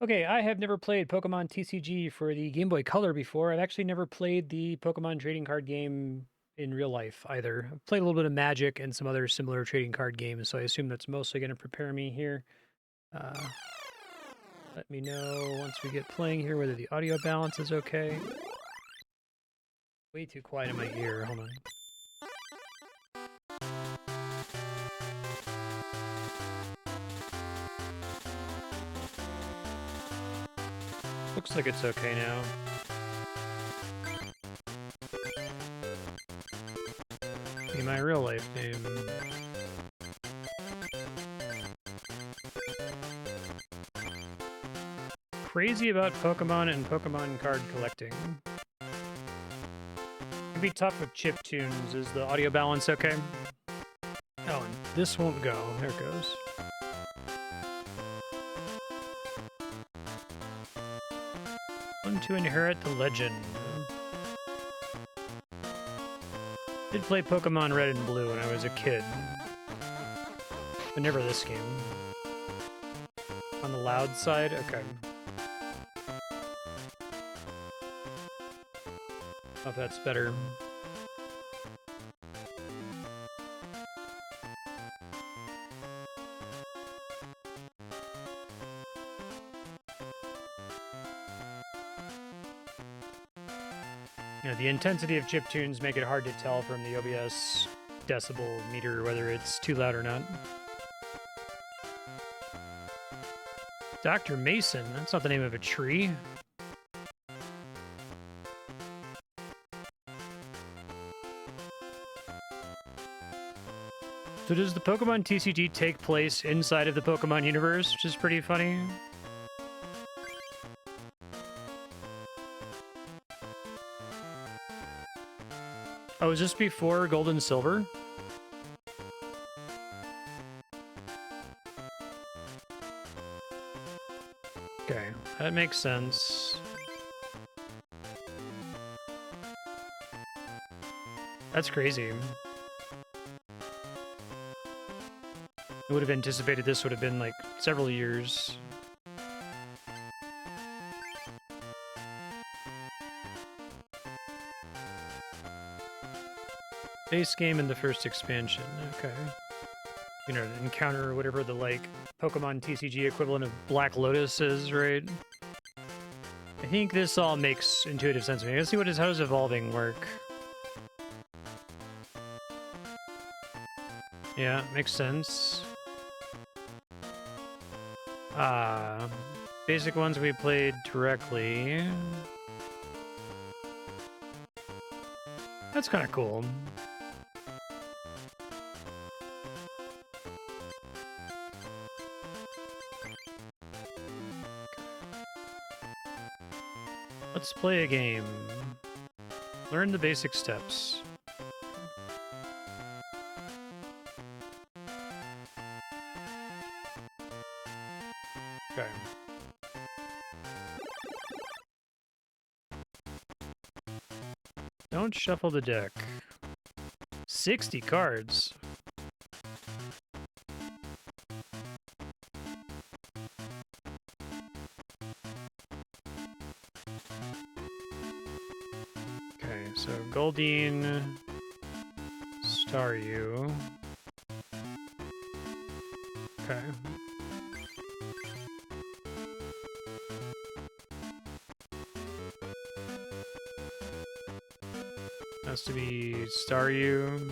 Okay, I have never played Pokemon TCG for the Game Boy Color before. I've actually never played the Pokemon trading card game in real life either. I've played a little bit of Magic and some other similar trading card games, so I assume that's mostly going to prepare me here. Let me know once we get playing here whether the audio balance is okay. Way too quiet in my ear. Hold on. Looks like it's okay now. Be my real life name. Crazy about Pokemon and Pokemon card collecting. It'd be tough with chip tunes. Is the audio balance okay? Oh, and this won't go. There it goes. One to inherit the legend. Did play Pokemon Red and Blue when I was a kid. But never this game. On the loud side? Okay. Oh, that's better. Yeah, the intensity of chiptunes make it hard to tell from the OBS decibel meter whether it's too loud or not. Dr. Mason, that's not the name of a tree. So does the Pokemon TCG take place inside of the Pokemon universe, which is pretty funny? Oh, is this before Gold and Silver? Okay, that makes sense. That's crazy. I would have anticipated this would have been like several years. Base game in the first expansion. Okay. You know, encounter or whatever the like Pokemon TCG equivalent of Black Lotus is, right? I think this all makes intuitive sense to me. Let's see how does evolving work. Yeah, makes sense. Basic ones we played directly. That's kind of cool. Let's play a game. Learn the basic steps. Okay. Don't shuffle the deck. 60 cards. Okay, so Goldeen, Staryu. Okay. Has to be Staryu.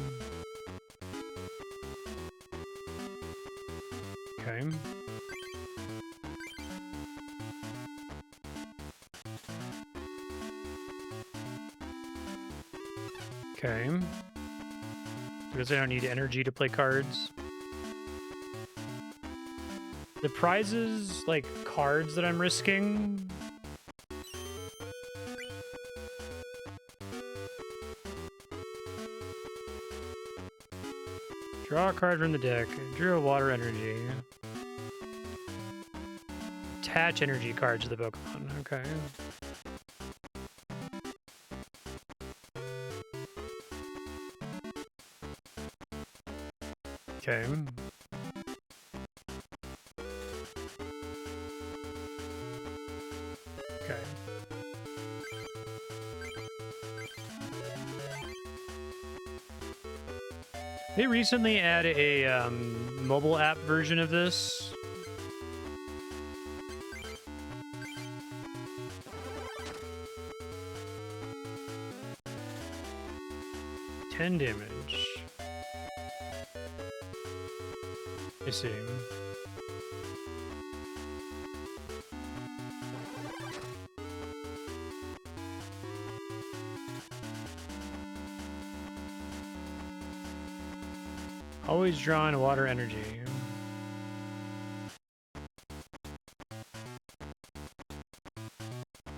Okay. Okay. Because I don't need energy to play cards. The prizes, like cards that I'm risking. Draw a card from the deck. Drew a water energy. Attach energy cards to the Pokemon. Okay. Okay. Okay. They recently added a mobile app version of this. $10 damage. I see. Always drawing water energy.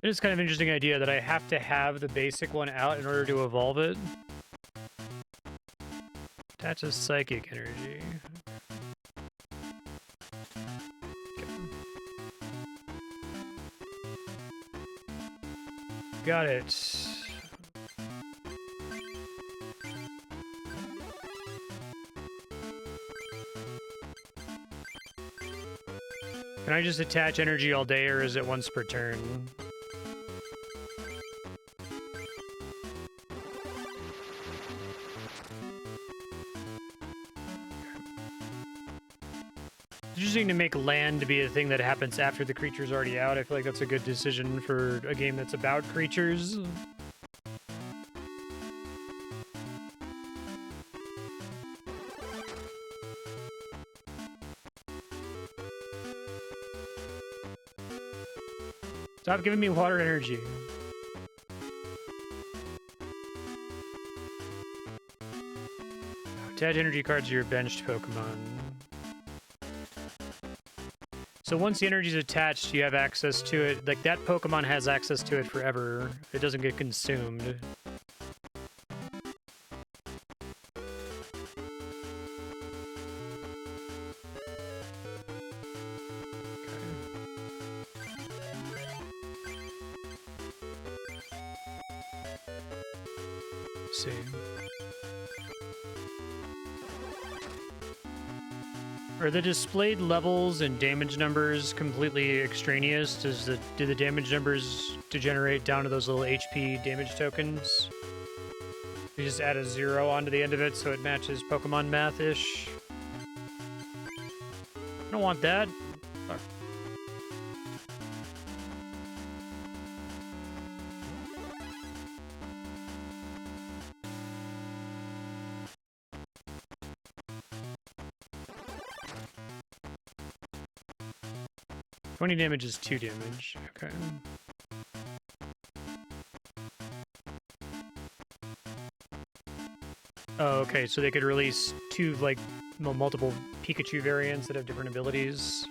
It is kind of an interesting idea that I have to have the basic one out in order to evolve it. Attaches psychic energy. Okay. Got it. Can I just attach energy all day, or is it once per turn? It's interesting to make land be a thing that happens after the creature's already out. I feel like that's a good decision for a game that's about creatures. Stop giving me water energy. Attach energy cards to your benched Pokemon. So once the energy is attached, you have access to it. Like, that Pokemon has access to it forever. It doesn't get consumed. See. Are the displayed levels and damage numbers completely extraneous? Do the damage numbers degenerate down to those little HP damage tokens? You just add a 0 onto the end of it so it matches Pokemon math-ish. I don't want that. Fuck. $20 damage is 2 damage. Okay. Oh, okay. So they could release two, like, multiple Pikachu variants that have different abilities.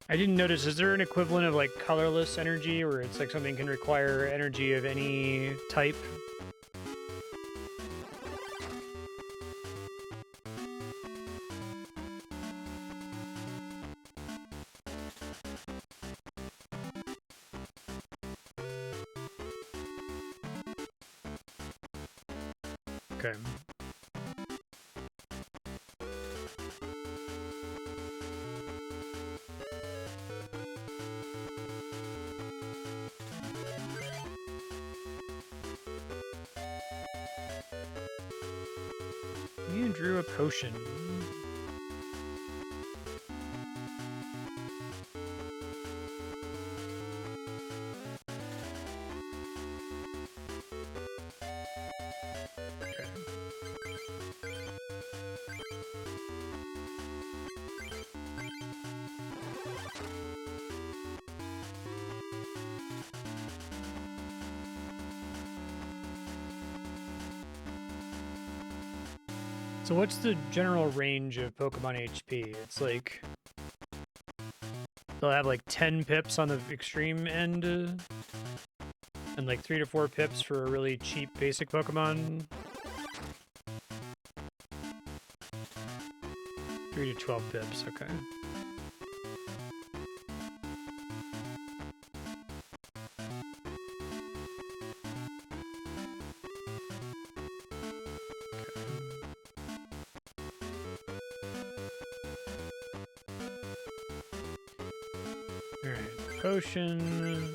I didn't notice, is there an equivalent of, like, colorless energy, where it's like something can require energy of any type? Okay. You drew a potion. Okay. So what's the general range of Pokemon HP? It's like... they'll have like 10 pips on the extreme end, and like 3 to 4 pips for a really cheap basic Pokemon. 3 to 12 pips, okay. Alright, potion.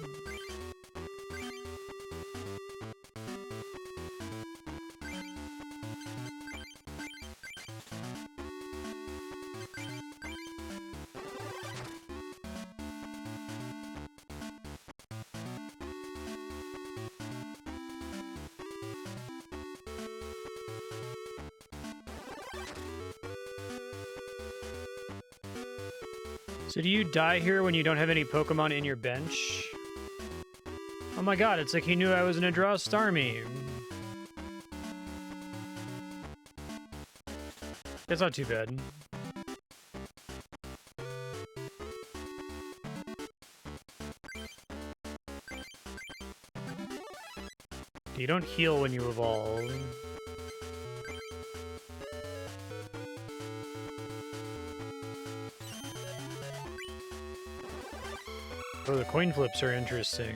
So do you die here when you don't have any Pokemon in your bench? Oh my god, it's like he knew I was gonna draw Starmie. That's not too bad. You don't heal when you evolve. Oh, the coin flips are interesting.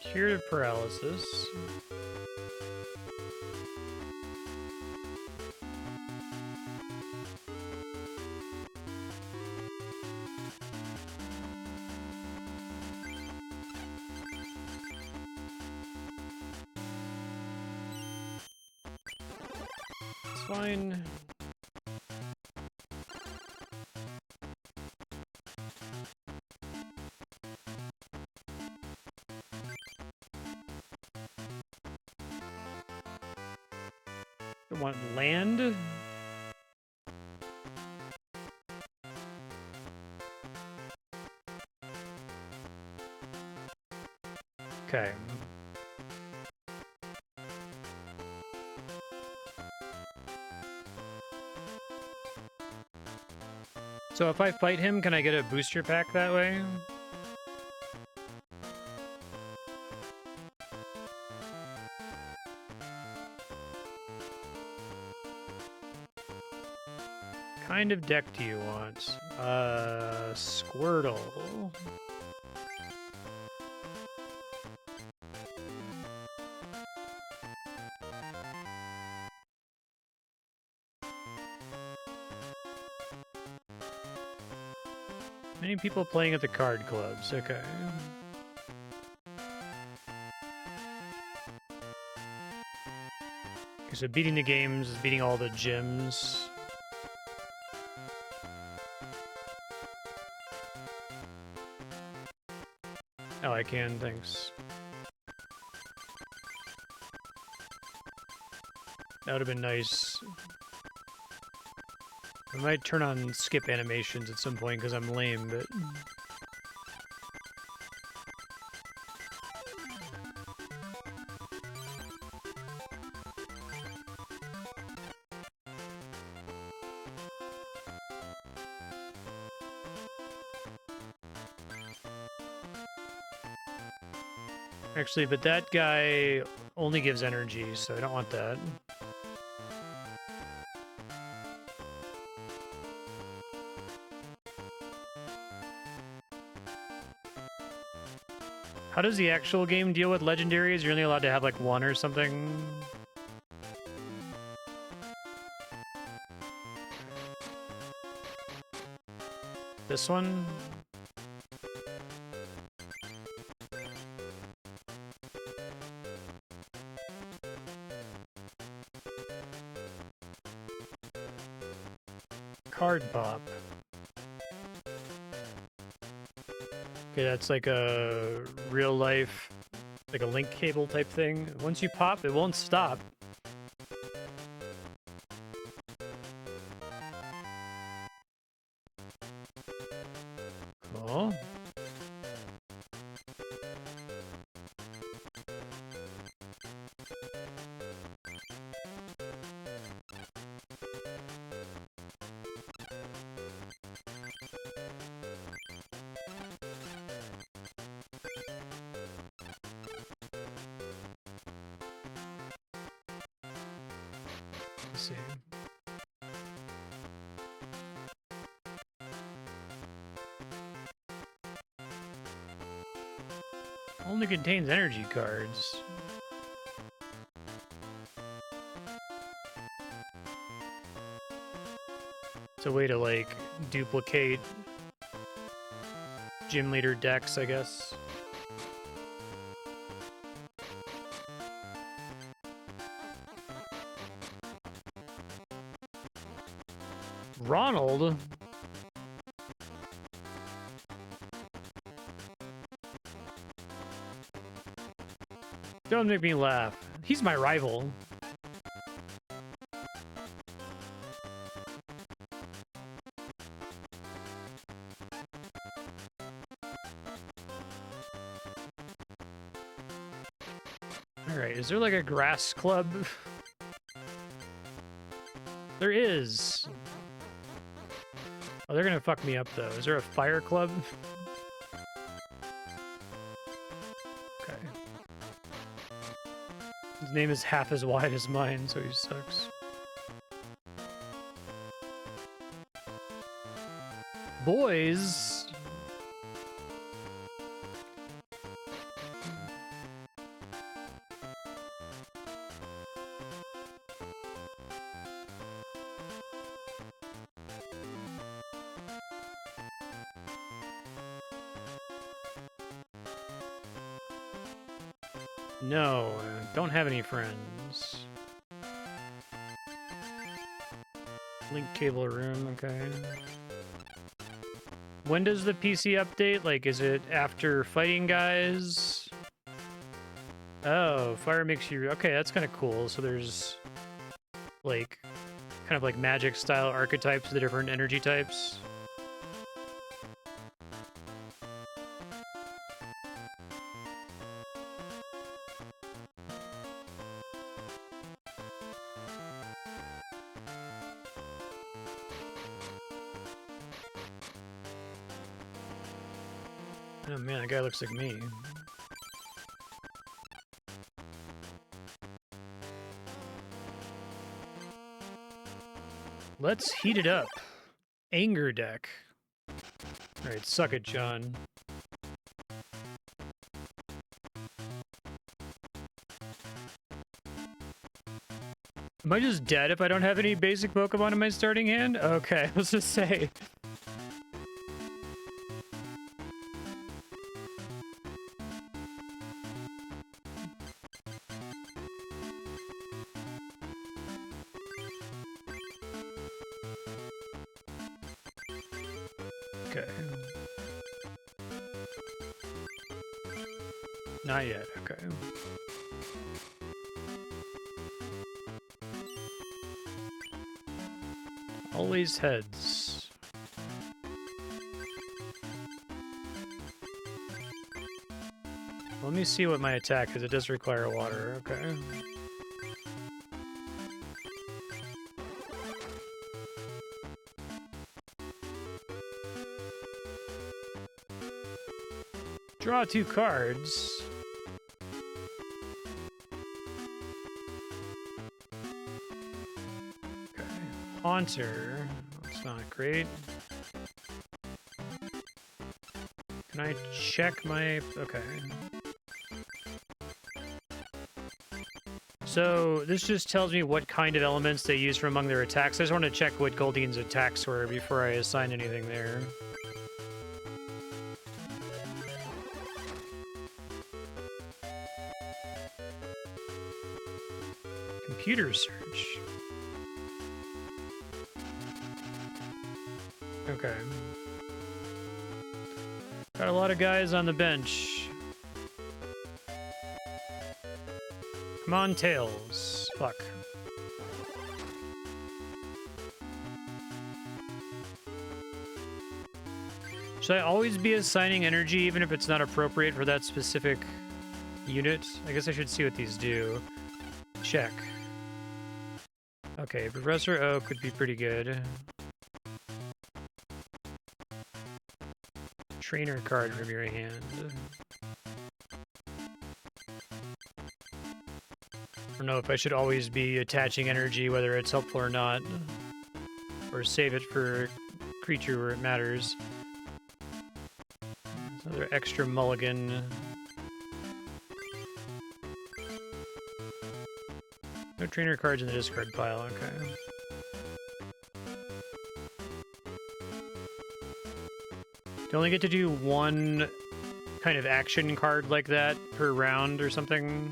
Curative paralysis. Fine. I want land. Okay. So if I fight him, can I get a booster pack that way? Kind of deck do you want? Squirtle. Many people playing at the card clubs, okay. Okay, so beating the games is beating all the gyms. Oh, I can, thanks. That would have been nice. I might turn on skip animations at some point because I'm lame, but... Actually, but that guy only gives energy, so I don't want that. How does the actual game deal with legendaries? You're only allowed to have like one or something? This one? Card pop. Okay, that's like a real life, like a link cable type thing. Once you pop, it won't stop. Oh. Let's see. Only contains energy cards. It's a way to, like, duplicate gym leader decks, I guess. Ronald? Don't make me laugh. He's my rival. Alright, is there like a grass club? There is. Oh, they're gonna fuck me up though. Is there a fire club? Okay. His name is half as wide as mine, so he sucks. Boys. No, don't have any friends. Link cable room, okay. When does the PC update? Like, is it after fighting guys? Oh, fire makes you... Okay, that's kind of cool. So there's, like, kind of like magic-style archetypes, the different energy types. Oh man, that guy looks like me. Let's heat it up. Anger deck. Alright, suck it, John. Am I just dead if I don't have any basic Pokemon in my starting hand? Okay, let's just say. Okay. Not yet, okay. Always heads. Let me see what my attack, because it does require water, okay. Draw 2 cards. Okay. Haunter. That's not great. Can I check my... Okay. So this just tells me what kind of elements they use from among their attacks. I just want to check what Goldine's attacks were before I assign anything there. Computer search. Okay. Got a lot of guys on the bench. Come on, Tails. Fuck. Should I always be assigning energy even if it's not appropriate for that specific unit? I guess I should see what these do. Check. Okay, Professor Oak would be pretty good. Trainer card from your hand. I don't know if I should always be attaching energy, whether it's helpful or not. Or save it for a creature where it matters. There's another extra mulligan. No trainer cards in the discard pile, okay. Do you only get to do one kind of action card like that per round or something?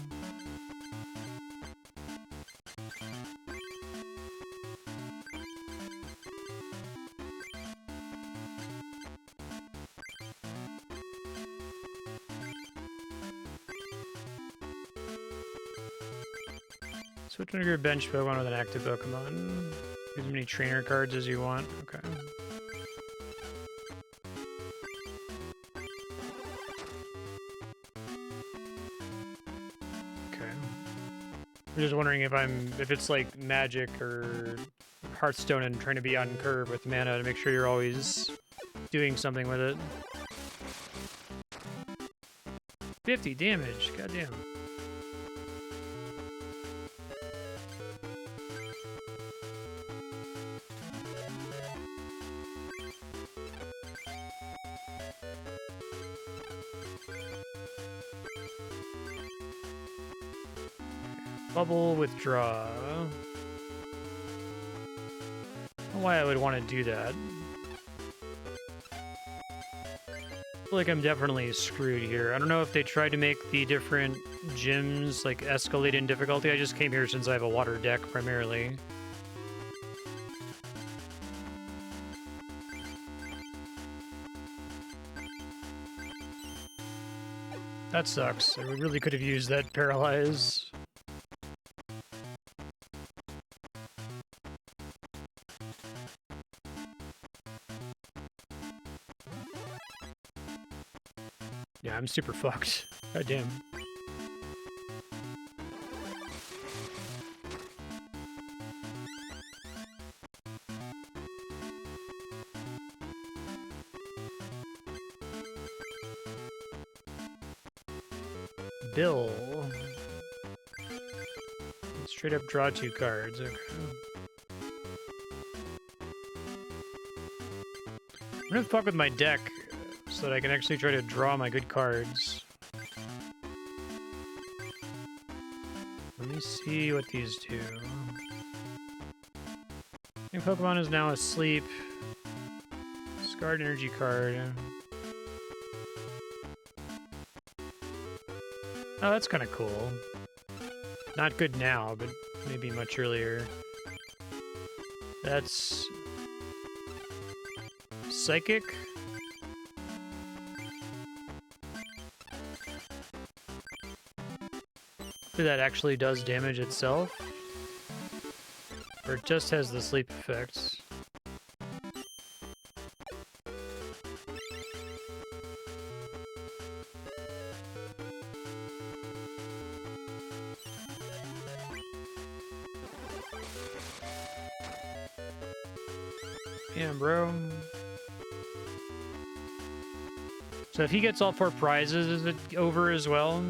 Switch one of your bench Pokemon with an active Pokemon. Use as many trainer cards as you want. Okay. Okay. I'm just wondering if it's like Magic or Hearthstone and trying to be on curve with mana to make sure you're always doing something with it. 50 damage, goddamn. Bubble, withdraw. I don't know why I would want to do that. I feel like I'm definitely screwed here. I don't know if they tried to make the different gyms like escalate in difficulty. I just came here since I have a water deck primarily. That sucks. I really could have used that paralyze. Yeah, I'm super fucked. God damn. Bill. Straight up draw 2 cards. Okay. I'm gonna fuck with my deck so that I can actually try to draw my good cards. Let me see what these do. New Pokemon is now asleep. Discard energy card. Oh, that's kind of cool. Not good now, but maybe much earlier. That's Psychic. That actually does damage itself, or it just has the sleep effect. Damn, bro. So if he gets all 4 prizes, is it over as well?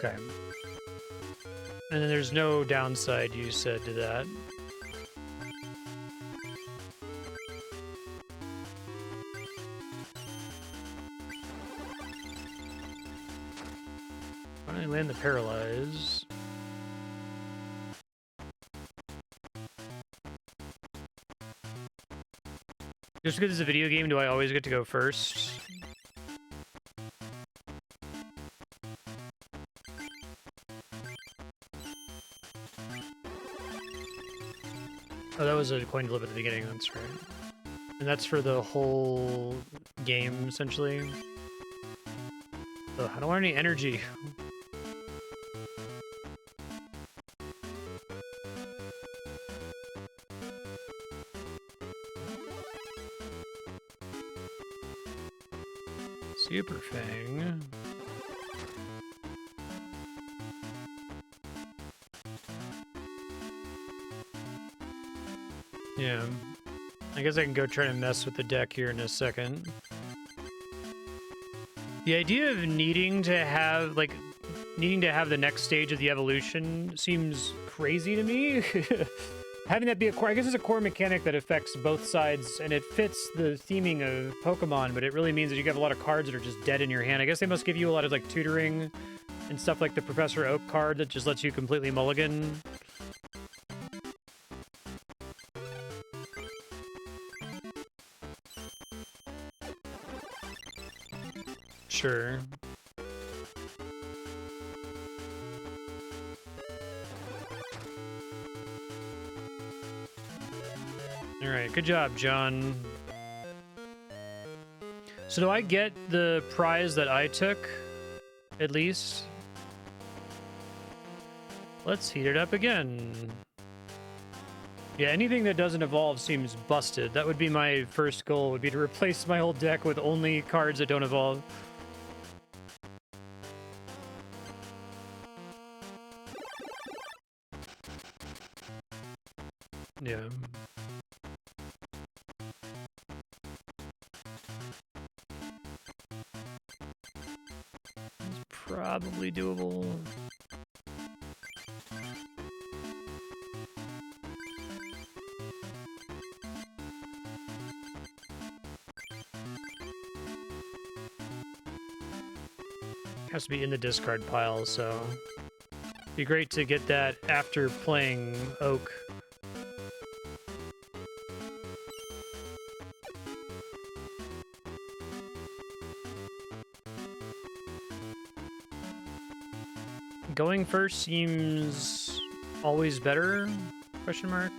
Okay. And then there's no downside, you said, to that. Why don't I land the paralyze? Just because it's a video game, do I always get to go first? Oh, that was a coin flip at the beginning, that's right. And that's for the whole game, essentially. Ugh, I don't want any energy. Super Fang. Yeah. I guess I can go try to mess with the deck here in a second. The idea of needing to have the next stage of the evolution seems crazy to me. Having that be a core, I guess it's a core mechanic that affects both sides, and it fits the theming of Pokemon, but it really means that you have a lot of cards that are just dead in your hand. I guess they must give you a lot of like tutoring and stuff, like the Professor Oak card that just lets you completely mulligan. Sure. All right, good job, John. So do I get the prize that I took, at least? Let's heat it up again. Yeah, anything that doesn't evolve seems busted. That would be my first goal, would be to replace my whole deck with only cards that don't evolve. Yeah. It's probably doable. Has to be in the discard pile, so it'd be great to get that after playing Oak. Going first seems always better? Question mark.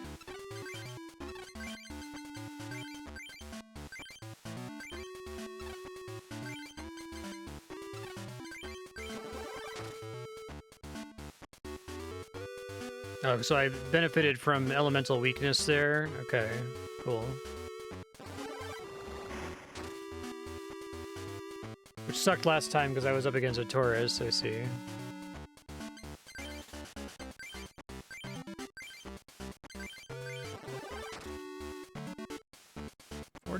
Oh, so I benefited from elemental weakness there. Okay, cool. Which sucked last time because I was up against a Taurus, I see.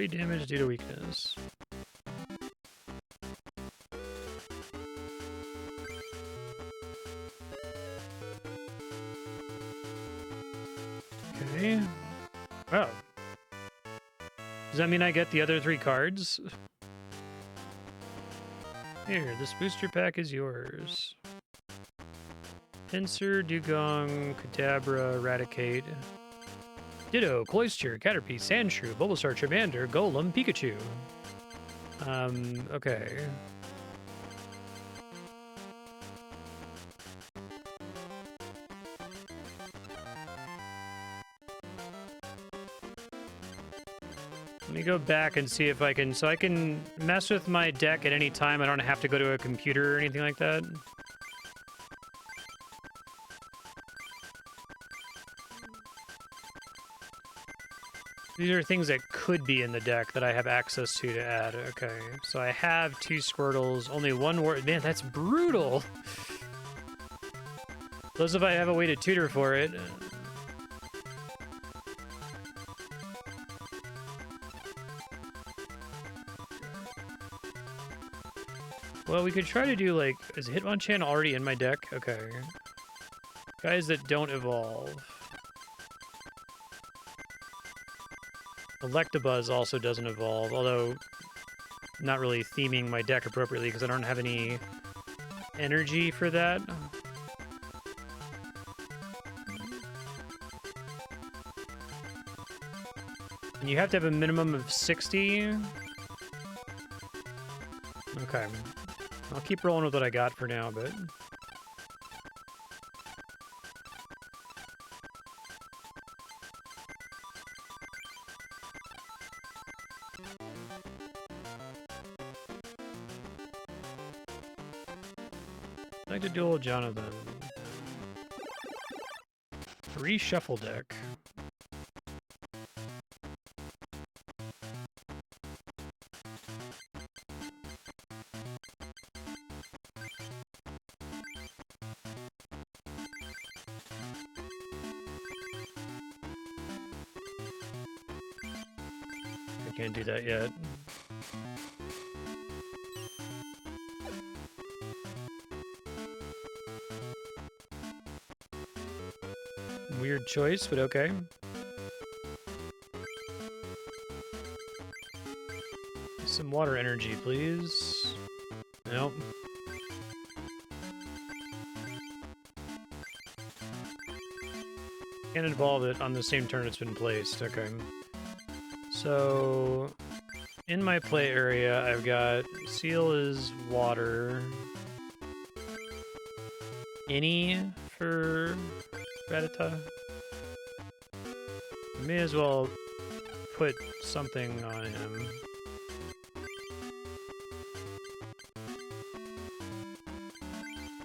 Damage due to weakness. Okay. Oh. Does that mean I get the other 3 cards? Here, this booster pack is yours. Pinsir, Dugong, Kadabra, Eradicate. Ditto, Cloyster, Caterpie, Sandshrew, Bulbasaur, Charmander, Golem, Pikachu. Okay. Let me go back and see if I can... So I can mess with my deck at any time. I don't have to go to a computer or anything like that. These are things that could be in the deck that I have access to add. Okay, so I have 2 Squirtles, only 1 word. Man, that's brutal. Those if I have a way to tutor for it. Well, we could try to do like, is Hitmonchan already in my deck? Okay. Guys that don't evolve. Electabuzz also doesn't evolve, although not really theming my deck appropriately because I don't have any energy for that. And you have to have a minimum of 60. Okay. I'll keep rolling with what I got for now, but... I'd like to duel Jonathan. Reshuffle deck. can't do that yet. Weird choice, but okay. Some water energy, please. Nope. Can't evolve it on the same turn it's been placed. Okay. So, in my play area, I've got Seal is water. Any for Rattata? May as well put something on him.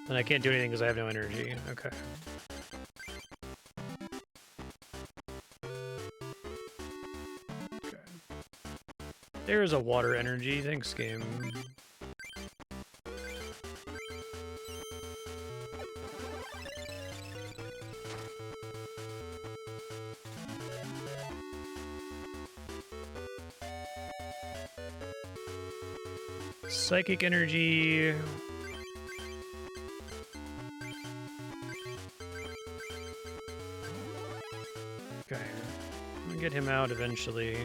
And I can't do anything because I have no energy. Okay. Okay. There's a water energy. Thanks, game. Psychic energy. Okay. I'll get him out eventually.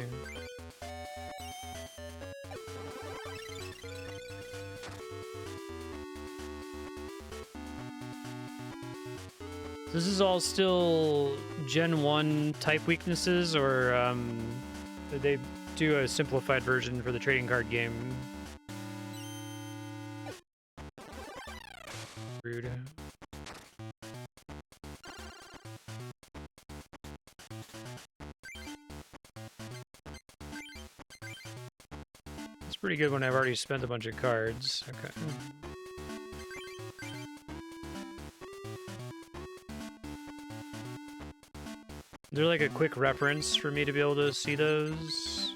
This is all still Gen 1 type weaknesses, or did they do a simplified version for the trading card game? Rude. It's pretty good when I've already spent a bunch of cards. Okay. Is there like a quick reference for me to be able to see those?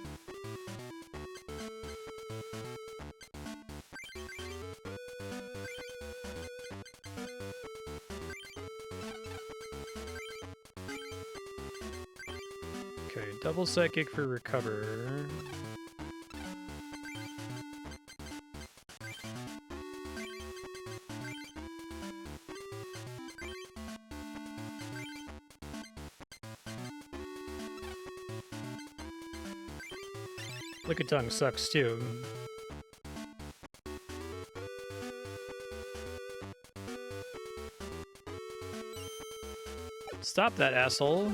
Okay, double psychic for recover. Lickitung sucks too. Stop that asshole.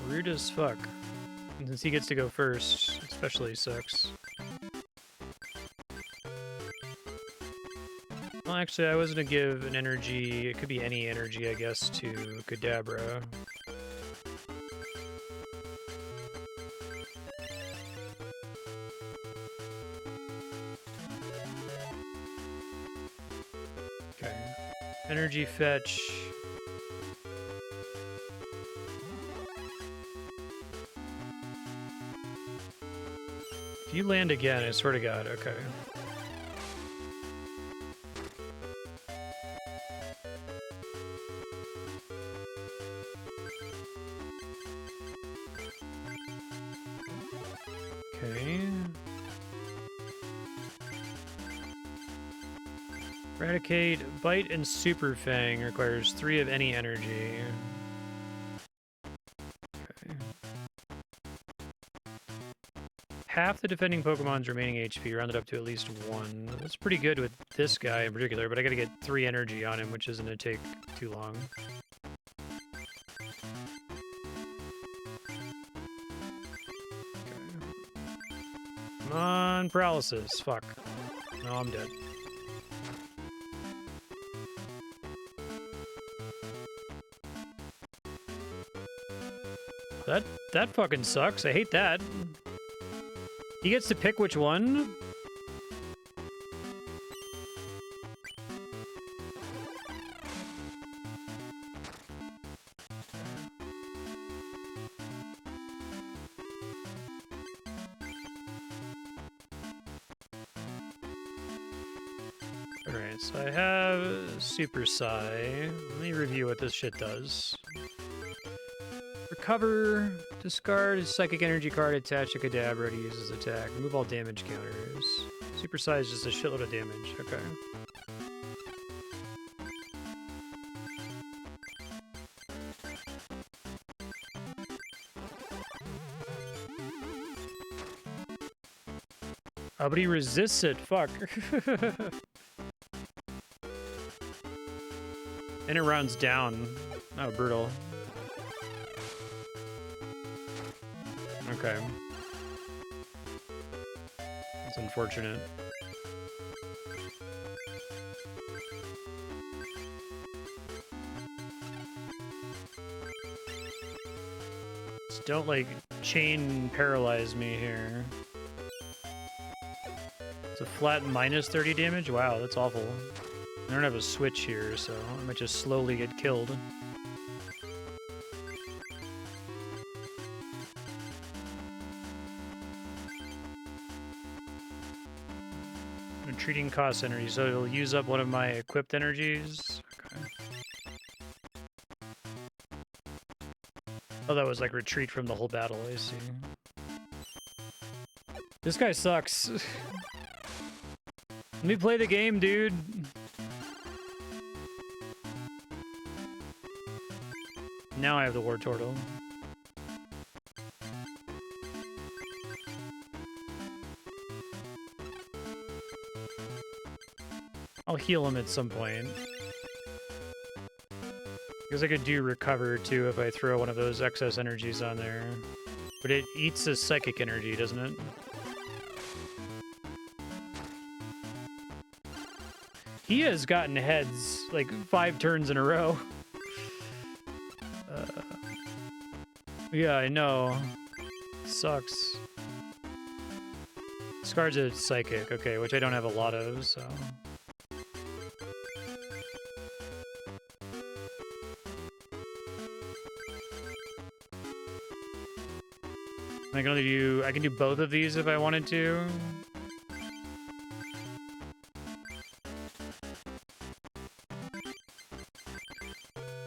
Rude as fuck. And since he gets to go first, especially sucks. Well, actually, I was gonna give an energy, it could be any energy, I guess, to Kadabra. Energy fetch. If you land again, I swear to God, okay. Okay. Eradicate, Bite, and Super Fang requires 3 of any energy. Okay. Half the defending Pokemon's remaining HP, rounded up to at least 1. That's pretty good with this guy in particular, but I gotta get 3 energy on him, which isn't gonna take too long. Okay. Come on, paralysis. Fuck. No, I'm dead. That fucking sucks. I hate that. He gets to pick which one? Alright, so I have Super Psy. Let me review what this shit does. recover, discard a psychic energy card attached to Kadabra to use as attack. Remove all damage counters. Supersize just a shitload of damage. Okay. Oh, but he resists it. Fuck. And it rounds down. Oh, brutal. Okay. That's unfortunate. Just don't, like, chain paralyze me here. It's a flat minus 30 damage? Wow, that's awful. I don't have a switch here, so I might just slowly get killed. Retreating cost energy, so it'll use up one of my equipped energies. Okay. Oh, that was like retreat from the whole battle, I see. This guy sucks. Let me play the game, dude. Now I have the War Turtle. I'll heal him at some point. Because I could do recover too if I throw one of those excess energies on there. But it eats the psychic energy, doesn't it? He has gotten heads like 5 turns in a row. Yeah, I know. Sucks. Scar's a psychic, okay, which I don't have a lot of, so. I can do both of these if I wanted to.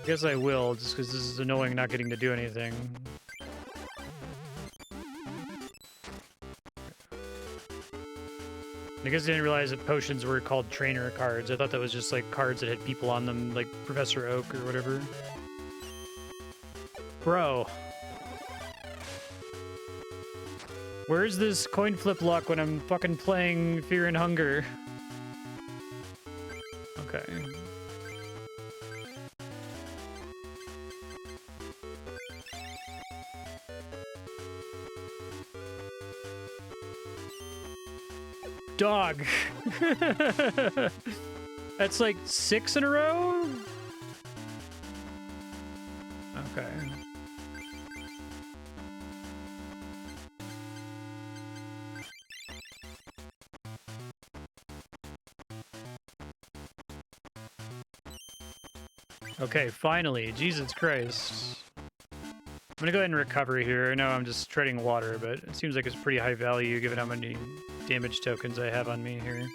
I guess I will, just because this is annoying not getting to do anything. I guess I didn't realize that potions were called trainer cards. I thought that was just like cards that had people on them, like Professor Oak or whatever. Bro. Where's this coin flip luck when I'm fucking playing Fear and Hunger? Okay. Dog. That's like 6 in a row? Okay. Okay, finally. Jesus Christ. I'm gonna go ahead and recover here. I know I'm just treading water, but it seems like it's pretty high value given how many damage tokens I have on me here.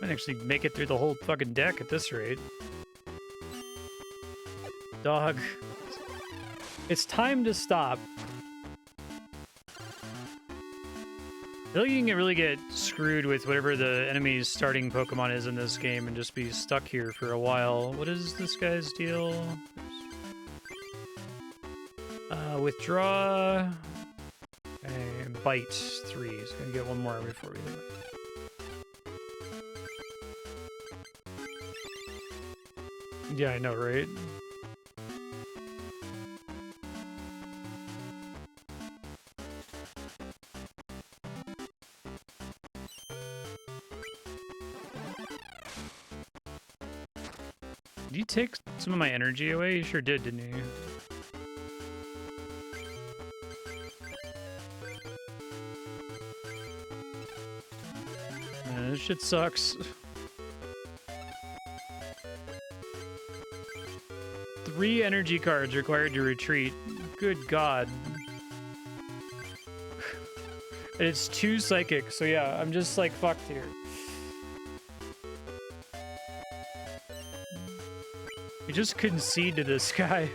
Might actually make it through the whole fucking deck at this rate. Dog. It's time to stop. I feel like you can really get screwed with whatever the enemy's starting Pokemon is in this game and just be stuck here for a while. What is this guy's deal? Withdraw. And bite 3. So I'm gonna get one more before we do it. Yeah, I know, right? Did you take some of my energy away? You sure did, didn't you? Man, this shit sucks. 3 energy cards required to retreat. Good God. And it's 2 psychic, so yeah, I'm just like fucked here. You just concede to this guy.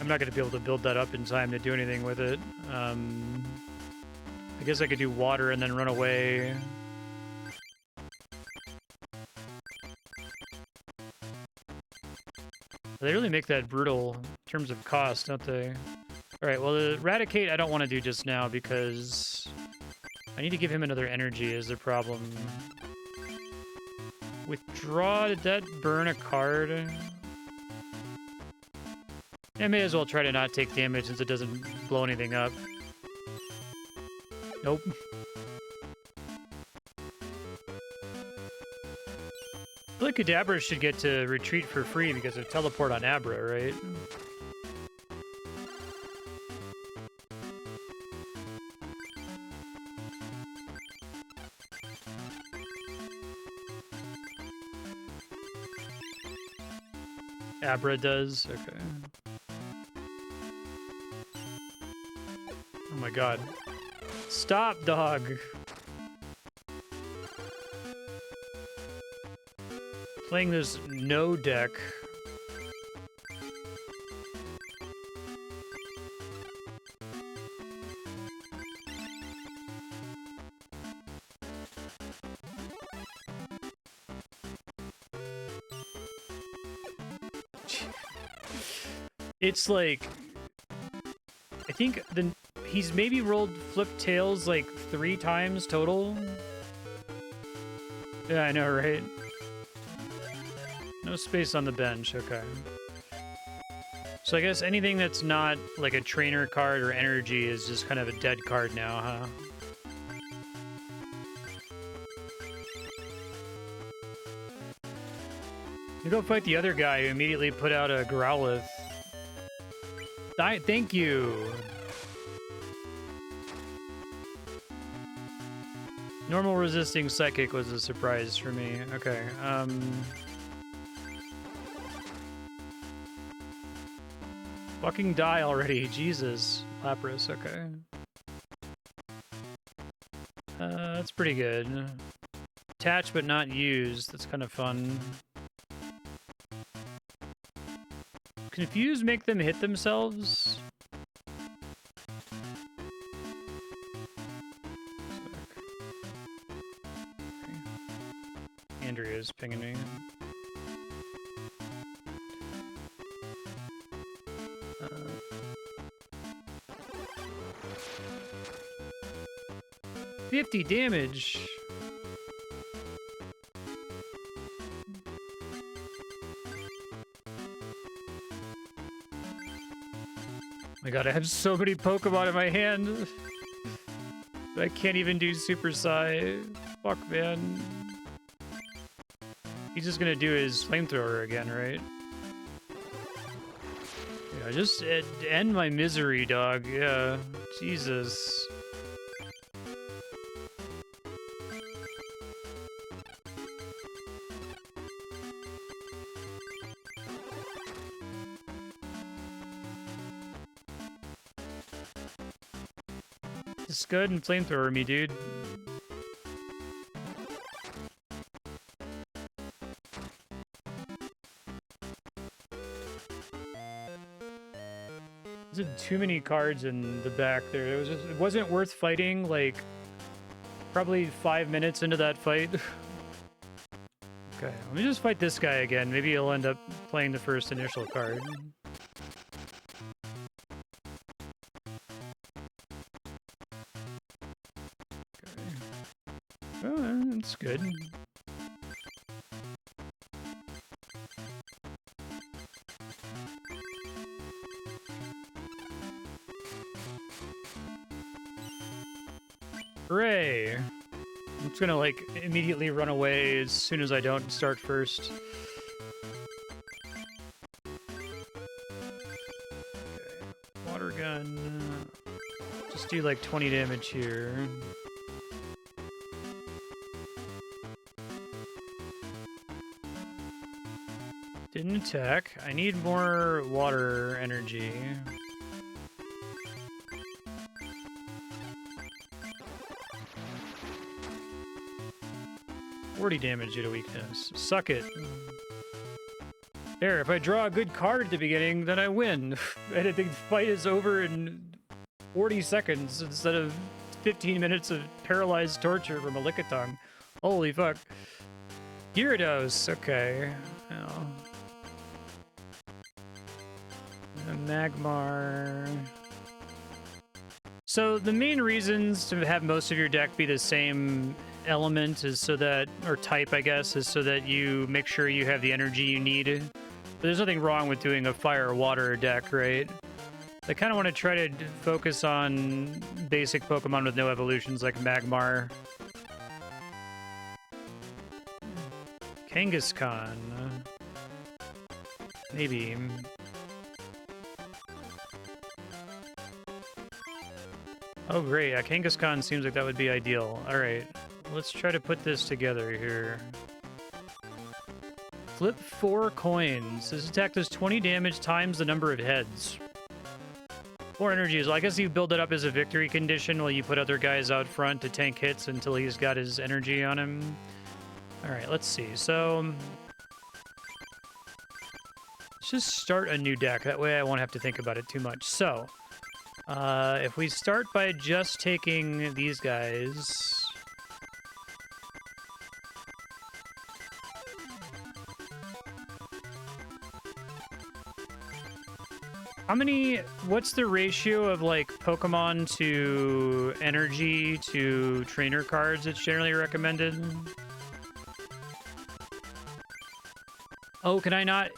I'm not going to be able to build that up in time to do anything with it. I guess I could do water and then run away. They really make that brutal in terms of cost, don't they? Alright, well, the Eradicate I don't want to do just now because I need to give him another energy is the problem. Withdraw, did that burn a card? I may as well try to not take damage since it doesn't blow anything up. Nope. I feel like Kadabra should get to retreat for free because of teleport on Abra, right? Abra does? Okay. Oh my god. Stop, dog! Playing this no deck. It's like... I think he's maybe rolled flip tails like 3 times total. Yeah, I know, right? No space on the bench, okay. So I guess anything that's not like a trainer card or energy is just kind of a dead card now, huh? You go fight the other guy who immediately put out a Growlithe. Thank you! Normal resisting Psychic was a surprise for me. Okay, fucking die already, Jesus. Lapras, okay. That's pretty good. Attach but not used, that's kind of fun. Confuse make them hit themselves? Okay. Andrea's pinging me. 50 damage. Oh my god, I have so many Pokemon in my hand. I can't even do Super Psy. Fuck, man. He's just gonna do his flamethrower again, right? Yeah, just end my misery, dog. Yeah, Jesus. Just go ahead and flamethrower me, dude. There's too many cards in the back there. It wasn't worth fighting, like, probably 5 minutes into that fight. Okay, let me just fight this guy again. Maybe he'll end up playing the first initial card. Oh, that's good. Hooray! I'm just gonna, like, immediately run away as soon as I don't start first. Okay. Water gun. Just do, like, 20 damage here. tech. I need more water energy. 40 damage due to weakness. Suck it. There, if I draw a good card at the beginning, then I win. And the fight is over in 40 seconds instead of 15 minutes of paralyzed torture from a Lickitung. Holy fuck. Gyarados, okay. Oh. A Magmar. So the main reasons to have most of your deck be the same element is so that, or type, I guess, is so that you make sure you have the energy you need. But there's nothing wrong with doing a fire or water deck, right? I kind of want to try to focus on basic Pokemon with no evolutions like Magmar. Kangaskhan. Maybe. Oh, great. Yeah, Kangaskhan seems like that would be ideal. All right. Let's try to put this together here. Flip 4 coins. This attack does 20 damage times the number of heads. 4 energy is, well, I guess you build it up as a victory condition while you put other guys out front to tank hits until he's got his energy on him. All right, let's see. So let's just start a new deck. That way I won't have to think about it too much. So if we start by just taking these guys... what's the ratio of, like, Pokemon to energy to trainer cards that's generally recommended? Oh, can I not?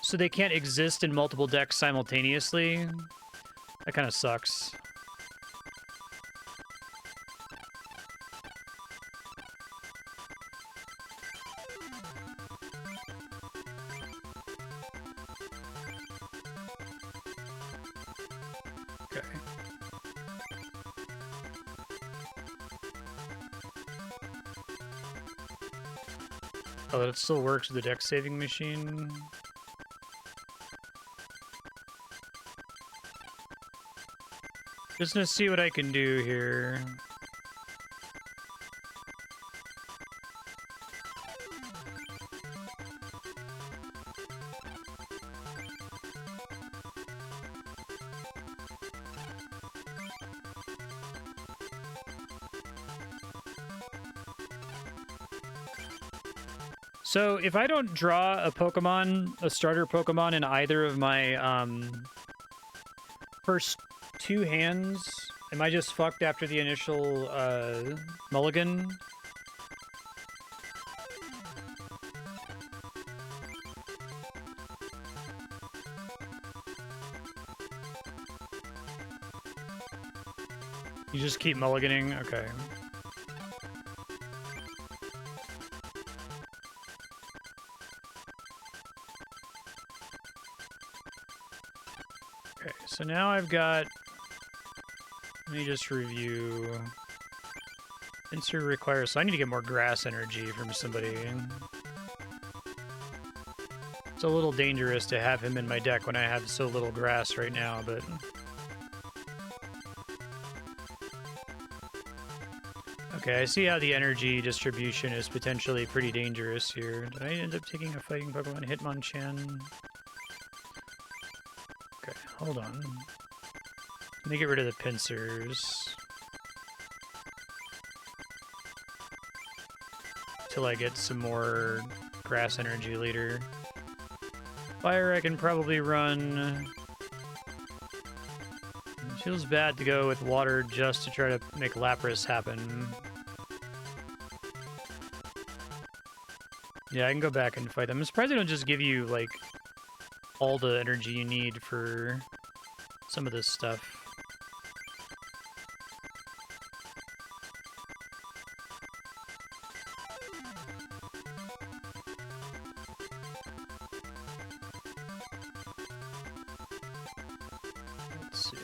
So they can't exist in multiple decks simultaneously? That kind of sucks. Oh, it still works with the deck saving machine. Just gonna see what I can do here. So if I don't draw a Pokemon, a starter Pokemon in either of my first 2 hands, am I just fucked after the initial mulligan? You just keep mulliganing? Okay. So now I've got, let me just review. Insert requires, so I need to get more grass energy from somebody. It's a little dangerous to have him in my deck when I have so little grass right now, but... Okay, I see how the energy distribution is potentially pretty dangerous here. Did I end up taking a fighting Pokemon? Hitmonchan? Okay, hold on. Let me get rid of the pincers. Till I get some more grass energy later. Fire I can probably run. It feels bad to go with water just to try to make Lapras happen. Yeah, I can go back and fight them. I'm surprised they don't just give you, like, all the energy you need for some of this stuff. Let's see.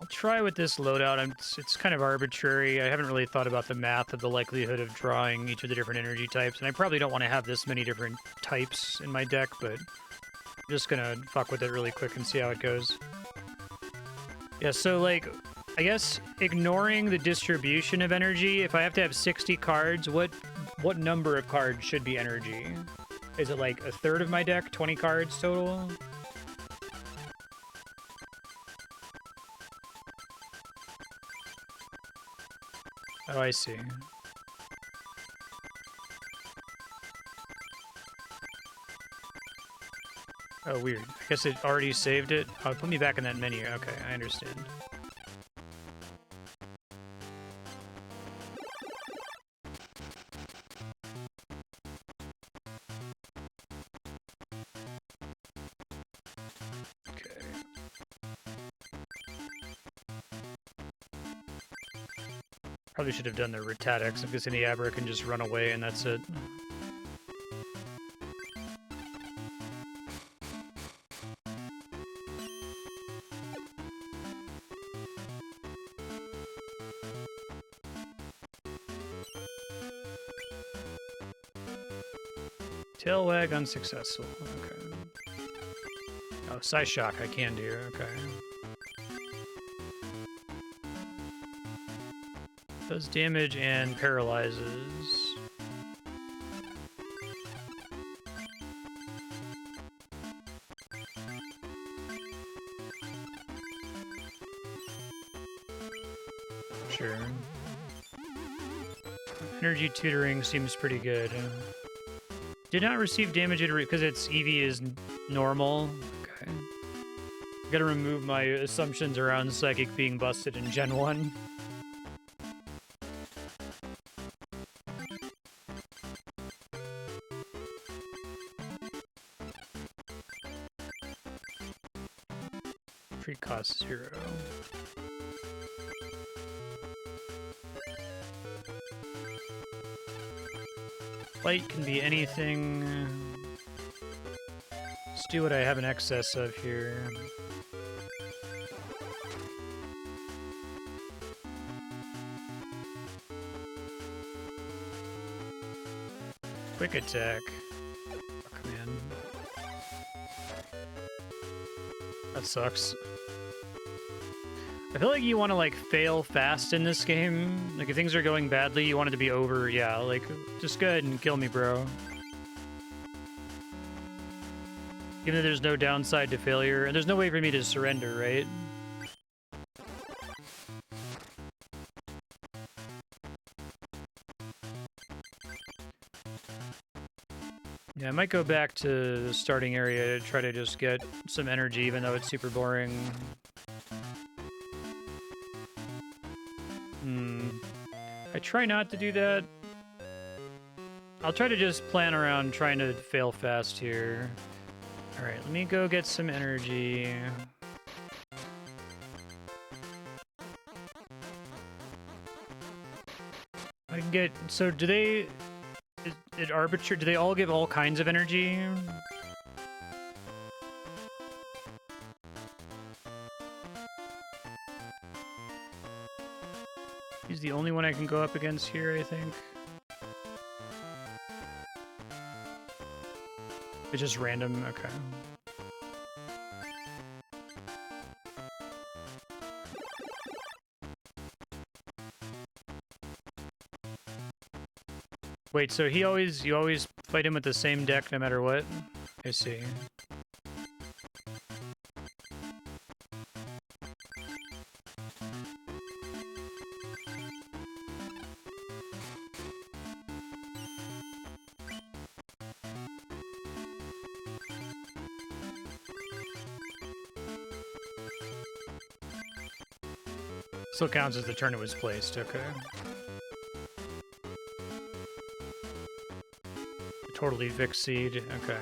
I'll try with this loadout. It's kind of arbitrary. I haven't really thought about the math of the likelihood of drawing each of the different energy types, and I probably don't want to have this many different types in my deck, but I'm just gonna fuck with it really quick and see how it goes. Yeah, so, like, I guess ignoring the distribution of energy, if I have to have 60 cards, what number of cards should be energy? Is it like a third of my deck, 20 cards total? Oh, I see. Oh, weird. I guess it already saved it. Oh, put me back in that menu. Okay, I understand. Probably should have done the Rattata, because any Abra can just run away and that's it. Tail wag unsuccessful. Okay. Oh, Psy Shock I can do. Okay. Does damage and paralyzes. Sure. Energy tutoring seems pretty good. Did not receive damage because its EV is normal. Okay. Gotta remove my assumptions around Psychic being busted in Gen 1. Free cost 0. Light can be anything. Let's do what I have in excess of here. Quick attack. Fuck, man. That sucks. I feel like you want to, like, fail fast in this game. Like, if things are going badly, you want it to be over. Yeah, like, just go ahead and kill me, bro. Even though there's no downside to failure, and there's no way for me to surrender, right? Yeah, I might go back to the starting area to try to just get some energy, even though it's super boring. I try not to do that. I'll try to just plan around trying to fail fast here. Alright, let me go get some energy. I can get... So do they... At Arbiter, do they all give all kinds of energy? He's the only one I can go up against here, I think. It's just random, okay. Wait, so you always fight him with the same deck no matter what? I see. Still counts as the turn it was placed, okay. Totally Vixie'd, okay.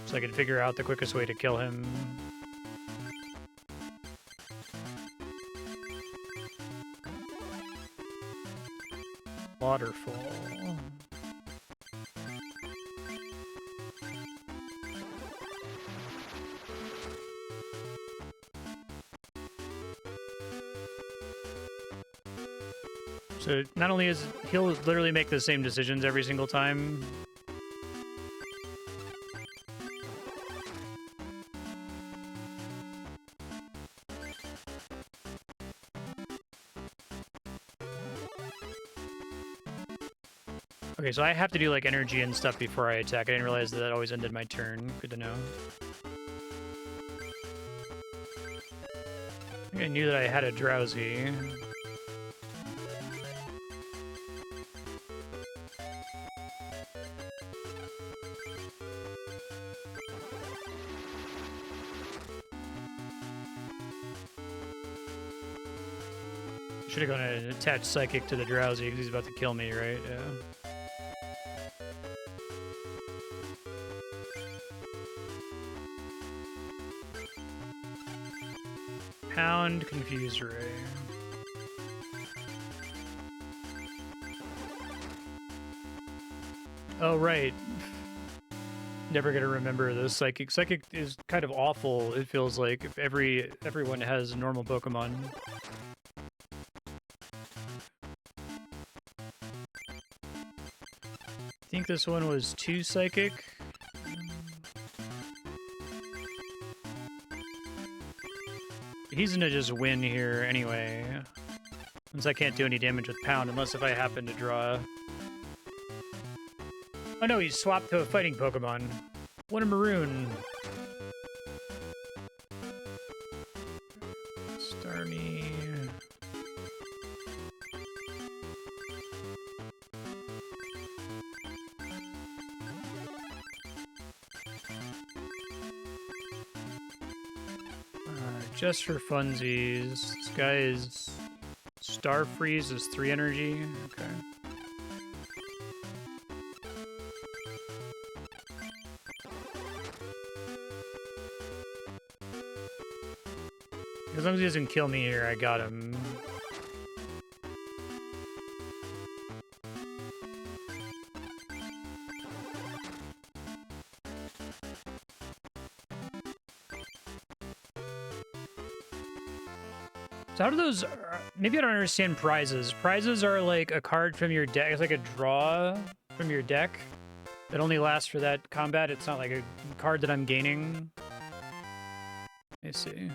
So I can figure out the quickest way to kill him. Waterfall. So not only is he'll literally make the same decisions every single time. Okay, so I have to do like energy and stuff before I attack. I didn't realize that always ended my turn. Good to know. I think I knew that I had a drowsy. Should have gone and attached psychic to the drowsy because he's about to kill me, right? Yeah. Pound, confuse ray. Oh, right. Never gonna remember this. Psychic. Psychic is kind of awful, it feels like, if everyone has normal Pokemon. I think this one was 2 Psychic. He's gonna just win here anyway. Since I can't do any damage with Pound unless if I happen to draw. Oh no, he's swapped to a fighting Pokemon. What a maroon. Starmie. Just for funsies, this guy is Star Freeze is 3 energy. Okay. As long as he doesn't kill me here, I got him. So how do those... Maybe I don't understand prizes. Prizes are like a card from your deck. It's like a draw from your deck that only lasts for that combat. It's not like a card that I'm gaining. Let's see.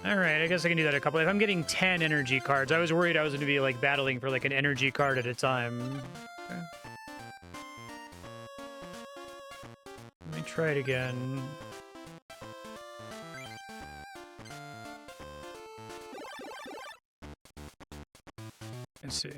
Alright, I guess I can do that a couple. If I'm getting 10 energy cards, I was worried I was going to be like battling for like an energy card at a time. Okay. Let me try it again. Let's see.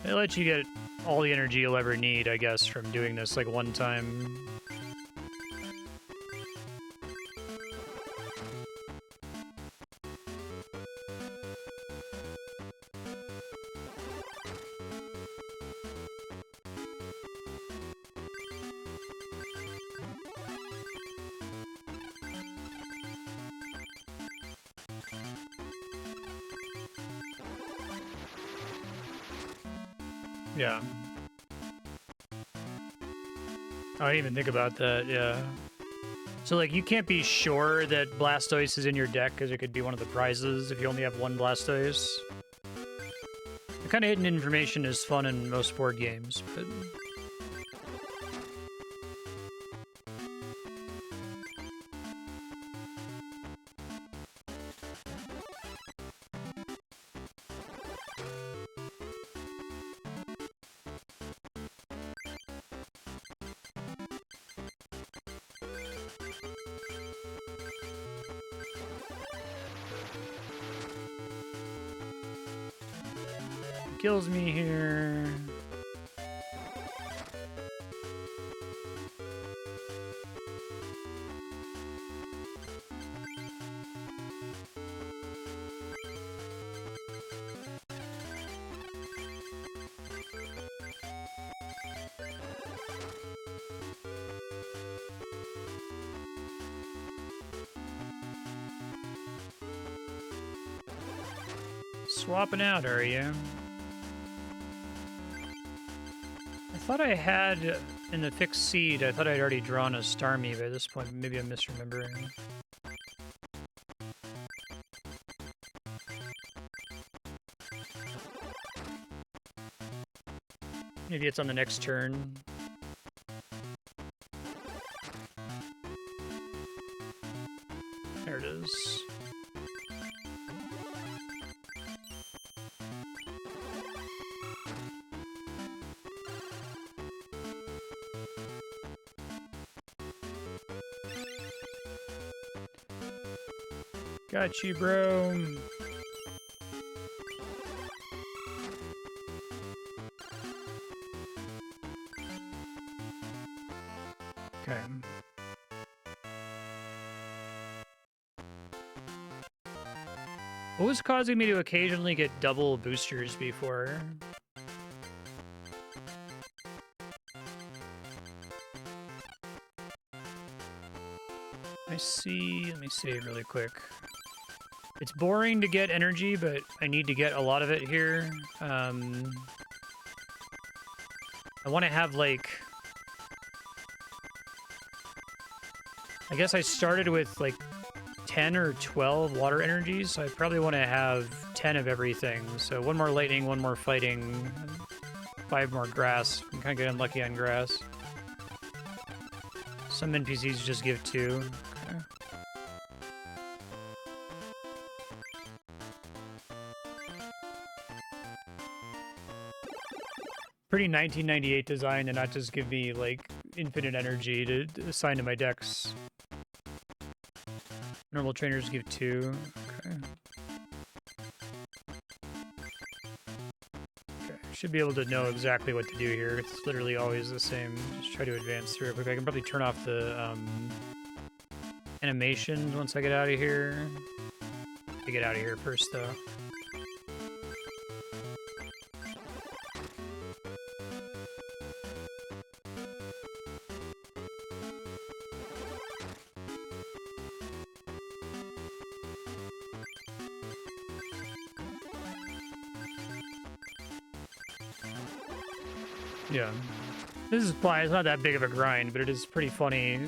They let you get all the energy you'll ever need, I guess, from doing this like one time. Yeah. Oh, I didn't even think about that, yeah. So, like, you can't be sure that Blastoise is in your deck because it could be one of the prizes if you only have one Blastoise. The kind of hidden information is fun in most board games, but... kills me here. swapping out, are you? I thought I had, in the fixed seed, I thought I'd already drawn a Starmie by this point. Maybe I'm misremembering. Maybe it's on the next turn. There it is. Got you, bro. Okay. What was causing me to occasionally get double boosters before? Let me save really quick. It's boring to get energy, but I need to get a lot of it here. I want to have, like... I guess I started with, like, 10 or 12 water energies, so I probably want to have 10 of everything. So 1 more lightning, 1 more fighting, 5 more grass. I'm kind of getting unlucky on grass. Some NPCs just give 2. Okay. Pretty 1998 design to not just give me, like, infinite energy to assign to my decks. Normal trainers give 2. Okay. Okay. Should be able to know exactly what to do here. It's literally always the same. Just try to advance through it. But I can probably turn off the animations once I get out of here. I get out of here first, though. Yeah. This is fine. It's not that big of a grind, but it is pretty funny.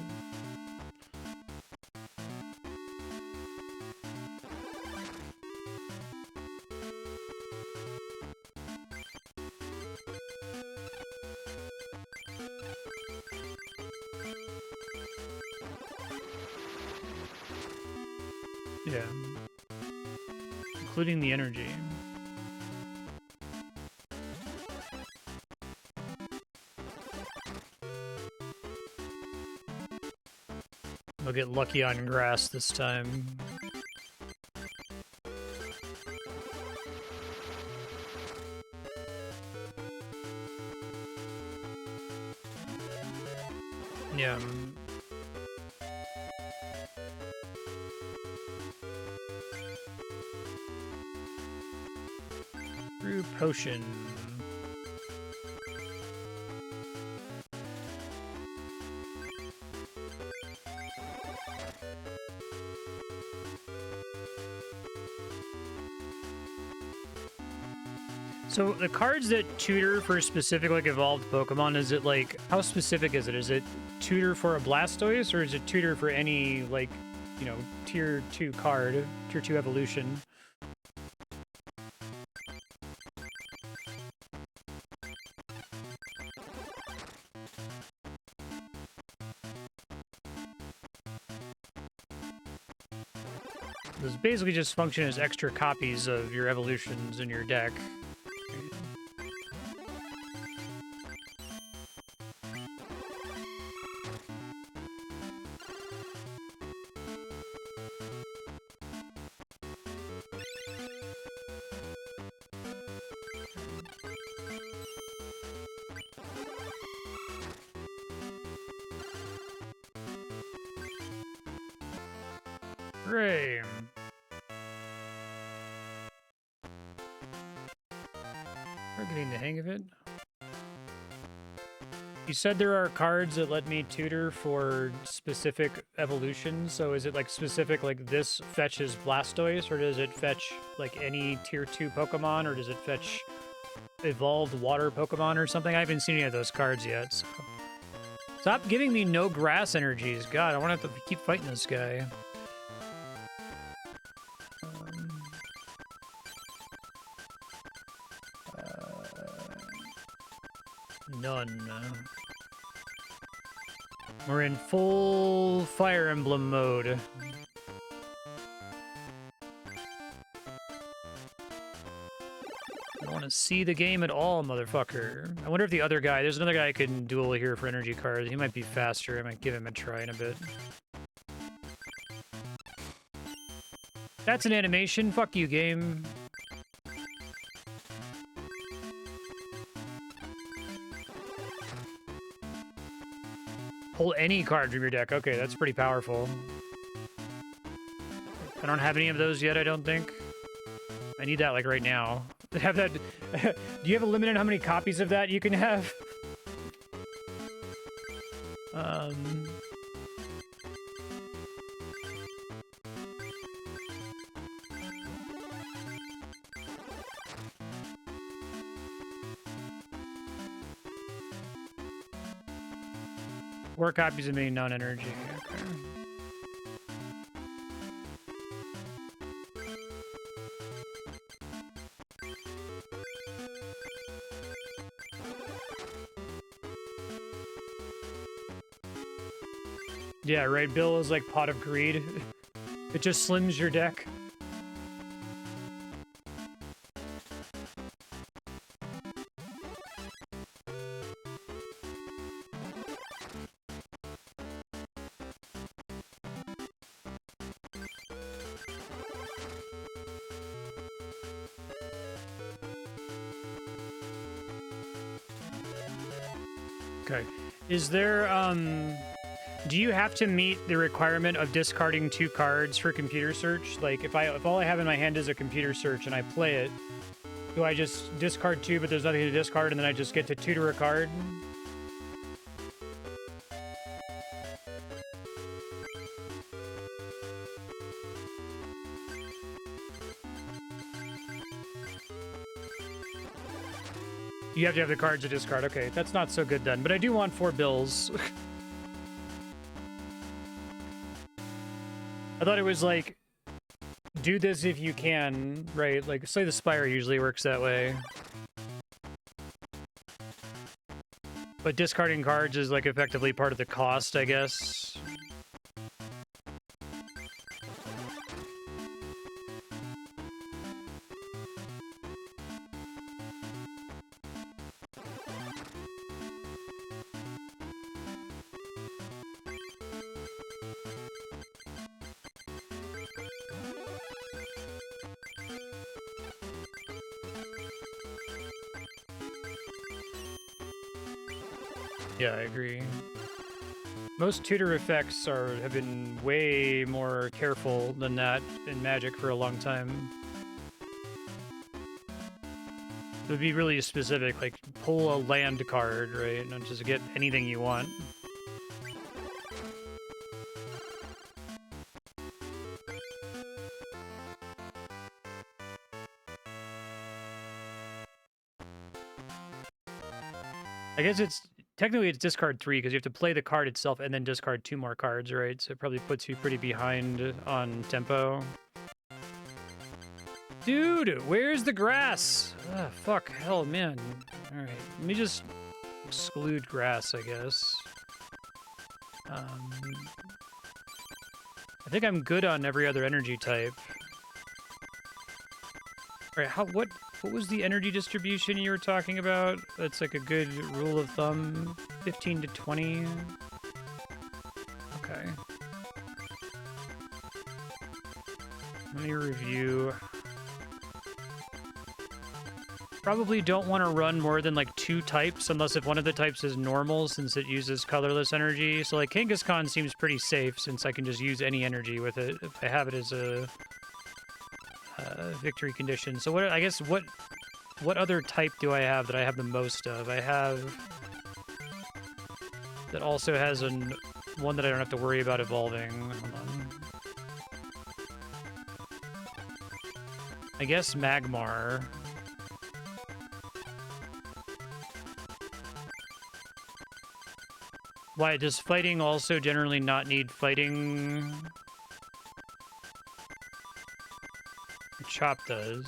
Yeah. Including the energy. I'll get lucky on grass this time. Yeah. Brew potion. So the cards that tutor for specific, like, evolved Pokemon, is it, like, how specific is it? Is it tutor for a Blastoise, or is it tutor for any, like, you know, tier 2 card, tier 2 evolution? Those basically just function as extra copies of your evolutions in your deck. Hooray! We're getting the hang of it. You said there are cards that let me tutor for specific evolutions, so is it like specific, like this fetches Blastoise, or does it fetch like any tier 2 Pokemon, or does it fetch evolved water Pokemon or something? I haven't seen any of those cards yet, so. Stop giving me no grass energies. God, I want to have to keep fighting this guy. None. We're in full Fire Emblem mode. I don't want to see the game at all, motherfucker. I wonder if the other guy... There's another guy I can duel here for energy cards. He might be faster. I might give him a try in a bit. That's an animation. Fuck you, game. Pull any card from your deck. Okay, that's pretty powerful. I don't have any of those yet, I don't think. I need that, like, right now. Have that... Do you have a limit on how many copies of that you can have? Four copies of me, non-energy. Okay. Yeah, right. Bill is like Pot of Greed. It just slims your deck. Okay. Is there, do you have to meet the requirement of discarding 2 cards for computer search? Like, if all I have in my hand is a computer search and I play it, do I just discard 2, but there's nothing to discard, and then I just get to tutor a card? You have to have the cards to discard. Okay, that's not so good then. But I do want 4 bills. I thought it was like, do this if you can, right? Like, Slay the Spire usually works that way. But discarding cards is like effectively part of the cost, I guess. Yeah, I agree. Most tutor effects have been way more careful than that in Magic for a long time. It would be really specific, like pull a land card, right? Not just get anything you want. I guess technically it's discard 3 because you have to play the card itself and then discard 2 more cards, right? So it probably puts you pretty behind on tempo. Dude, where's the grass? Ah, fuck, hell, man. All right, let me just exclude grass, I guess. I think I'm good on every other energy type. All right, what was the energy distribution you were talking about? That's like a good rule of thumb, 15 to 20. Okay. Let me review. Probably don't want to run more than like 2 types, unless if one of the types is normal, since it uses colorless energy. So like Kangaskhan seems pretty safe, since I can just use any energy with it if I have it as a victory condition. So what other type do I have that I have the most of? I have that also has one that I don't have to worry about evolving. Hold on. I guess Magmar. Why, does fighting also generally not need fighting? Chop does.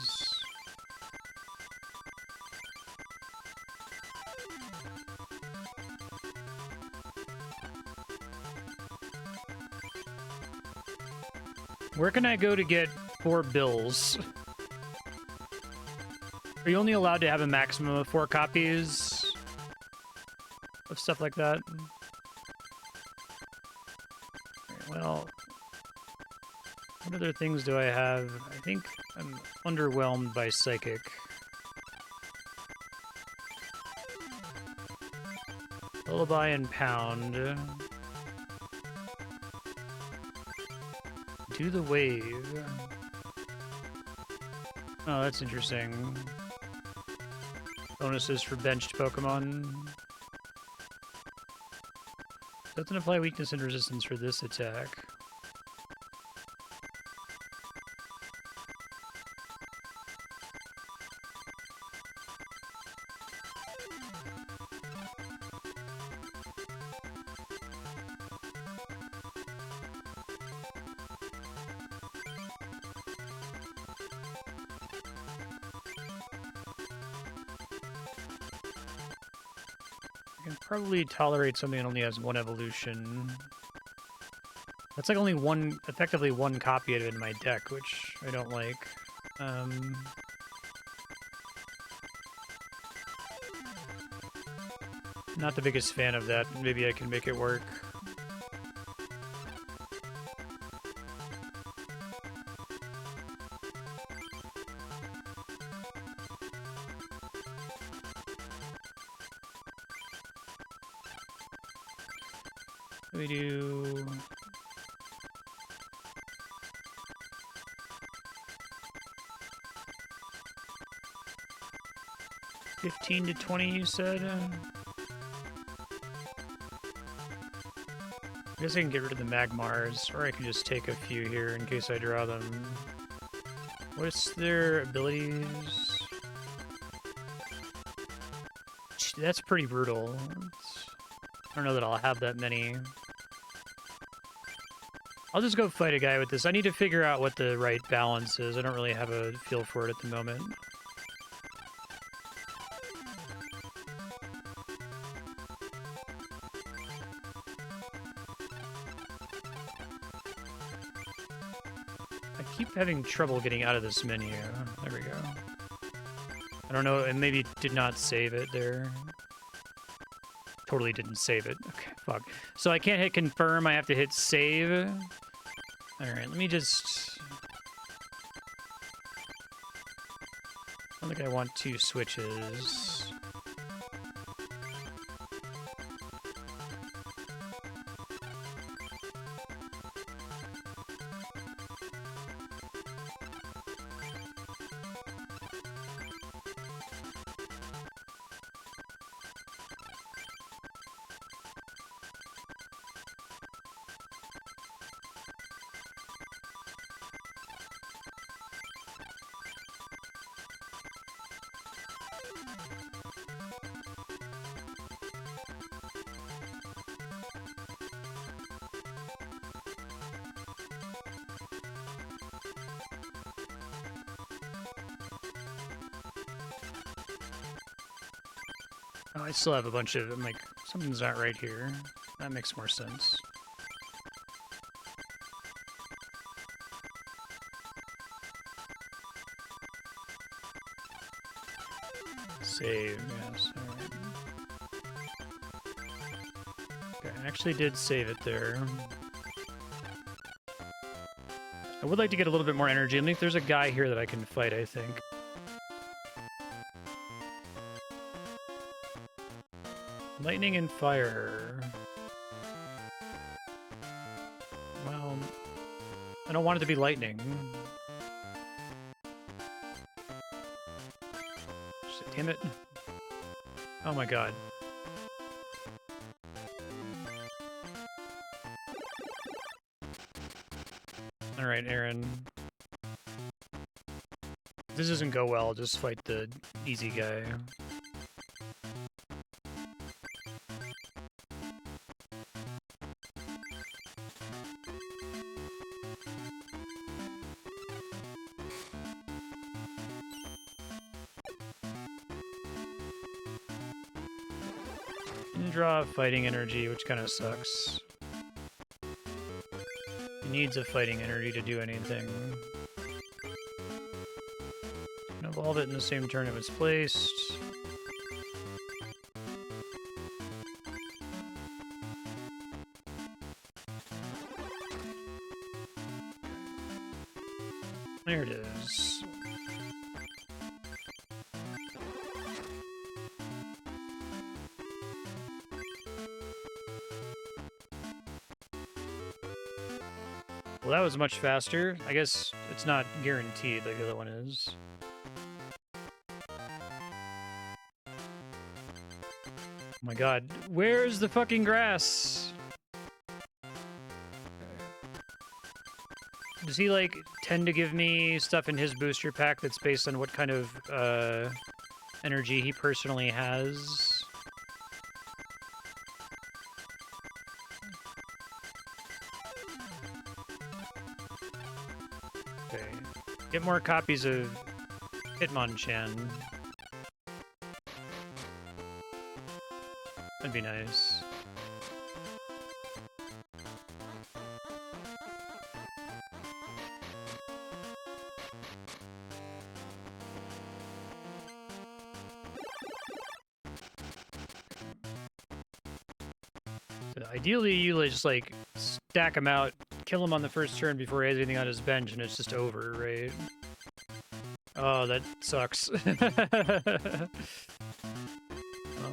Where can I go to get 4 bills? Are you only allowed to have a maximum of 4 copies of stuff like that? Well, what other things do I have? I think I'm underwhelmed by Psychic. Lullaby and Pound. Do the Wave. Oh, that's interesting. Bonuses for benched Pokemon. Doesn't apply weakness and resistance for this attack. I can probably tolerate something that only has 1 evolution. That's like only effectively one copy of it in my deck, which I don't like. Not the biggest fan of that. Maybe I can make it work. We do 15 to 20, you said? I guess I can get rid of the Magmars, or I can just take a few here in case I draw them. What's their abilities? That's pretty brutal. I don't know that I'll have that many. I'll just go fight a guy with this. I need to figure out what the right balance is. I don't really have a feel for it at the moment. I keep having trouble getting out of this menu. There we go. I don't know, it maybe did not save it there. Totally didn't save it. Okay, fuck. So I can't hit confirm, I have to hit save. Alright, let me just... I don't think I want 2 switches. Oh, I still have a bunch of... I'm like, something's not right here. That makes more sense. Save, yes, alright. Okay, I actually did save it there. I would like to get a little bit more energy. I think there's a guy here that I can fight, I think. Lightning and fire. Well, I don't want it to be lightning. Damn it. Oh my god. Alright, Aaron. If this doesn't go well, just fight the easy guy. Didn't draw fighting energy, which kind of sucks. He needs a fighting energy to do anything. Evolve it in the same turn if it's placed. There it is. Well, that was much faster. I guess it's not guaranteed like the other one is. Oh my god, where's the fucking grass? Does he, like, tend to give me stuff in his booster pack that's based on what kind of, energy he personally has? Okay. Get more copies of Hitmonchan. That'd be nice. So ideally, you just like stack him out, kill him on the first turn before he has anything on his bench, and it's just over, right? Oh, that sucks.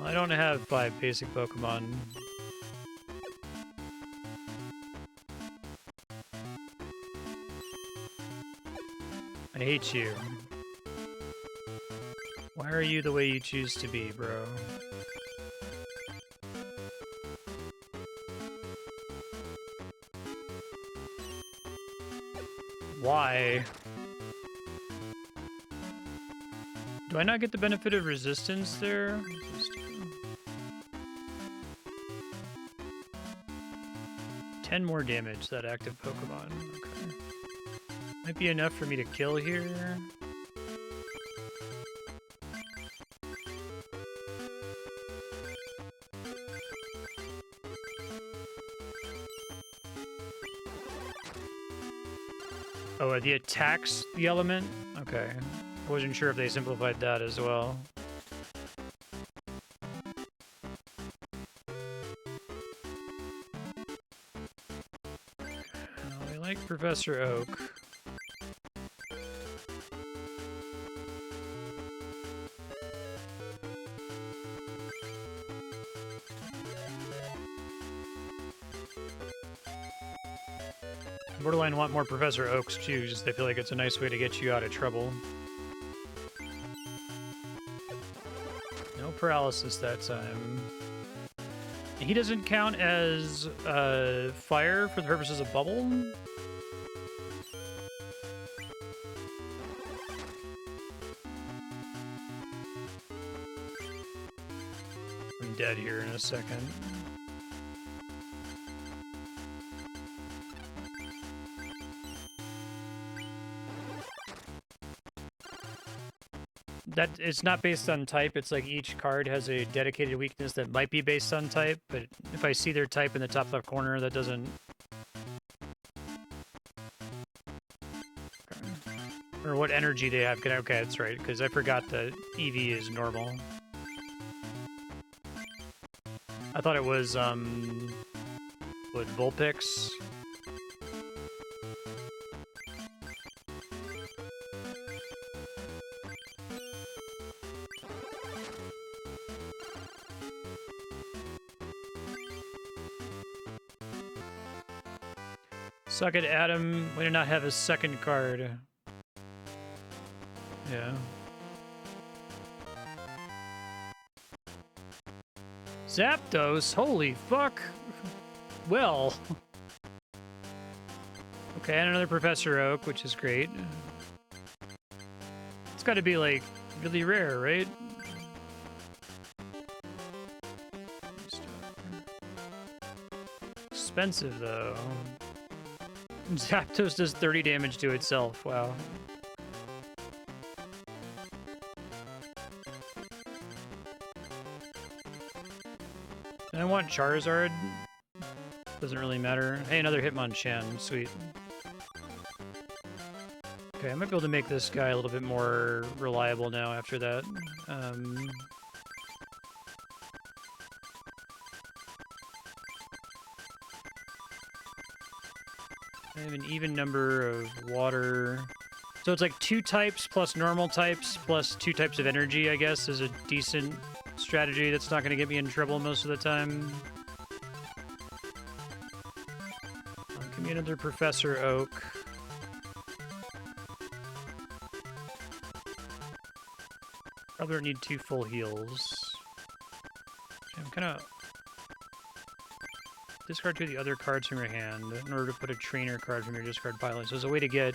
I don't have 5 basic Pokemon. I hate you. Why are you the way you choose to be, bro? Why? Do I not get the benefit of resistance there? 10 more damage, that active Pokemon. Okay. Might be enough for me to kill here. Oh, the attacks the element? Okay. I wasn't sure if they simplified that as well. I like Professor Oak. Borderline want more Professor Oaks too, just I feel like it's a nice way to get you out of trouble. No paralysis that time. He doesn't count as fire for the purposes of bubble? I'm dead here in a second. That it's not based on type, it's like each card has a dedicated weakness that might be based on type, but if I see their type in the top left corner, that doesn't... Okay. Or what energy they have. Okay, that's right, because I forgot that EV is normal. I thought it was, what, Vulpix? Suck it, Adam. We do not have a second card. Yeah. Zapdos? Holy fuck. Well. Okay, and another Professor Oak, which is great. It's got to be, like, really rare, right? Expensive, though. Zapdos does 30 damage to itself. Wow. And I want Charizard. Doesn't really matter. Hey, another Hitmonchan. Sweet. Okay, I might be able to make this guy a little bit more reliable now after that. I have an even number of water. So it's like 2 types plus normal types plus 2 types of energy, I guess, is a decent strategy that's not going to get me in trouble most of the time. Give me another Professor Oak. Probably don't need 2 full heals. I'm kind of... Discard 2 of the other cards from your hand in order to put a trainer card from your discard pile. So there's a way to get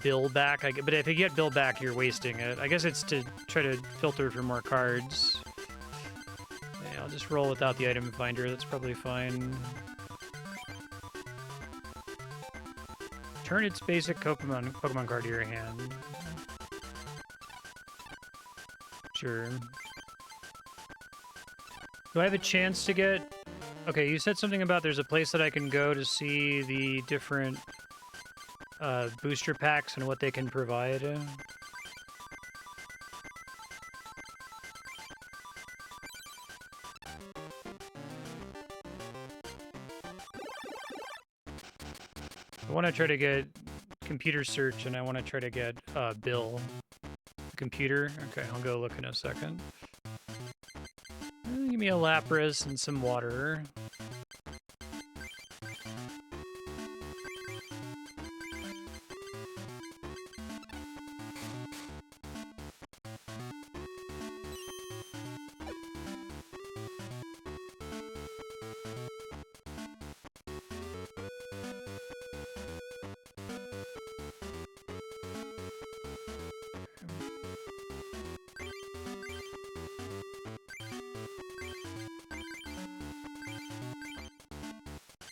Bill back. But if you get Bill back, you're wasting it. I guess it's to try to filter for more cards. Yeah, I'll just roll without the item finder. That's probably fine. Turn its basic Pokemon card to your hand. Sure. Do I have a chance to get... Okay, you said something about there's a place that I can go to see the different booster packs and what they can provide. I want to try to get computer search, and I want to try to get Bill. Computer? Okay, I'll go look in a second. Give me a Lapras and some water.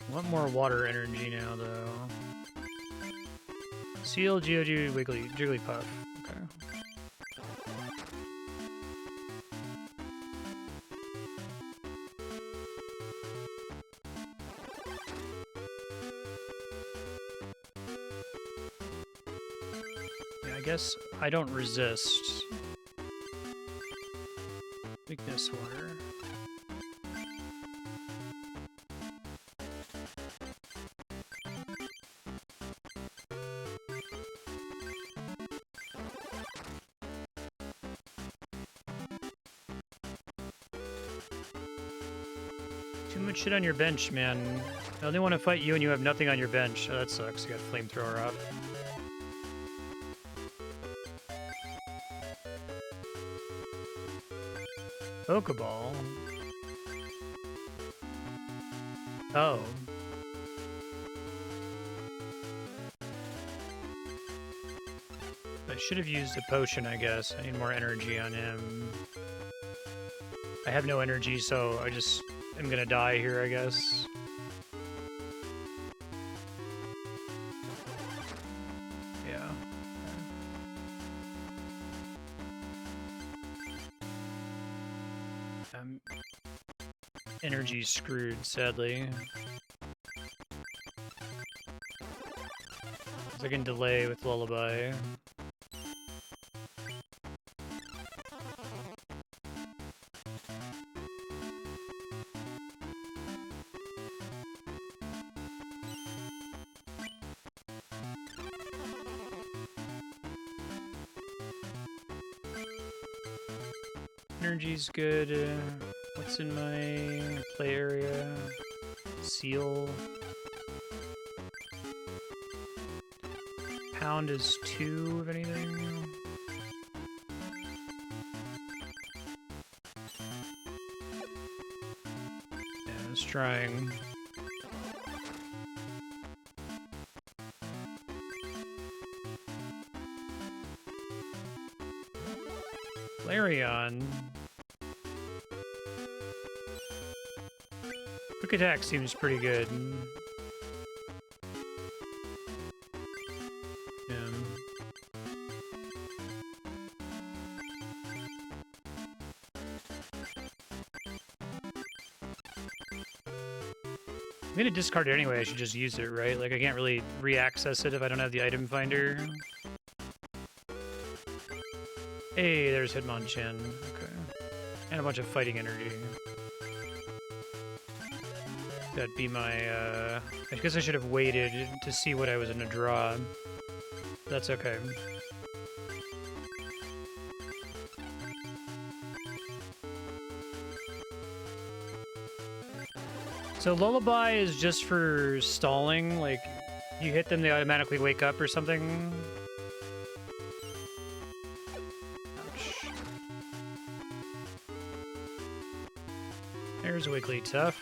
I want more water energy now, though. Seal, Geodude, Jigglypuff. Okay. Yeah, I guess I don't resist. Weakness water. Too much shit on your bench, man. I only want to fight you and you have nothing on your bench. Oh, that sucks. You got Flamethrower up. Pokeball? Oh. I should have used a potion, I guess. I need more energy on him. I have no energy, so I just am gonna die here, I guess. Yeah. Energy's screwed, sadly. I can delay with Lullaby. Energy's good. What's in my play area? Seal. Pound is 2 of anything. Yeah, I was trying. Flareon. Quick attack seems pretty good. Yeah. I'm gonna discard it anyway, I should just use it, right? Like, I can't really re-access it if I don't have the item finder. Hey, there's Hitmonchan. Okay. And a bunch of fighting energy. That'd be my, I guess I should have waited to see what I was gonna draw. That's okay. So Lullaby is just for stalling, like, you hit them, they automatically wake up or something? Ouch. There's Wigglytuff.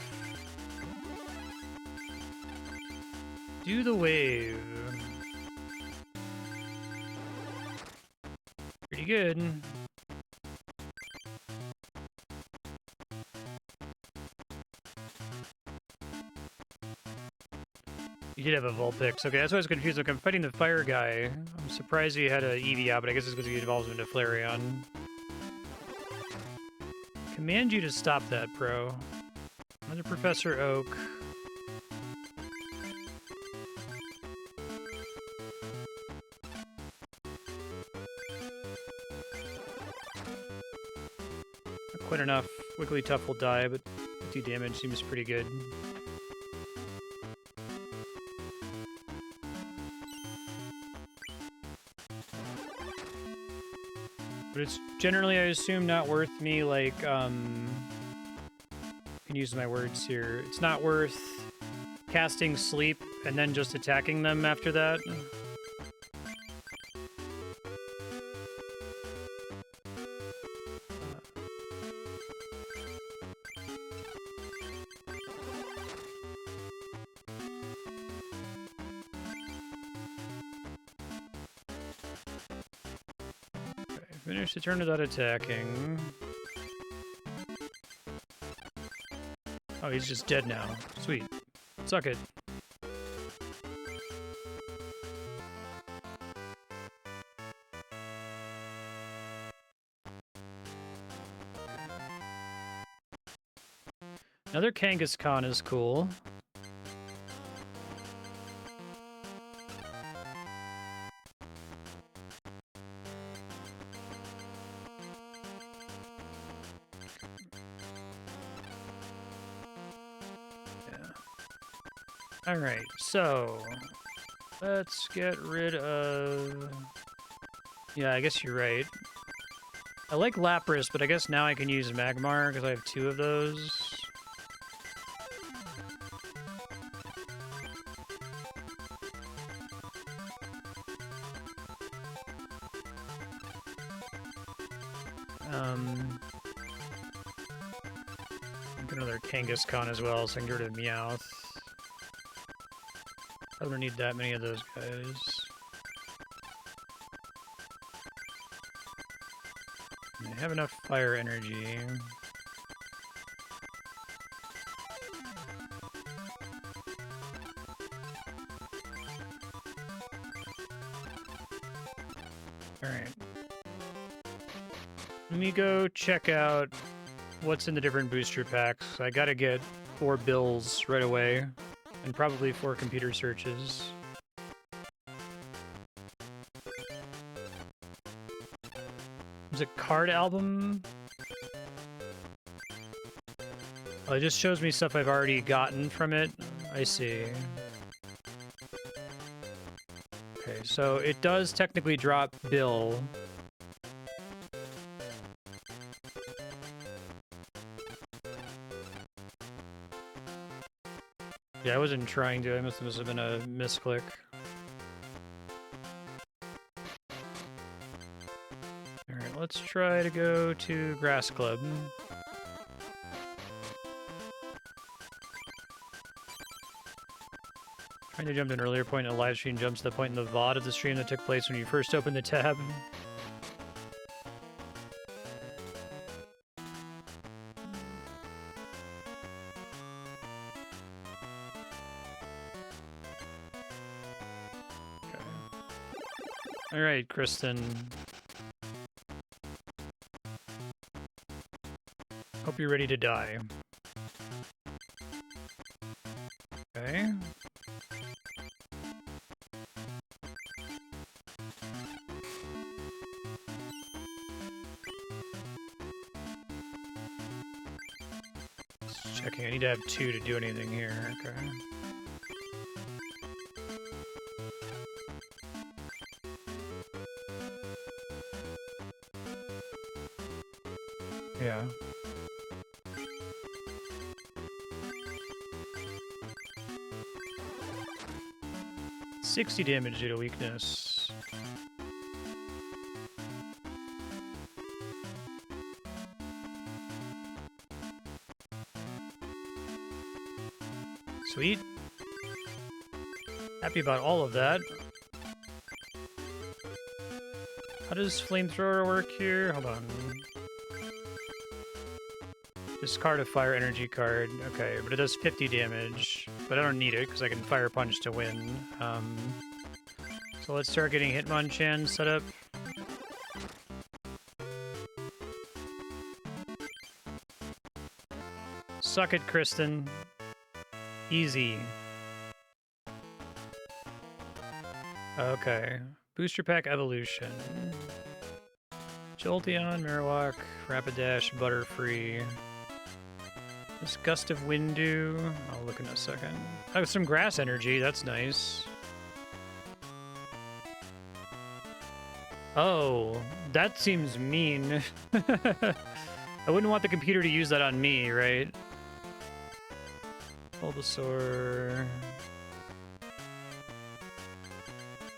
Do the wave. Pretty good. You did have a Vulpix. Okay, that's why I was confused. Like, I'm fighting the fire guy. I'm surprised he had an Eevee out, but I guess it's because he evolves into Flareon. Command you to stop that, bro. Another Professor Oak. Not quite enough. Wigglytuff will die, but 50 damage seems pretty good. But it's generally, I assume, not worth me, like, I can use my words here. It's not worth casting Sleep and then just attacking them after that. Finish the turn without attacking. Oh, he's just dead now. Sweet. Suck it. Another Kangaskhan is cool. Alright, so let's get rid of... Yeah, I guess you're right. I like Lapras, but I guess now I can use Magmar because I have 2 of those. Get another Kangaskhan as well, so I can get rid of Meowth. I don't need that many of those guys. I have enough fire energy. Alright. Let me go check out what's in the different booster packs. I gotta get 4 bills right away. And probably 4 computer searches. There's a card album. Oh, it just shows me stuff I've already gotten from it. I see. Okay, so it does technically drop Bill. Yeah, I wasn't trying to. I must have been a misclick. Alright, let's try to go to Grass Club. Trying to jump to an earlier point in a live stream jumps to the point in the VOD of the stream that took place when you first opened the tab. Alright, Kristin. Hope you're ready to die. Okay. Just checking. I need to have 2 to do anything here. Okay. Yeah. $60 damage due to weakness. Sweet. Happy about all of that. How does flamethrower work here? Hold on. Discard a fire energy card. Okay, but it does 50 damage. But I don't need it because I can fire punch to win. So let's start getting Hitmonchan set up. Suck it, Kristin. Easy. Okay. Booster Pack Evolution. Jolteon, Marowak, Rapidash, Butterfree. This Gust of Wind do. I'll look in a second. Oh, some Grass Energy. That's nice. Oh, that seems mean. I wouldn't want the computer to use that on me, right? Bulbasaur.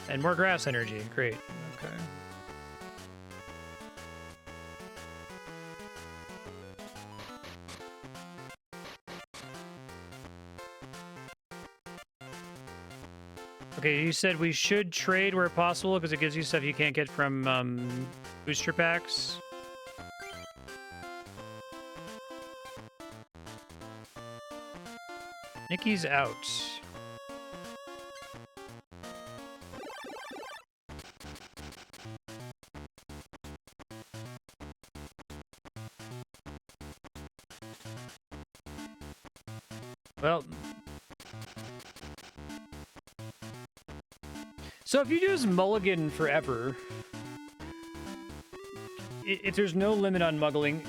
And more Grass Energy. Great. Okay. Okay, you said we should trade where possible because it gives you stuff you can't get from booster packs. Nikki's out. Well, so if you just mulligan forever, if there's no limit on mulliganing,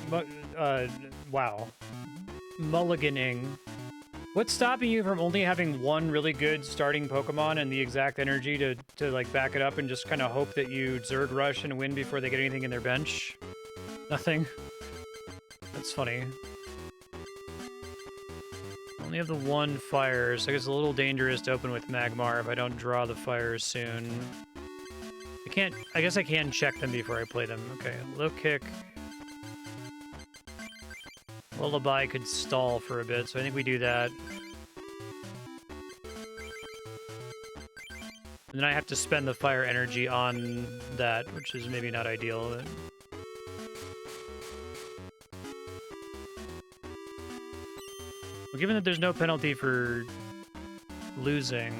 what's stopping you from only having one really good starting Pokemon and the exact energy to like back it up and just kind of hope that you Zerg Rush and win before they get anything in their bench? Nothing. That's funny. Only have the one fire, so I guess it's a little dangerous to open with Magmar if I don't draw the fires soon. I guess I can check them before I play them. Okay, low kick. Lullaby could stall for a bit, so I think we do that. And then I have to spend the fire energy on that, which is maybe not ideal. But... well, given that there's no penalty for losing...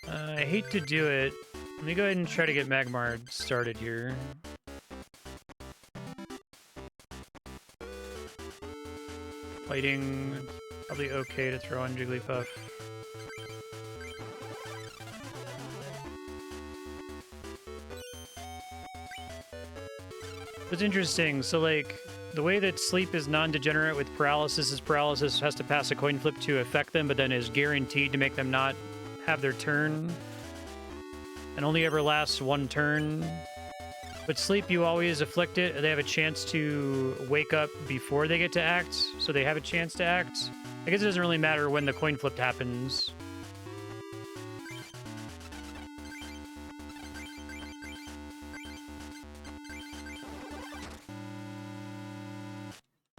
I hate to do it. Let me go ahead and try to get Magmar started here. Fighting, probably okay to throw on Jigglypuff. It's interesting, so like, the way that sleep is non-degenerate with paralysis is paralysis has to pass a coin flip to affect them, but then is guaranteed to make them not have their turn. And only ever lasts one turn. But sleep, you always afflict it, and they have a chance to wake up before they get to act, so they have a chance to act. I guess it doesn't really matter when the coin flip happens.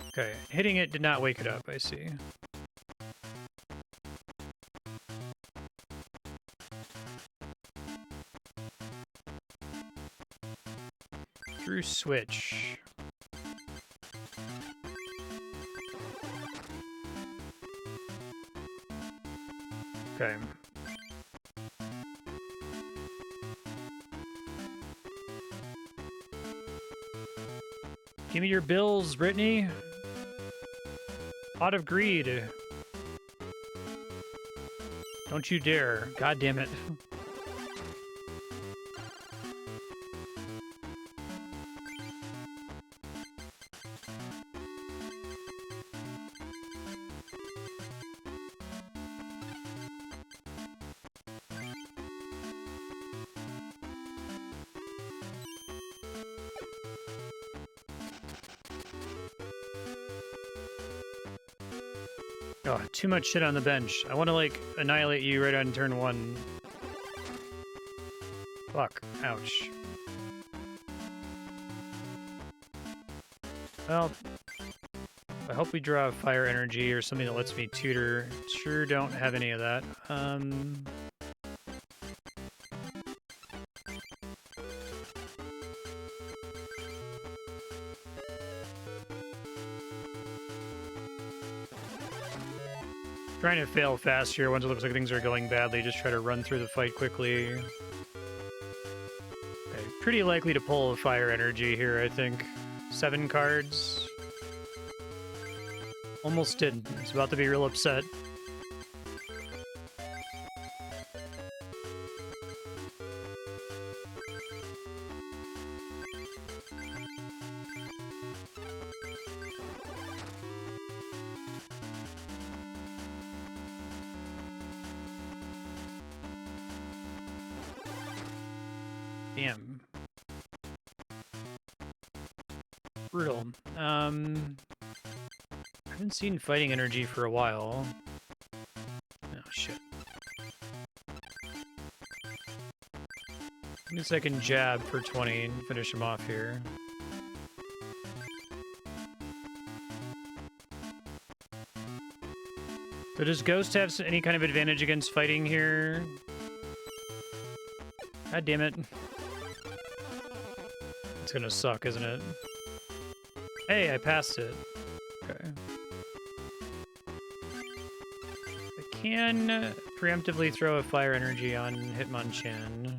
Okay, hitting it did not wake it up, I see. Through switch. Okay. Give me your bills, Brittany. Pot of greed. Don't you dare. God damn it. Oh, too much shit on the bench. I want to, like, annihilate you right on turn 1. Fuck. Ouch. Well, I hope we draw a fire energy or something that lets me tutor. Sure don't have any of that. Trying to fail fast here once it looks like things are going badly. Just try to run through the fight quickly. Okay, pretty likely to pull a fire energy here, I think. 7 cards. Almost didn't. It's about to be real upset. Damn. Brutal. I haven't seen fighting energy for a while. Oh, shit. I guess I can jab for 20 and finish him off here. So does Ghost have any kind of advantage against fighting here? God damn it. It's gonna suck, isn't it? Hey, I passed it. Okay. I can preemptively throw a fire energy on Hitmonchan.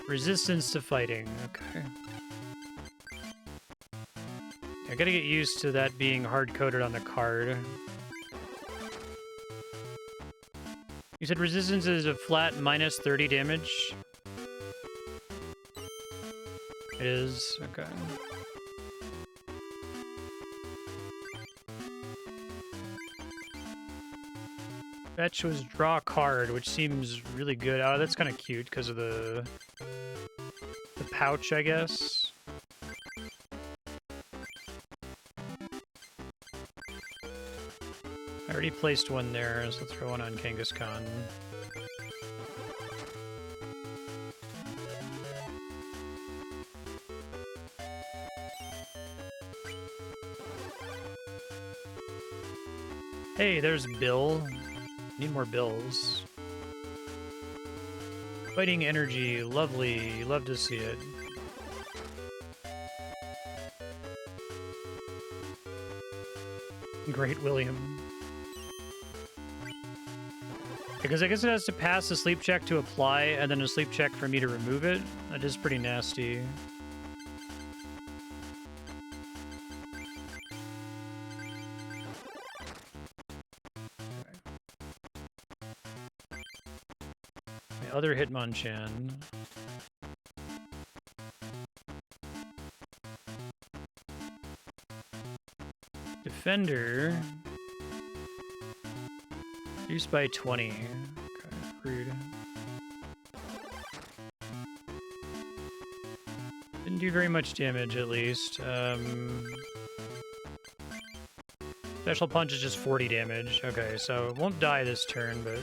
Resistance to fighting, okay. I gotta get used to that being hard-coded on the card. You said resistance is a flat minus 30 damage? It is, okay. Fetch was draw a card, which seems really good. Oh, that's kind of cute because of the pouch, I guess. I already placed one there, so let's throw one on Kangaskhan. Hey, there's Bill. Need more bills. Fighting energy, lovely. Love to see it. Great William. Because I guess it has to pass a sleep check to apply, and then a sleep check for me to remove it. That is pretty nasty. My other Hitmonchan. Defender. Reduced by 20. Okay, rude. Didn't do very much damage, at least. Special Punch is just 40 damage. Okay, so it won't die this turn, but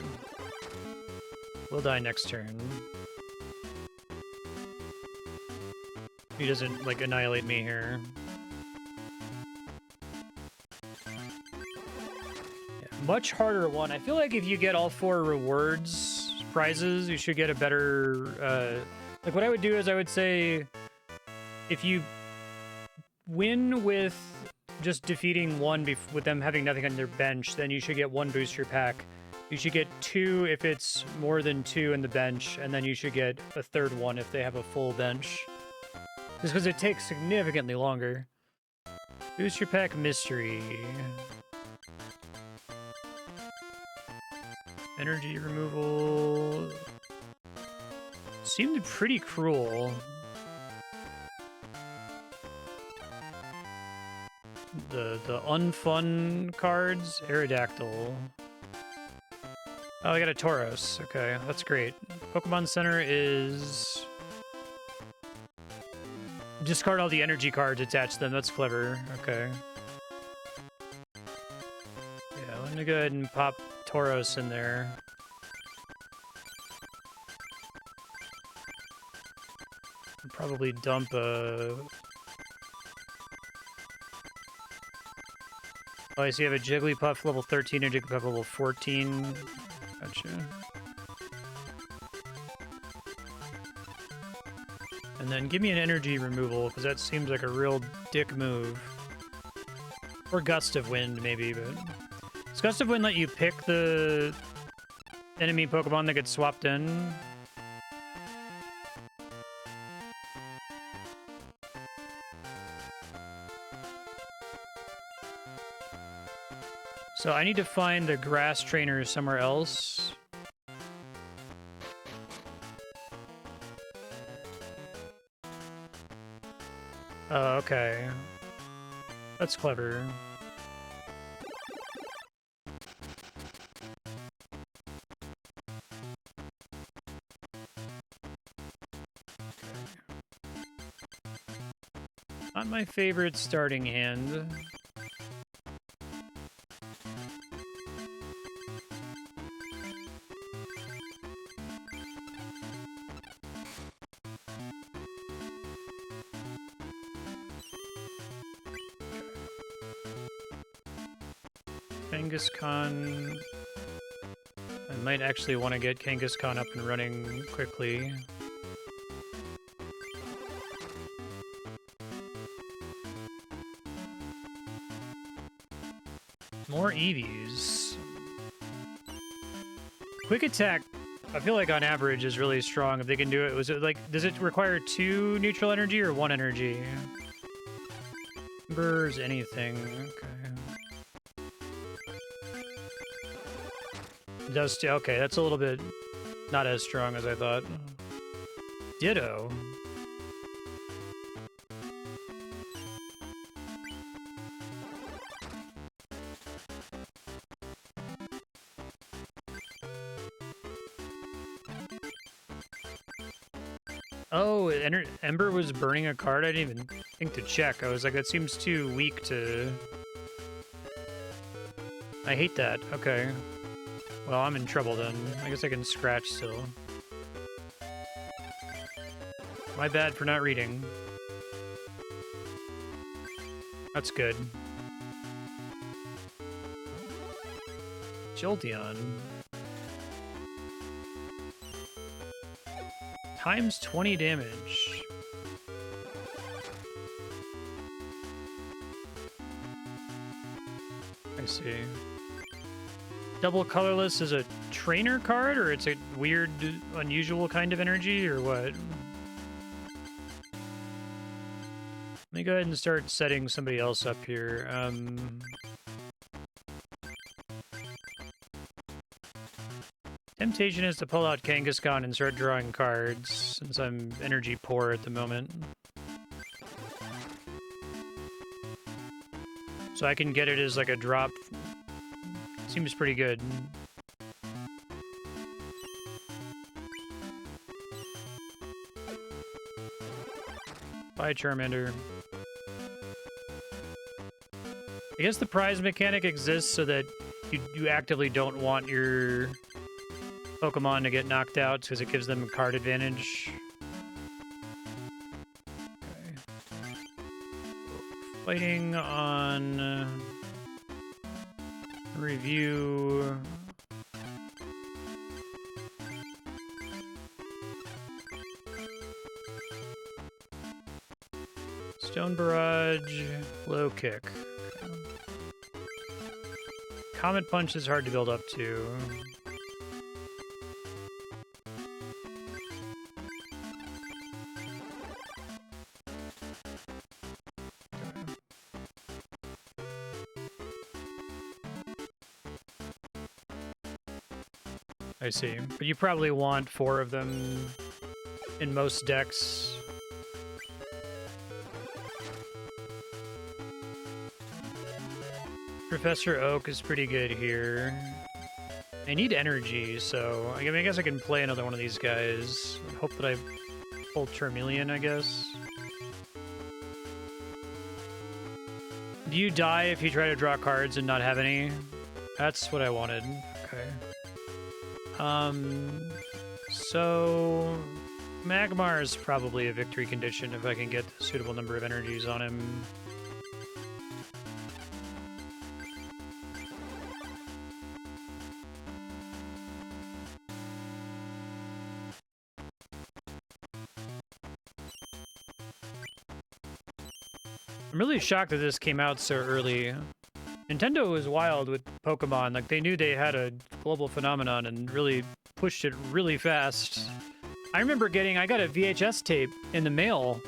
will die next turn. He doesn't, like, annihilate me here. Much harder one. I feel like if you get all 4 rewards, prizes, you should get a better... like, what I would do is I would say if you win with just defeating one with them having nothing on their bench, then you should get 1 booster pack. You should get 2 if it's more than 2 in the bench, and then you should get a third one if they have a full bench. Just because it takes significantly longer. Booster pack mystery. Energy removal. Seemed pretty cruel. The unfun cards. Aerodactyl. Oh, I got a Tauros. Okay, that's great. Pokemon Center is... discard all the energy cards attached to them. That's clever. Okay. Yeah, let me go ahead and pop Tauros in there. I'll probably dump a... Oh, I see you have a Jigglypuff level 13 and Jigglypuff level 14. Gotcha. And then give me an energy removal, because that seems like a real dick move. Or Gust of Wind, maybe, but... Does Gust of Wind let you pick the enemy Pokemon that gets swapped in? So I need to find the grass trainer somewhere else. Oh, okay. That's clever. Not my favorite starting hand. Kangaskhan. I might actually want to get Kangaskhan up and running quickly. More Eevees. Quick attack, I feel like on average is really strong if they can do it. Was it like, does it require 2 neutral energy or 1 energy? Embers, anything. Okay. Does okay, that's a little bit not as strong as I thought. Ditto. Oh, Ember was burning a card? I didn't even think to check. I was like, that seems too weak to... I hate that. Okay. Well, I'm in trouble then. I guess I can scratch still. My bad for not reading. That's good. Jolteon. Times 20 damage. I see. Double colorless is a trainer card, or it's a weird, unusual kind of energy, or what? Let me go ahead and start setting somebody else up here. Temptation is to pull out Kangaskhan and start drawing cards, since I'm energy poor at the moment. So I can get it as like a drop. Seems pretty good. Bye, Charmander. I guess the prize mechanic exists so that you actively don't want your Pokemon to get knocked out because it gives them a card advantage. Okay. Fighting on review. Stone Barrage, low kick. Okay. Comet Punch is hard to build up to. I see. But you probably want 4 of them in most decks. Professor Oak is pretty good here. I need energy, so I guess I can play another one of these guys. Hope that I pull Charmeleon, I guess. Do you die if you try to draw cards and not have any? That's what I wanted. Okay. So Magmar is probably a victory condition if I can get a suitable number of energies on him. I'm really shocked that this came out so early. Nintendo was wild with Pokemon. Like, they knew they had a global phenomenon and really pushed it really fast. I remember I got a VHS tape in the mail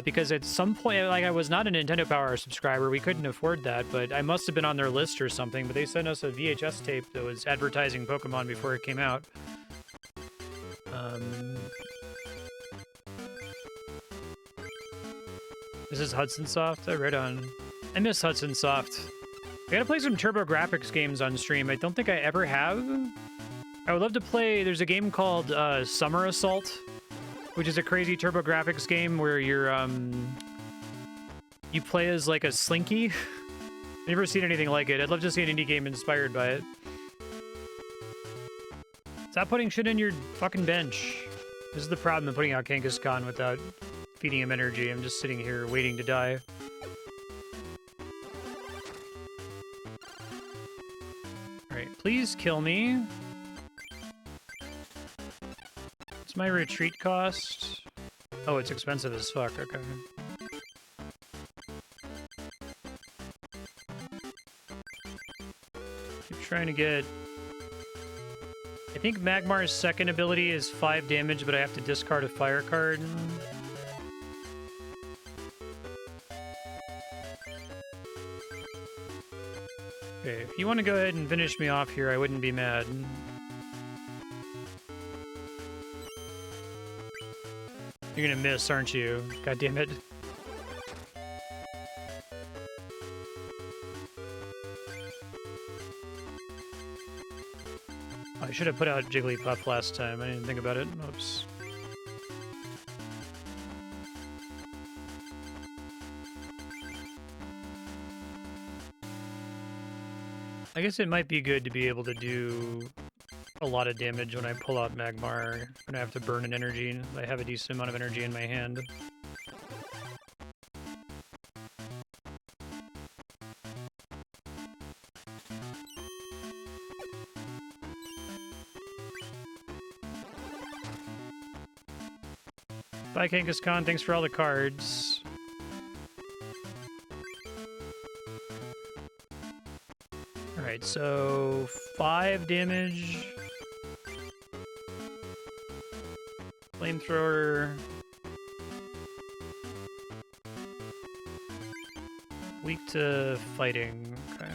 because at some point, like, I was not a Nintendo Power subscriber. We couldn't afford that, but I must have been on their list or something. But they sent us a VHS tape that was advertising Pokemon before it came out. This is Hudson Soft? Oh, right on. I miss Hudson Soft. I gotta play some TurboGrafx games on stream. I don't think I ever have. I would love to play... There's a game called Summer Assault, which is a crazy TurboGrafx game where you're, you play as, like, a slinky. I've never seen anything like it. I'd love to see an indie game inspired by it. Stop putting shit in your fucking bench. This is the problem of putting out Kangaskhan without feeding him energy. I'm just sitting here waiting to die. Alright, please kill me. What's my retreat cost? Oh, it's expensive as fuck, okay. Keep trying to get... I think Magmar's second ability is 5 damage, but I have to discard a fire card. Okay, if you want to go ahead and finish me off here, I wouldn't be mad. You're gonna miss, aren't you? God damn it. I should have put out Jigglypuff last time. I didn't think about it. Oops. I guess it might be good to be able to do a lot of damage when I pull out Magmar. When I have to burn an energy. I have a decent amount of energy in my hand. Bye, Kangaskhan. Thanks for all the cards. Alright, so 5 damage. Flamethrower. Weak to fighting. Okay.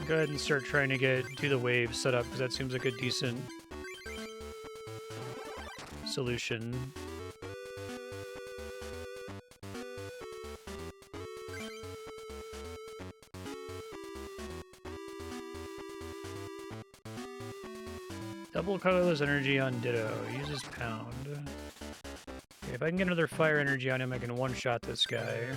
Go ahead and start trying to do the wave set up, because that seems like a decent solution. Double colorless energy on Ditto. Uses pound. Okay, if I can get another fire energy on him, I can one-shot this guy.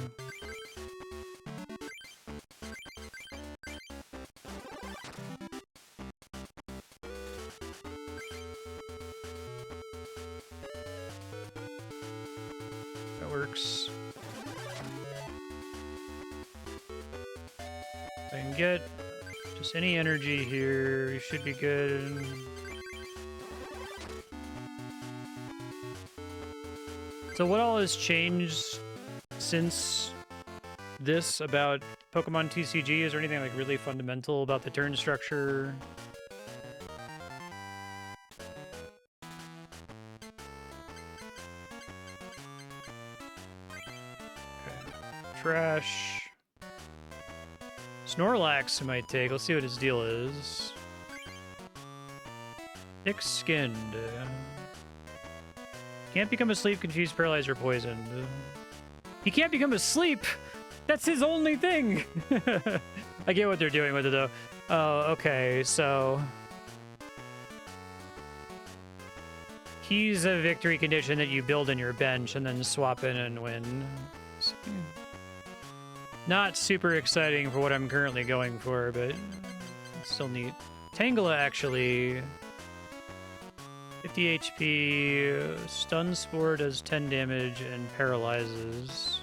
That works. If I can get just any energy here, you should be good. So what all has changed since this about Pokemon TCG? Is there anything like really fundamental about the turn structure? Okay. Crash. Snorlax might take. Let's see what his deal is. Thick-skinned. Can't become asleep, confused, paralyzed, or poisoned. He can't become asleep! That's his only thing! I get what they're doing with it, though. Oh, okay, so... He's a victory condition that you build in your bench and then swap in and win. Not super exciting for what I'm currently going for, but still neat. Tangela, actually... 50 HP, Stun Spore does 10 damage and paralyzes.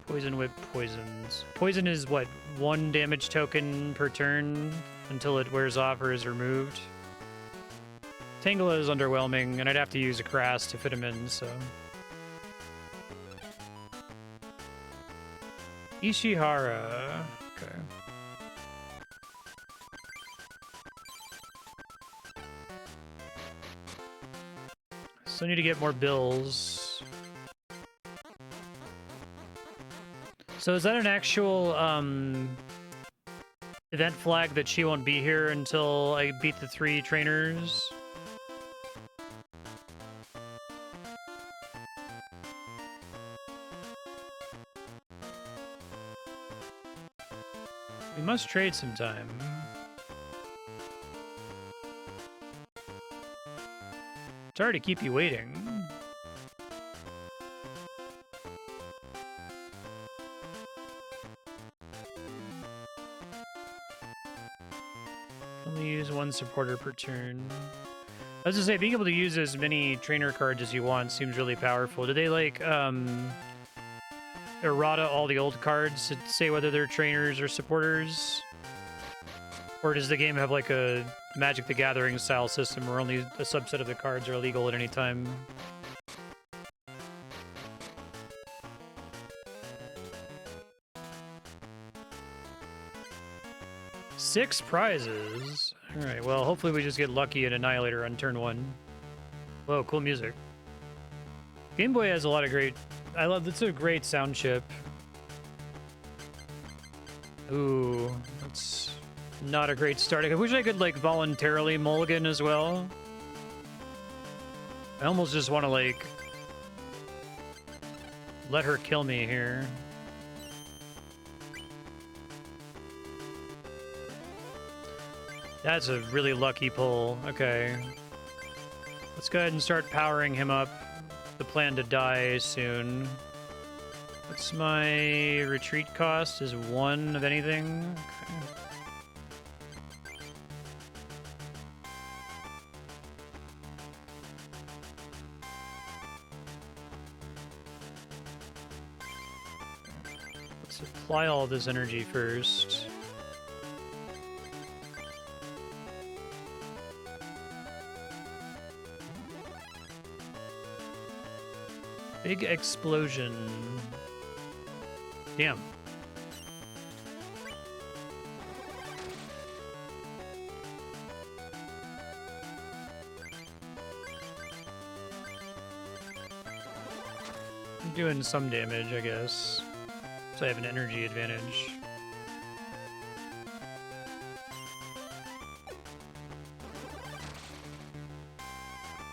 Poison Whip poisons. Poison is what, 1 damage token per turn until it wears off or is removed. Tangela is underwhelming, and I'd have to use a Crass to fit him in, so... Ishihara. Okay. So I need to get more bills. So is that an actual event flag that she won't be here until I beat the 3 trainers? We must trade sometime. Sorry to keep you waiting. Only use 1 supporter per turn. I was gonna say, being able to use as many trainer cards as you want seems really powerful. Do they like errata all the old cards to say whether they're trainers or supporters? Or does the game have like a Magic the Gathering style system where only a subset of the cards are illegal at any time? Six prizes. Alright, well, hopefully we just get lucky and Annihilator on turn 1. Whoa, cool music. Game Boy has a lot of great... it's a great sound chip. Ooh, that's not a great start. I wish I could, like, voluntarily mulligan as well. I almost just want to, like, let her kill me here. That's a really lucky pull. Okay. Let's go ahead and start powering him up. The plan to die soon. What's my retreat cost? Is 1 of anything? Okay. Let's apply all this energy first. Big explosion. Damn. I'm doing some damage, I guess. So I have an energy advantage.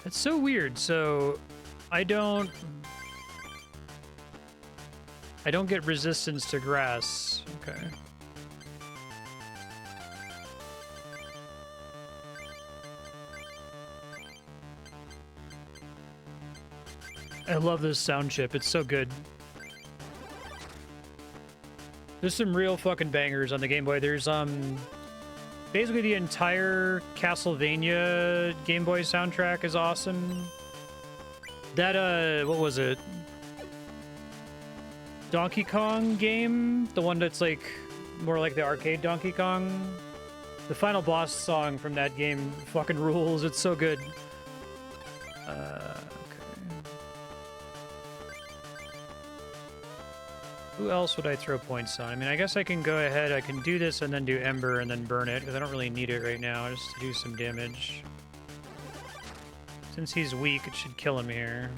That's so weird. So I don't get resistance to grass. Okay. I love this sound chip. It's so good. There's some real fucking bangers on the Game Boy. There's basically the entire Castlevania Game Boy soundtrack is awesome. That what was it? Donkey Kong game? The one that's like more like the arcade Donkey Kong? The final boss song from that game fucking rules. It's so good. Okay. Who else would I throw points on? I mean, I guess I can go ahead. I can do this and then do Ember and then burn it, because I don't really need it right now, just to do some damage. Since he's weak, it should kill him here.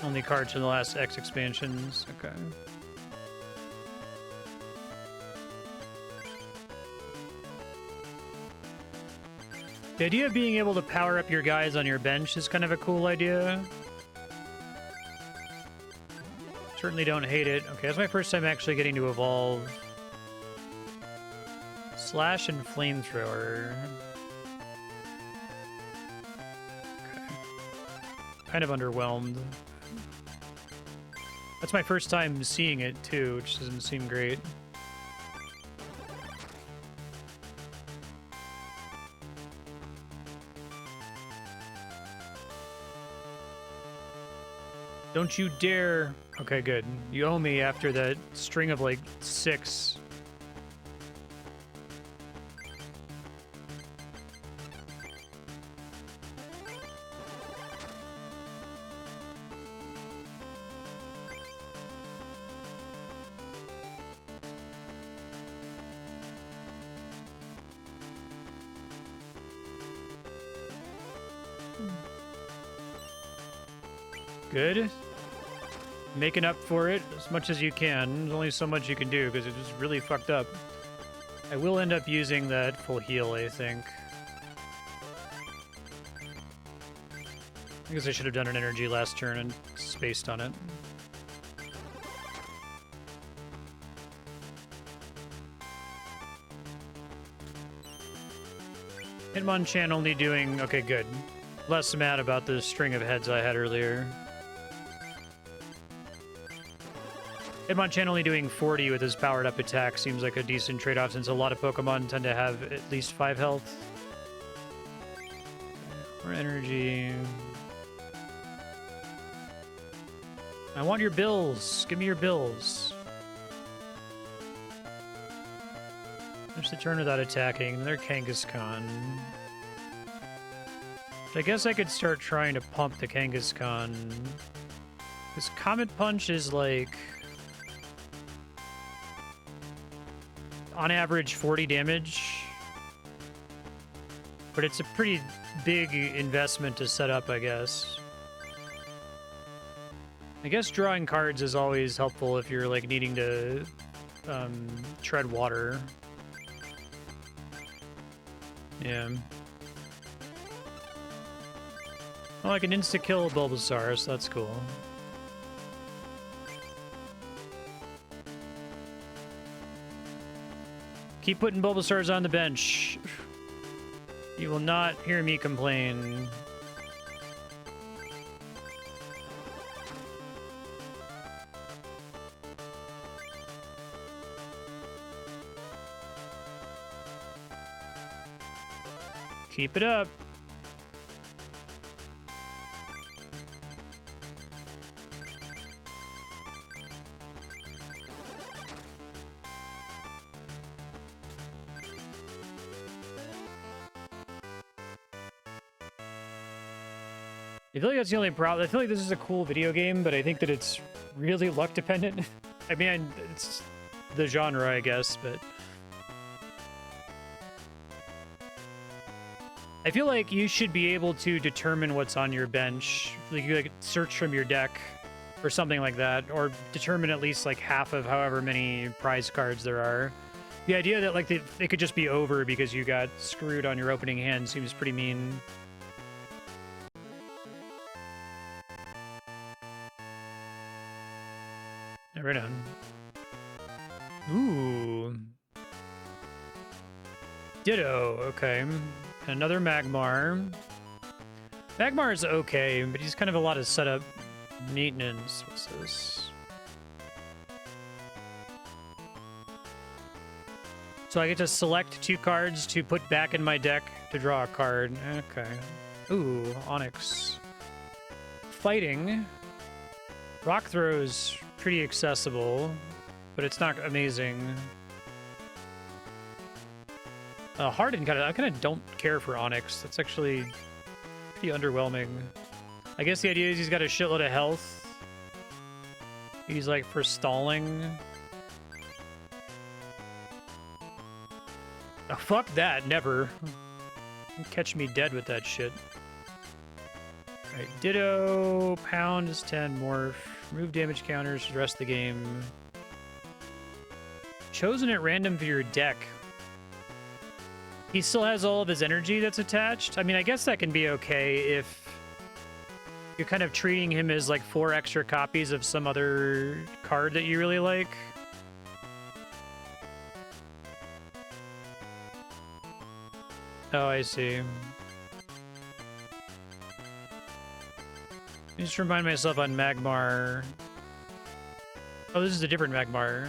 Only cards from the last X expansions. Okay. The idea of being able to power up your guys on your bench is kind of a cool idea. Certainly don't hate it. Okay, that's my first time actually getting to evolve. Slash and flamethrower. Okay. Kind of underwhelmed. That's my first time seeing it too, which doesn't seem great. Don't you dare. Okay, good. You owe me after that string of like 6. Good. Making up for it as much as you can. There's only so much you can do because it was really fucked up. I will end up using that full heal, I think. I guess I should have done an energy last turn and spaced on it. Hitmonchan only doing... Okay, good. Less mad about the string of heads I had earlier. Hitmonchan only doing 40 with his powered up attack seems like a decent trade-off since a lot of Pokemon tend to have at least 5 health. More energy. I want your bills. Give me your bills. There's the turn without attacking. They're Kangaskhan. I guess I could start trying to pump the Kangaskhan. This Comet Punch is like... on average 40 damage, but it's a pretty big investment to set up, I guess. I guess drawing cards is always helpful if you're like needing to tread water. Yeah. Oh, I can insta-kill Bulbasaur, so that's cool. Keep putting Bulbasaurs on the bench. You will not hear me complain. Keep it up. I feel like that's the only problem. I feel like this is a cool video game, but I think that it's really luck dependent. I mean, it's the genre, I guess, but... I feel like you should be able to determine what's on your bench. Like, you like search from your deck or something like that, or determine at least like half of however many prize cards there are. The idea that like it could just be over because you got screwed on your opening hand seems pretty mean. Right on. Ooh. Ditto, okay. Another Magmar. Magmar is okay, but he's kind of a lot of setup maintenance. What's this? So I get to select 2 cards to put back in my deck to draw a card. Okay. Ooh, Onyx. Fighting. Rock Throw's pretty accessible, but it's not amazing. Harden I kind of don't care for Onyx. That's actually pretty underwhelming. I guess the idea is he's got a shitload of health. He's like for stalling. Oh, fuck that, never. Catch me dead with that shit. Alright, Ditto, Pound is 10, Morph, remove damage counters for the rest of the game. Chosen at random for your deck. He still has all of his energy that's attached. I mean, I guess that can be okay if you're kind of treating him as like 4 extra copies of some other card that you really like. Oh, I see. Just remind myself on Magmar. Oh, this is a different Magmar.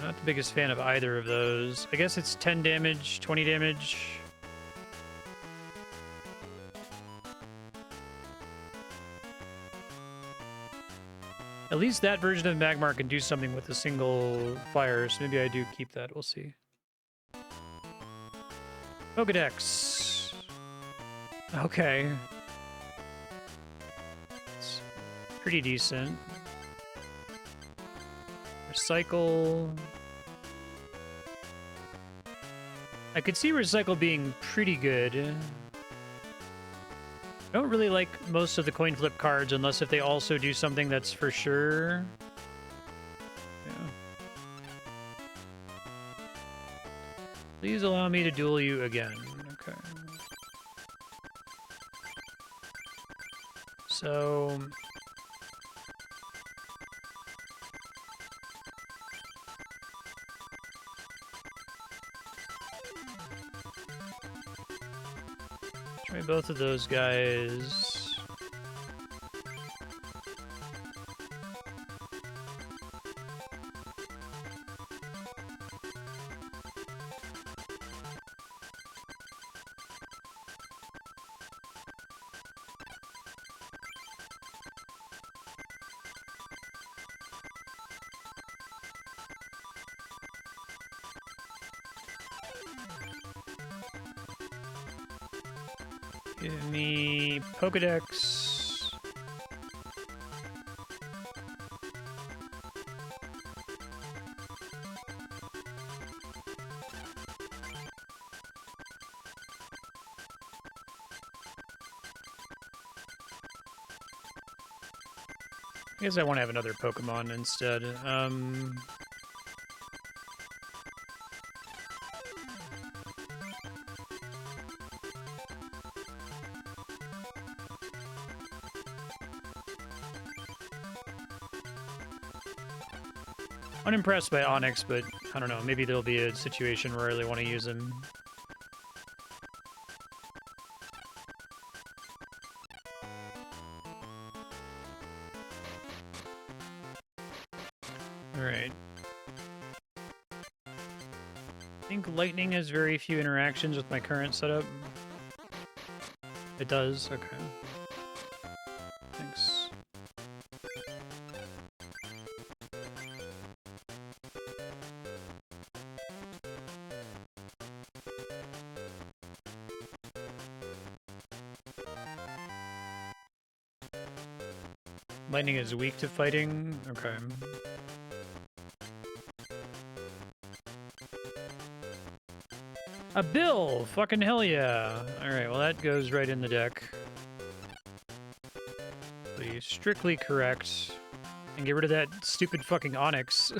Not the biggest fan of either of those. I guess it's 10 damage, 20 damage. At least that version of Magmar can do something with a single fire, so maybe I do keep that. We'll see. Pokedex. Okay. It's pretty decent. Recycle. I could see Recycle being pretty good. I don't really like most of the coin flip cards unless if they also do something that's for sure. Yeah. Please allow me to duel you again. Okay. So... try both of those guys. Give me Pokedex. I guess I want to have another Pokemon instead. Unimpressed by Onyx, but I don't know. Maybe there'll be a situation where I really want to use him. Alright. I think Lightning has very few interactions with my current setup. It does? Okay. Thanks. Lightning is weak to fighting? Okay. A bill! Fucking hell yeah! Alright, well that goes right in the deck. Be strictly correct. And get rid of that stupid fucking Onyx.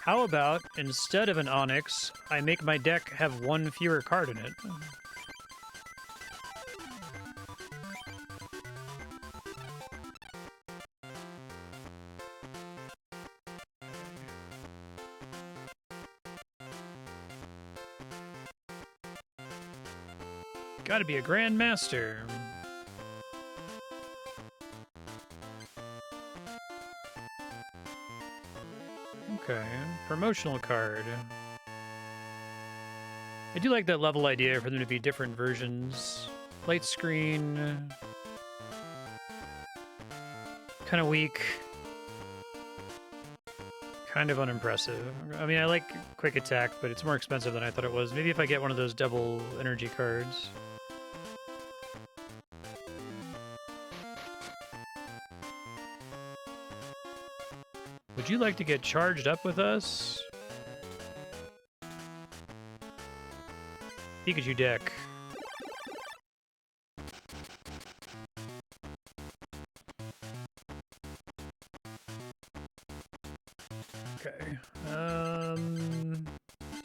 How about, instead of an Onyx, I make my deck have 1 fewer card in it? Gotta be a Grandmaster. Okay, promotional card. I do like that level idea for them to be different versions. Light screen. Kind of weak. Kind of unimpressive. I mean, I like quick attack, but it's more expensive than I thought it was. Maybe if I get one of those double energy cards. Would you like to get charged up with us? Pikachu deck. Okay.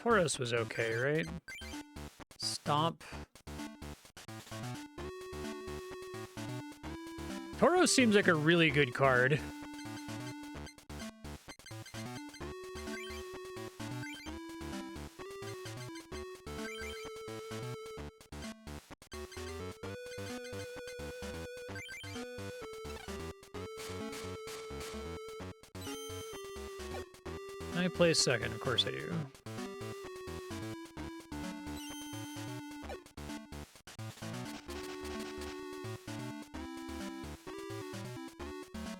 Tauros was okay, right? Stomp. Tauros seems like a really good card. I play second, of course I do.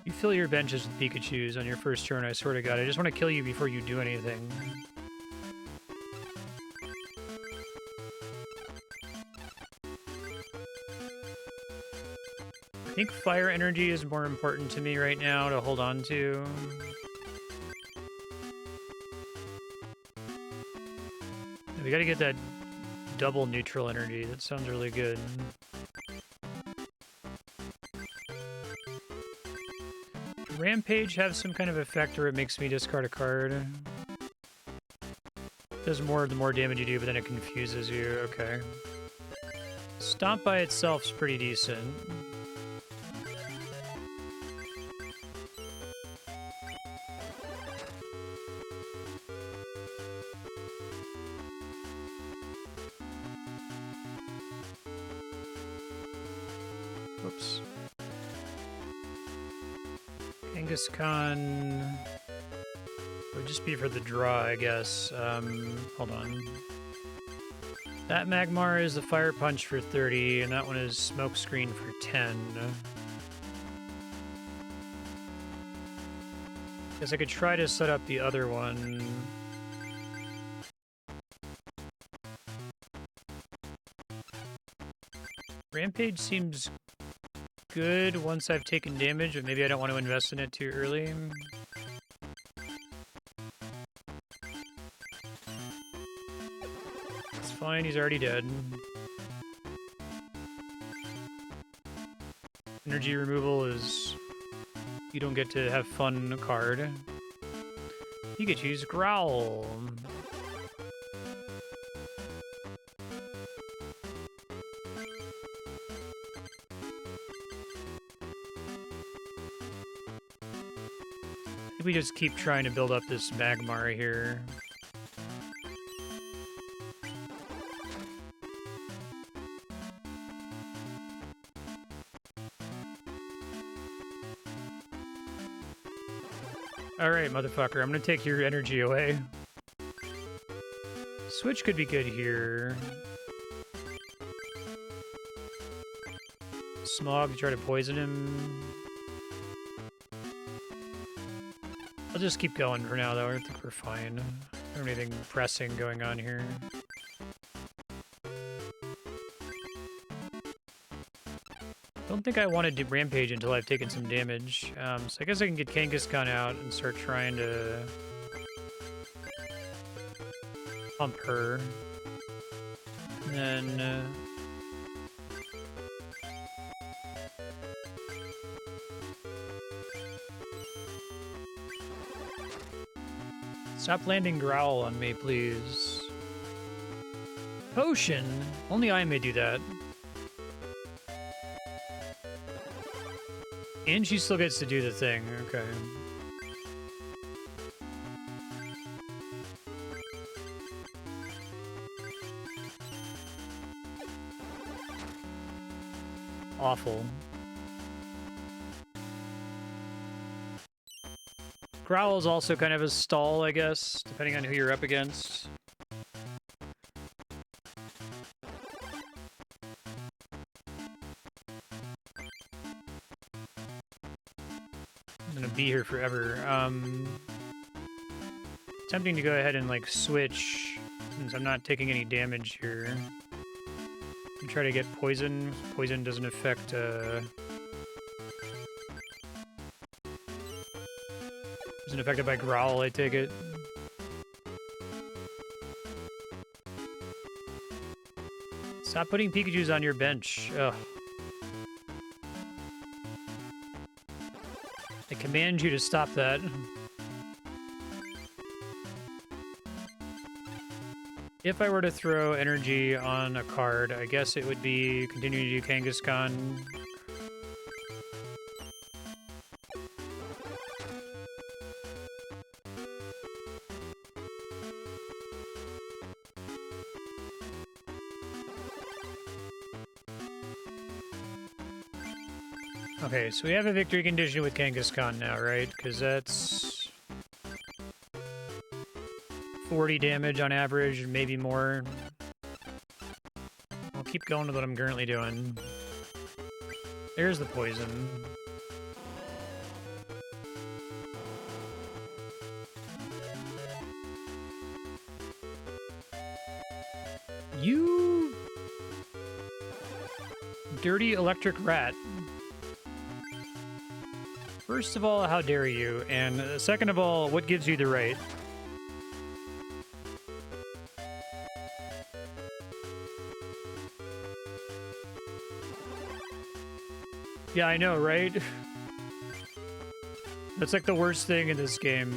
You fill your benches with Pikachus on your first turn, I swear to God. I just want to kill you before you do anything. I think fire energy is more important to me right now to hold on to. We gotta get that double neutral energy. That sounds really good. Rampage have some kind of effect where it makes me discard a card. Does more the more damage you do, but then it confuses you. Okay. Stomp by itself's pretty decent. Whoops. Kangaskhan would just be for the draw, I guess. Hold on. That Magmar is the Fire Punch for 30, and that one is Smokescreen for 10. Guess I could try to set up the other one. Rampage seems good once I've taken damage, but maybe I don't want to invest in it too early. It's fine, he's already dead. Energy removal is... you don't get to have fun card. You get to use Growl. We just keep trying to build up this Magmar here. Alright, motherfucker, I'm gonna take your energy away. Switch could be good here. Smog, try to poison him. I'll just keep going for now, though. I think we're fine. I don't have anything pressing going on here. Don't think I want to do Rampage until I've taken some damage. So I guess I can get Kangaskhan out and start trying to pump her. And then... stop landing Growl on me, please. Potion? Only I may do that. And she still gets to do the thing, okay. Awful. Growl is also kind of a stall, I guess, depending on who you're up against. I'm gonna be here forever. Tempting to go ahead and like switch since I'm not taking any damage here. And try to get poison. Poison doesn't affect Isn't affected by Growl, I take it. Stop putting Pikachus on your bench. Ugh. I command you to stop that. If I were to throw energy on a card, I guess it would be continue to do Kangaskhan. Okay, so we have a victory condition with Kangaskhan now, right? Because that's 40 damage on average, maybe more. I'll keep going with what I'm currently doing. There's the poison. You dirty electric rat. First of all, how dare you? And second of all, what gives you the right? Yeah, I know, right? That's like the worst thing in this game.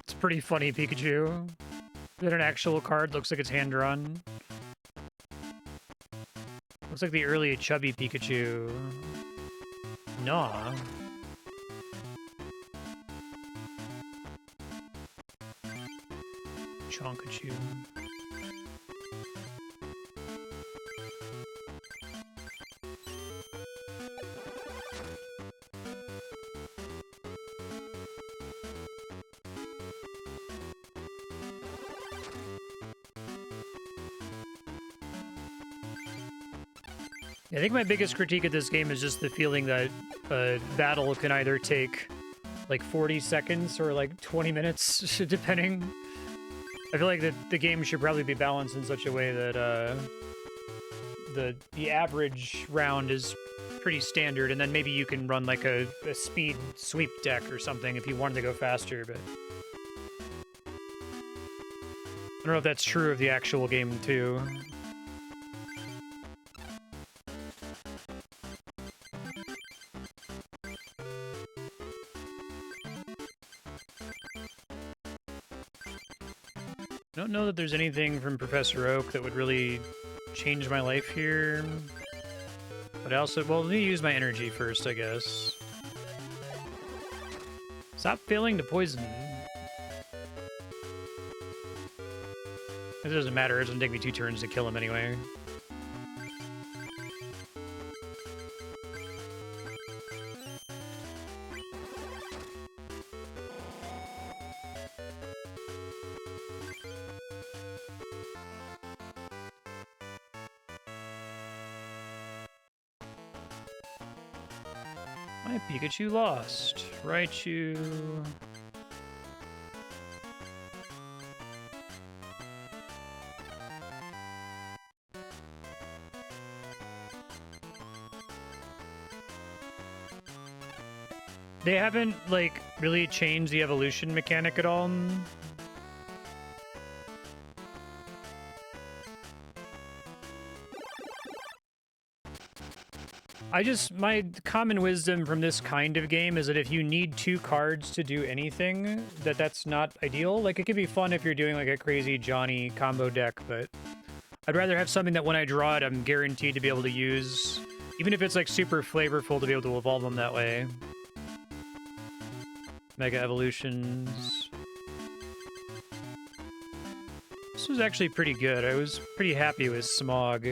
It's pretty funny, Pikachu. That an actual card looks like it's hand-drawn. Looks like the early chubby Pikachu. Nah. Chonkachu. I think my biggest critique of this game is just the feeling that a battle can either take like 40 seconds or like 20 minutes, depending. I feel like the game should probably be balanced in such a way that the average round is pretty standard, and then maybe you can run like a speed sweep deck or something if you wanted to go faster, but I don't know if that's true of the actual game too. I don't know that there's anything from Professor Oak that would really change my life here. But I also, well, let me use my energy first, I guess. Stop failing to poison. It doesn't matter, it doesn't take me 2 turns to kill him anyway. My Pikachu lost. Raichu. They haven't, like, really changed the evolution mechanic at all. My common wisdom from this kind of game is that if you need 2 cards to do anything, that's not ideal. Like, it could be fun if you're doing, like, a crazy Johnny combo deck, but I'd rather have something that when I draw it, I'm guaranteed to be able to use, even if it's, like, super flavorful to be able to evolve them that way. Mega Evolutions. This was actually pretty good. I was pretty happy with Smog.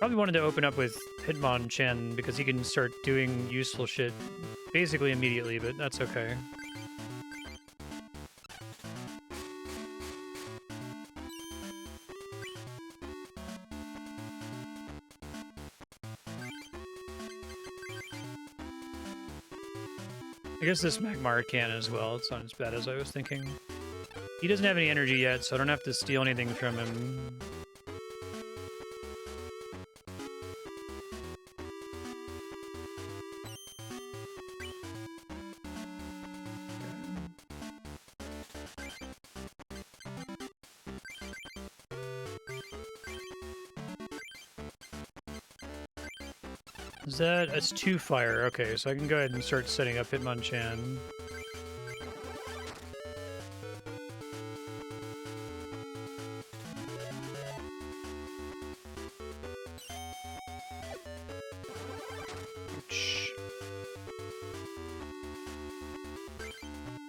Probably wanted to open up with Hitmonchan because he can start doing useful shit basically immediately, but that's okay. I guess this Magmar can as well. It's not as bad as I was thinking. He doesn't have any energy yet, so I don't have to steal anything from him. Is that... It's 2 fire. Okay, so I can go ahead and start setting up Hitmonchan.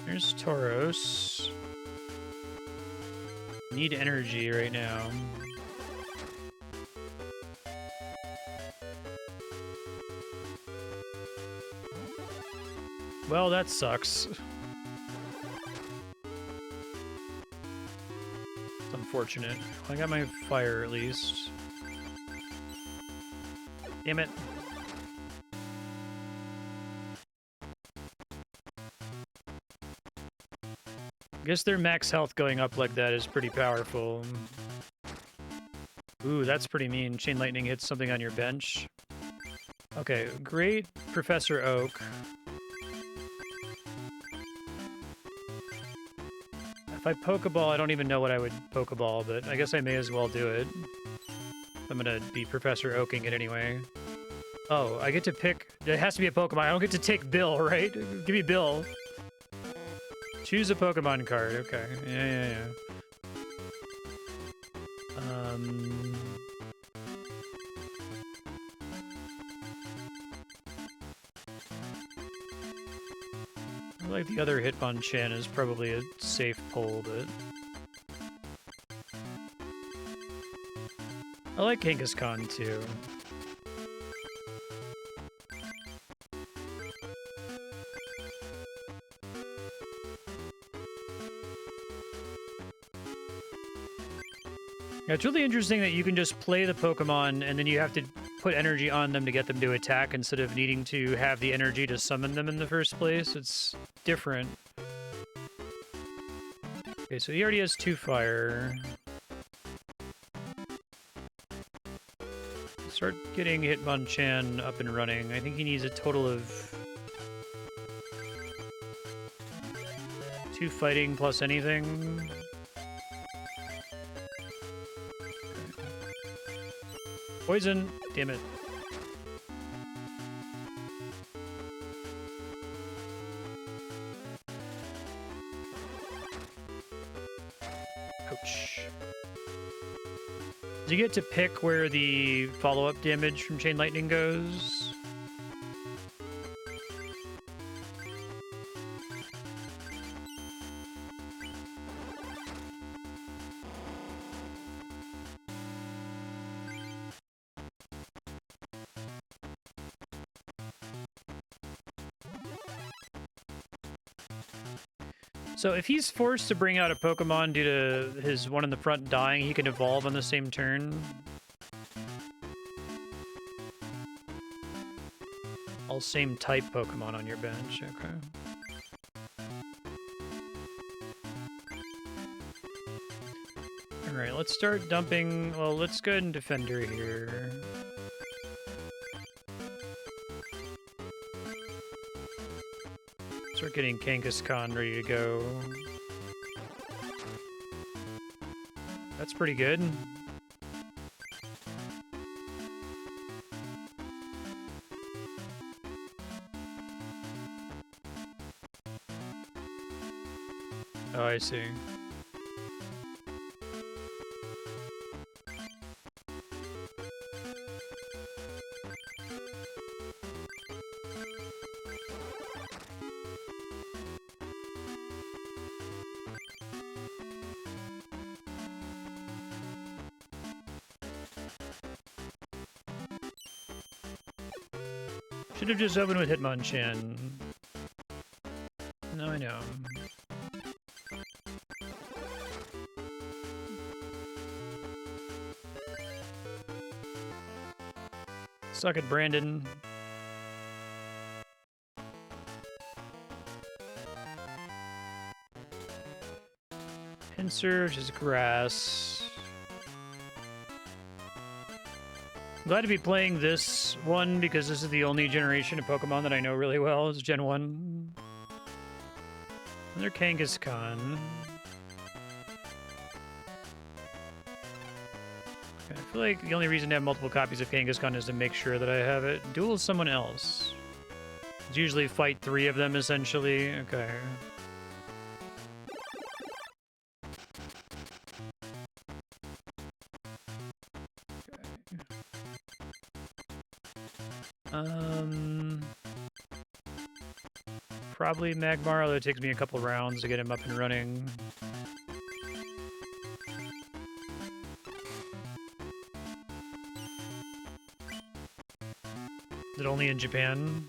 There's Tauros. Need energy right now. Well, that sucks. It's unfortunate. I got my fire at least. Damn it. I guess their max health going up like that is pretty powerful. Ooh, that's pretty mean. Chain Lightning hits something on your bench. Okay, great Professor Oak. If I Pokeball, I don't even know what I would Pokeball, but I guess I may as well do it. I'm gonna be Professor Oaking it anyway. Oh, I get to pick... It has to be a Pokemon. I don't get to take Bill, right? Give me Bill. Choose a Pokemon card. Okay. Yeah. I like the other Hitmonchan is probably a safe pull, but... I like Kangaskhan too. Yeah, it's really interesting that you can just play the Pokemon and then you have to put energy on them to get them to attack instead of needing to have the energy to summon them in the first place. It's different. Okay, so he already has 2 fire. Start getting Hitmonchan up and running. I think he needs a total of 2 fighting plus anything. Poison! Damn it. Ouch. Do you get to pick where the follow-up damage from Chain Lightning goes? So if he's forced to bring out a Pokemon due to his one in the front dying, he can evolve on the same turn. All same type Pokemon on your bench, okay. Alright, let's start dumping... Well, let's go ahead and Defender here. Start getting Kangaskhan ready to go. That's pretty good. Oh, I see. Should have just opened with Hitmonchan. No, I know. Suck it, Brandon. Pinsir, which is grass. I'm glad to be playing this one because this is the only generation of Pokemon that I know really well. It's Gen 1. Another Kangaskhan. I feel like the only reason to have multiple copies of Kangaskhan is to make sure that I have it. Duel someone else. It's usually fight 3 of them, essentially. Okay. Probably Magmar, although it takes me a couple rounds to get him up and running. Is it only in Japan?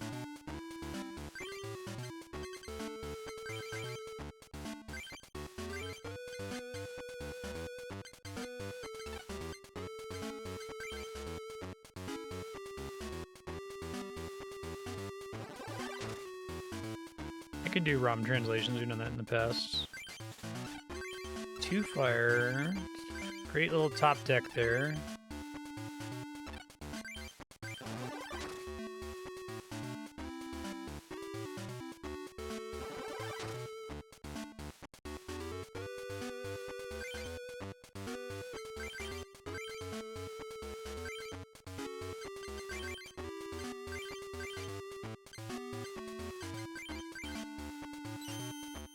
I can do ROM translations, we've done that in the past. 2 fire. Great little top deck there.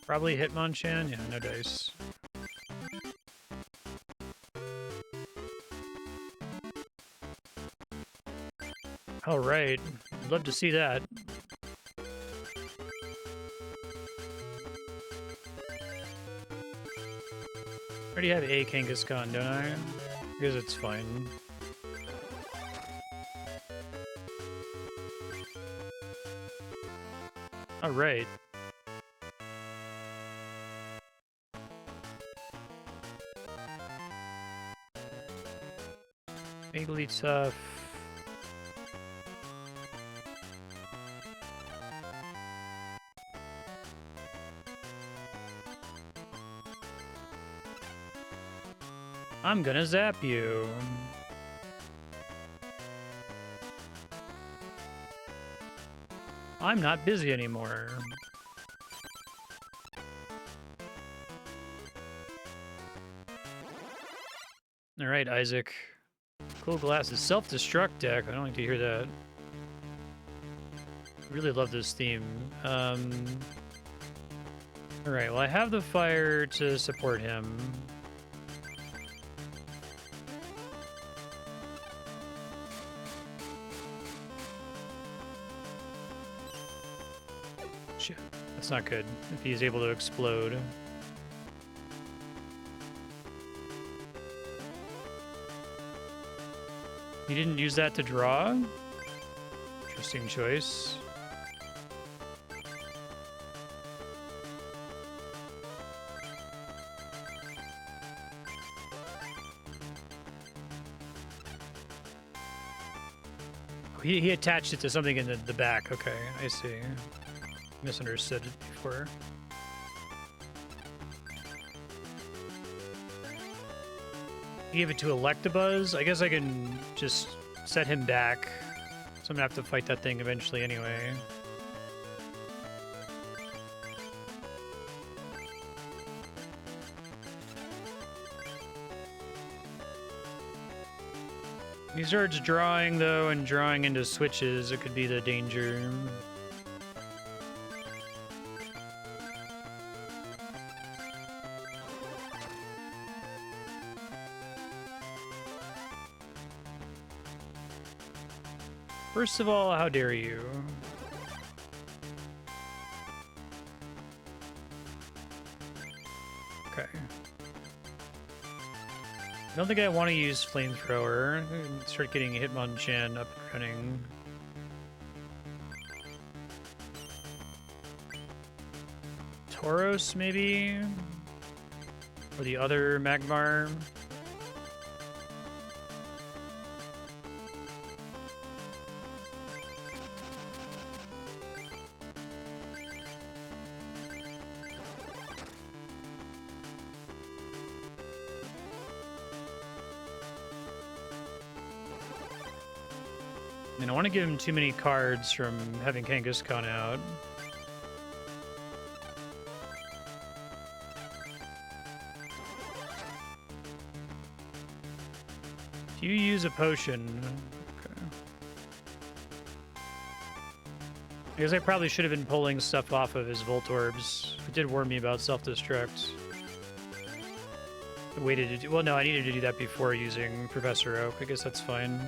Probably Hitmonchan? Yeah, no dice. All right. I'd love to see that. I already have a Kangaskhan, don't I? Because it's fine. All right. Wigglytuff. I'm gonna zap you. I'm not busy anymore. All right, Isaac. Cool glasses. Self-destruct deck. I don't like to hear that. Really love this theme. All right, well, I have the fire to support him. Shit, that's not good if he's able to explode. He didn't use that to draw? Interesting choice. He attached it to something in the back. Okay, I see. Misunderstood it before. He gave it to Electabuzz. I guess I can just set him back. So I'm gonna have to fight that thing eventually anyway. He starts drawing, though, and drawing into switches. It could be the danger. First of all, how dare you? Okay. I don't think I want to use Flamethrower. Start getting Hitmonchan up and running. Tauros, maybe? Or the other Magmar? I don't want to give him too many cards from having Kangaskhan out. If you use a potion... Okay. I guess I probably should have been pulling stuff off of his Voltorbs. It did warn me about self-destruct. I waited to do... Well, no, I needed to do that before using Professor Oak. I guess that's fine.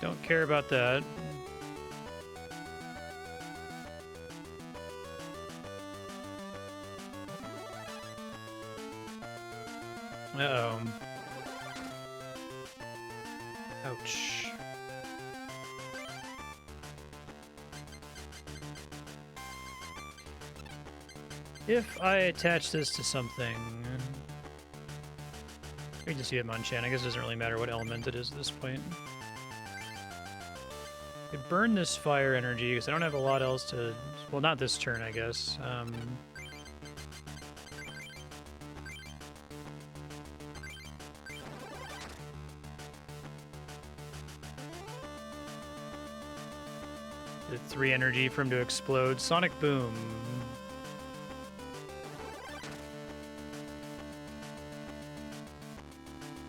Don't care about that. Uh-oh. Ouch. If I attach this to something... I can just use Hitmonchan. I guess it doesn't really matter what element it is at this point. I could burn this fire energy because I don't have a lot else to... Well, not this turn, I guess. The 3 energy for him to explode. Sonic Boom.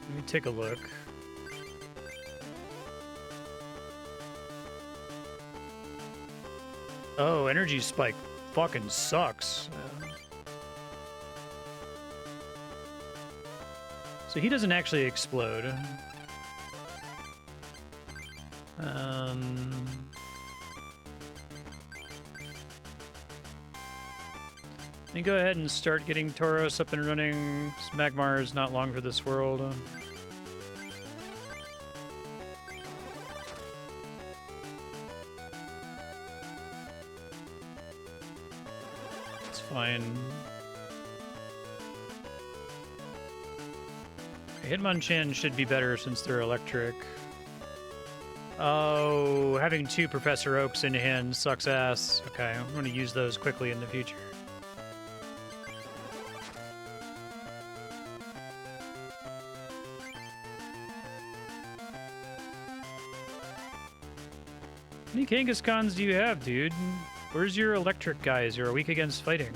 Let me take a look. Oh, Energy Spike fucking sucks. So he doesn't actually explode. Let me go ahead and start getting Tauros up and running. Magmar is not long for this world. It's fine. Hitmonchan should be better since they're electric. Oh, having 2 Professor Oaks in hand sucks ass. Okay, I'm going to use those quickly in the future. How many Kangaskhan's do you have, dude? Where's your electric guys? You're weak against fighting.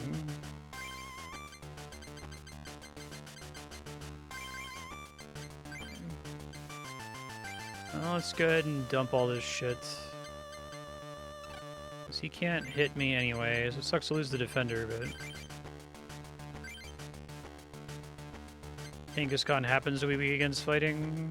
Well, let's go ahead and dump all this shit. Because he can't hit me anyway, so it sucks to lose the defender, but... Kangaskhan happens to be weak against fighting.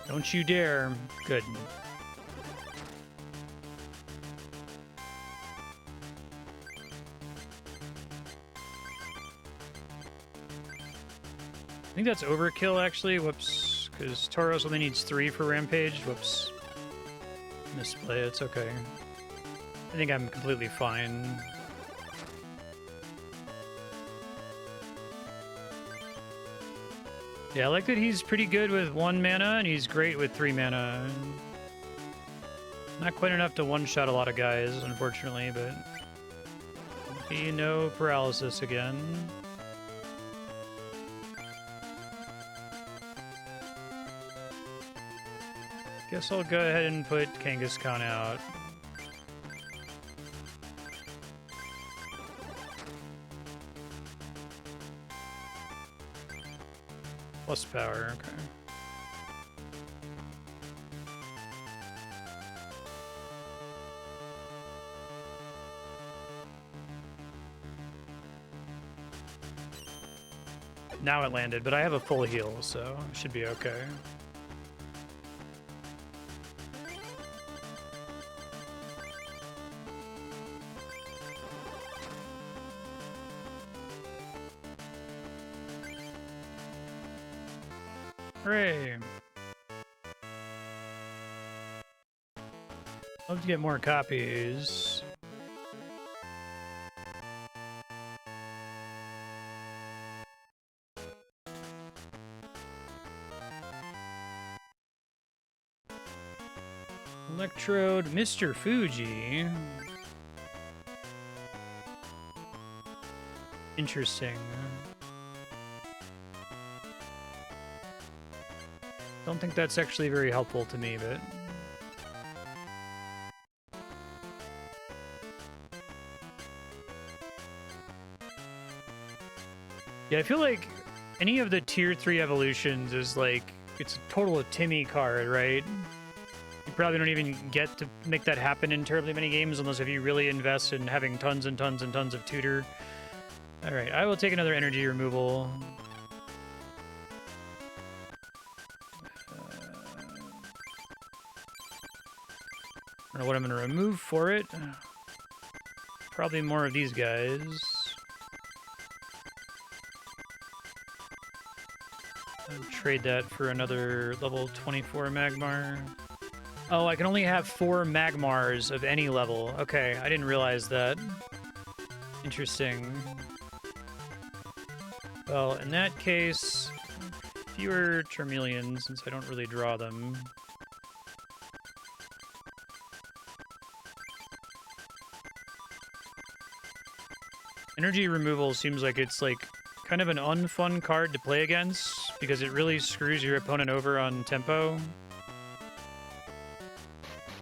Don't you dare. Good. I think that's overkill, actually. Whoops. Because Tauros only needs 3 for Rampage. Whoops. Misplay. It's okay. I think I'm completely fine. Yeah, I like that he's pretty good with 1 mana, and he's great with 3 mana. Not quite enough to one-shot a lot of guys, unfortunately, but... Be no paralysis again. Guess I'll go ahead and put Kangaskhan out. Plus power, okay. Now it landed, but I have a full heal, so it should be okay. Hooray! Love to get more copies. Electrode, Mr. Fuji. Interesting. Don't think that's actually very helpful to me, but... yeah, I feel like any of the tier 3 evolutions is like, it's a total of Timmy card, right? You probably don't even get to make that happen in terribly many games unless if you really invest in having tons and tons and tons of tutor. Alright, I will take another energy removal. I don't know what I'm going to remove for it. Probably more of these guys. I'll trade that for another level 24 Magmar. Oh, I can only have 4 Magmars of any level. Okay, I didn't realize that. Interesting. Well, in that case, fewer Charmeleons, since I don't really draw them. Energy removal seems like it's like kind of an unfun card to play against because it really screws your opponent over on tempo.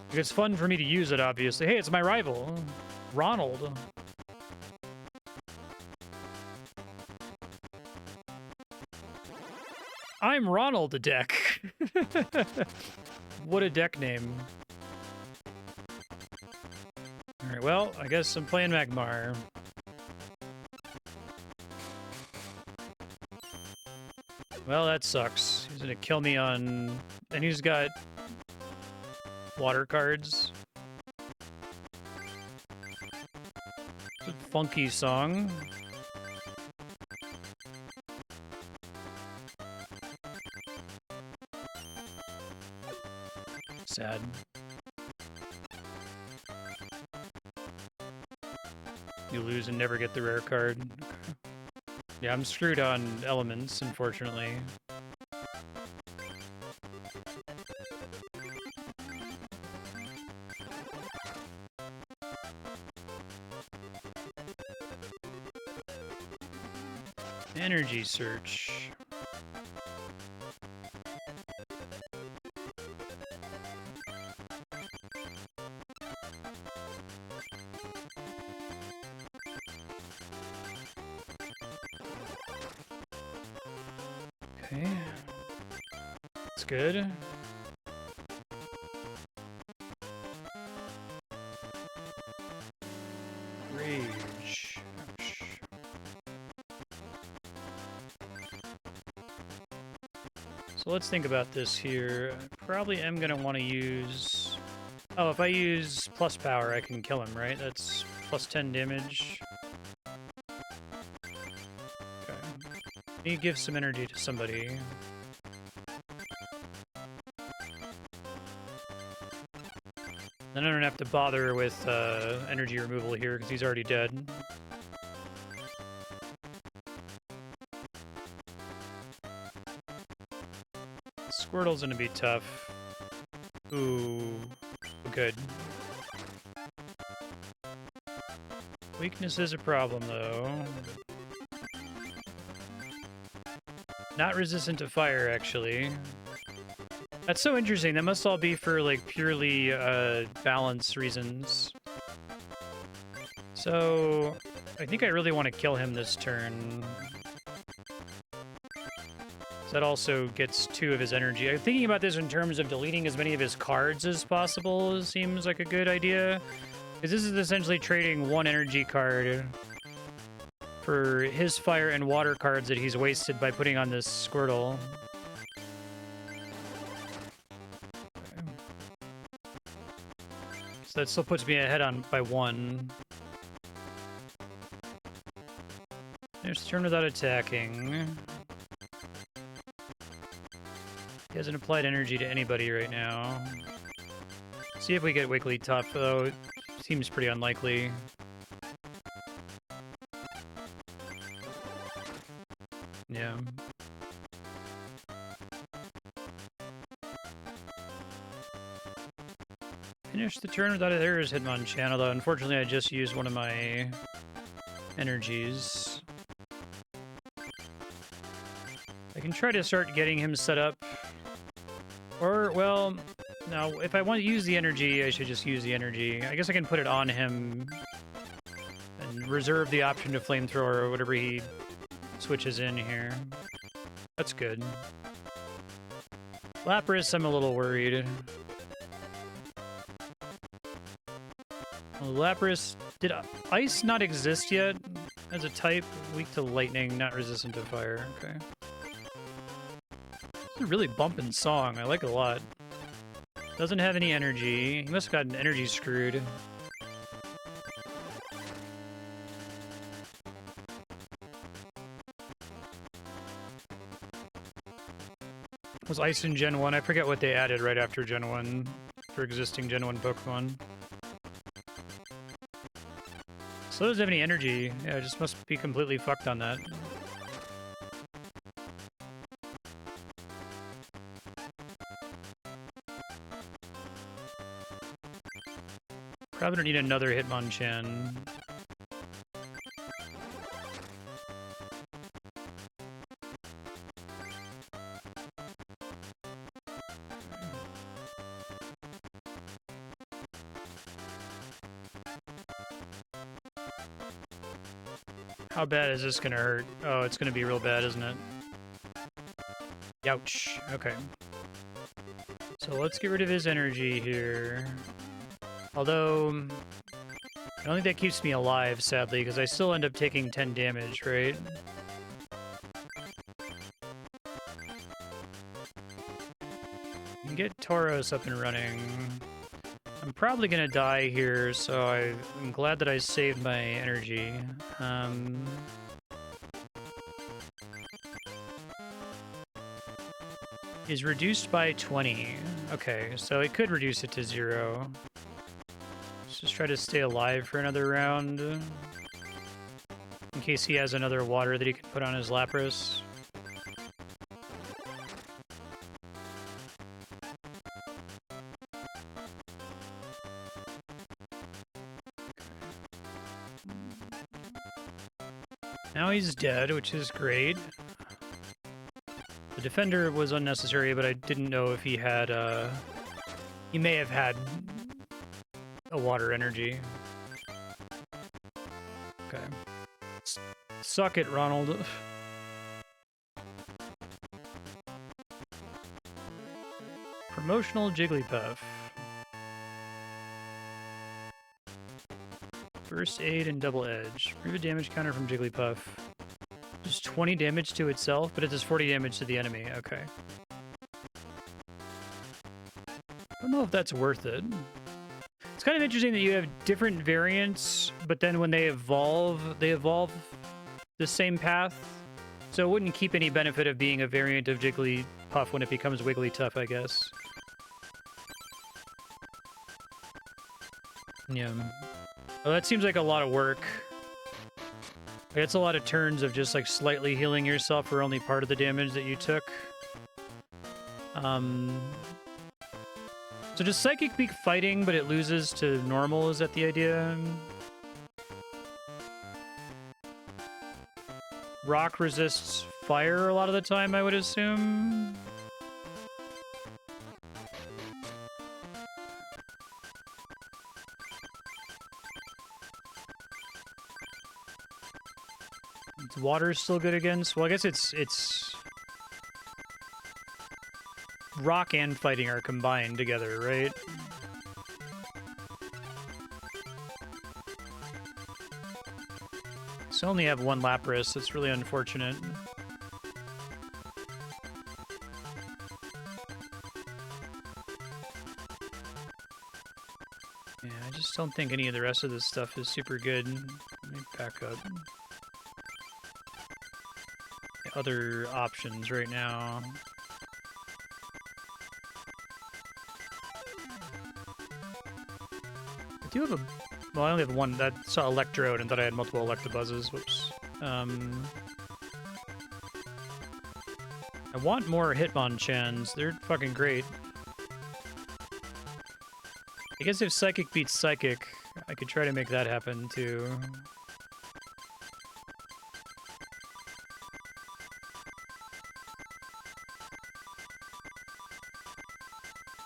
Like, it's fun for me to use it, obviously. Hey, it's my rival, Ronald. I'm Ronald, the deck. What a deck name. Alright, well, I guess I'm playing Magmar. Well, that sucks. He's gonna kill me on... and he's got... water cards. It's a funky song. Sad. You lose and never get the rare card. Okay. Yeah, I'm screwed on elements, unfortunately. Energy search. Okay. That's good. Rage. Ouch. So let's think about this here. I probably am going to want to use... oh, if I use plus power, I can kill him, right? That's plus 10 damage. Okay. I need to give some energy to somebody. Then I don't have to bother with energy removal here because he's already dead. Squirtle's gonna be tough. Ooh, good. Weakness is a problem, though. Not resistant to fire, actually. That's so interesting. That must all be for, like, purely balance reasons. So, I think I really want to kill him this turn. That also gets 2 of his energy. I'm thinking about this in terms of deleting as many of his cards as possible. Seems like a good idea. Because this is essentially trading 1 energy card for his fire and water cards that he's wasted by putting on this Squirtle. Okay. So that still puts me ahead by 1. There's turn without attacking. He hasn't applied energy to anybody right now. See if we get Wigglytuff, though. It seems pretty unlikely. Yeah. Finish the turn without it. There's Hitmonchan, although unfortunately I just used one of my energies. I can try to start getting him set up. Or, well, no, if I want to use the energy, I should just use the energy. I guess I can put it on him and reserve the option to flamethrower or whatever he switches in here. That's good. Lapras, I'm a little worried. Lapras, did ice not exist yet as a type? Weak to lightning, not resistant to fire. Okay. It's a really bumping song. I like it a lot. Doesn't have any energy. He must have gotten energy screwed. Was ice in Gen 1? I forget what they added right after Gen 1 for existing Gen 1 Pokemon. So doesn't have any energy. Yeah, it just must be completely fucked on that. Probably don't need another Hitmonchan. How bad is this gonna hurt? Oh, it's gonna be real bad, isn't it? Youch. Okay. So let's get rid of his energy here. Although, I don't think that keeps me alive, sadly, because I still end up taking 10 damage, right? Get Tauros up and running. I'm probably gonna die here, so I'm glad that I saved my energy. Is reduced by 20. Okay, so it could reduce it to 0. Let's just try to stay alive for another round. In case he has another water that he can put on his Lapras. Now he's dead, which is great. The defender was unnecessary, but I didn't know if he had, he may have had a water energy. Okay. Suck it, Ronald. Promotional Jigglypuff. First aid and double edge. Remove a damage counter from Jigglypuff. Does 20 damage to itself, but it does 40 damage to the enemy. Okay. I don't know if that's worth it. It's kind of interesting that you have different variants, but then when they evolve the same path. So it wouldn't keep any benefit of being a variant of Jigglypuff when it becomes Wigglytuff, I guess. Yeah. Well, that seems like a lot of work. It's a lot of turns of just like slightly healing yourself for only part of the damage that you took. So does Psychic be fighting, but it loses to normal? Is that the idea? Rock resists fire a lot of the time, I would assume. Water's still good against. Well, I guess it's rock and fighting are combined together, right? So I only have one Lapras. That's really unfortunate. Yeah, I just don't think any of the rest of this stuff is super good. Let me back up. Other options right now. do have a... Well, I only have one. That saw Electrode and thought I had multiple Electabuzzes. Whoops. I want more Hitmonchans. They're fucking great. I guess if Psychic beats Psychic, I could try to make that happen, too.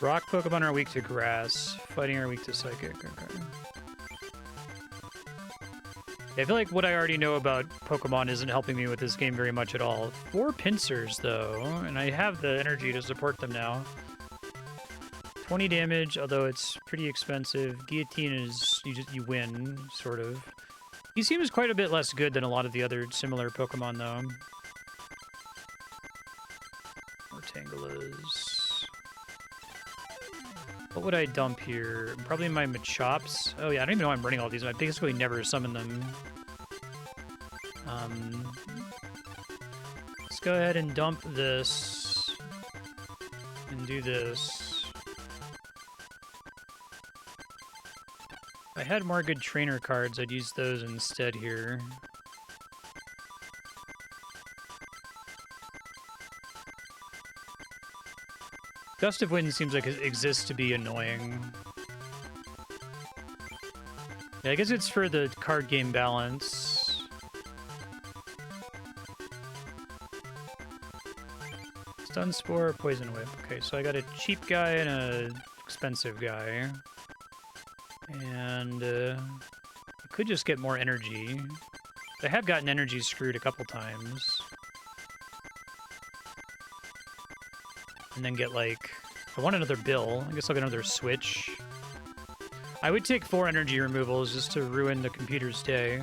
Rock Pokemon are weak to Grass. Fighting are weak to Psychic. Okay. I feel like what I already know about Pokemon isn't helping me with this game very much at all. 4 Pincers, though, and I have the energy to support them now. 20 damage, although it's pretty expensive. Guillotine is... you win, sort of. He seems quite a bit less good than a lot of the other similar Pokemon, though. More Tangalas. What would I dump here? Probably my Machops. Oh yeah, I don't even know why I'm running all these. I basically never summon them. Let's go ahead and dump this. And do this. If I had more good trainer cards, I'd use those instead here. Gust of Wind seems like it exists to be annoying. Yeah, I guess it's for the card game balance. Stun Spore, Poison Whip. Okay, so I got a cheap guy and a expensive guy. And I could just get more energy. I have gotten energy screwed a couple times. And then get, like... I want another Bill. I guess I'll get another Switch. I would take 4 energy removals just to ruin the computer's day.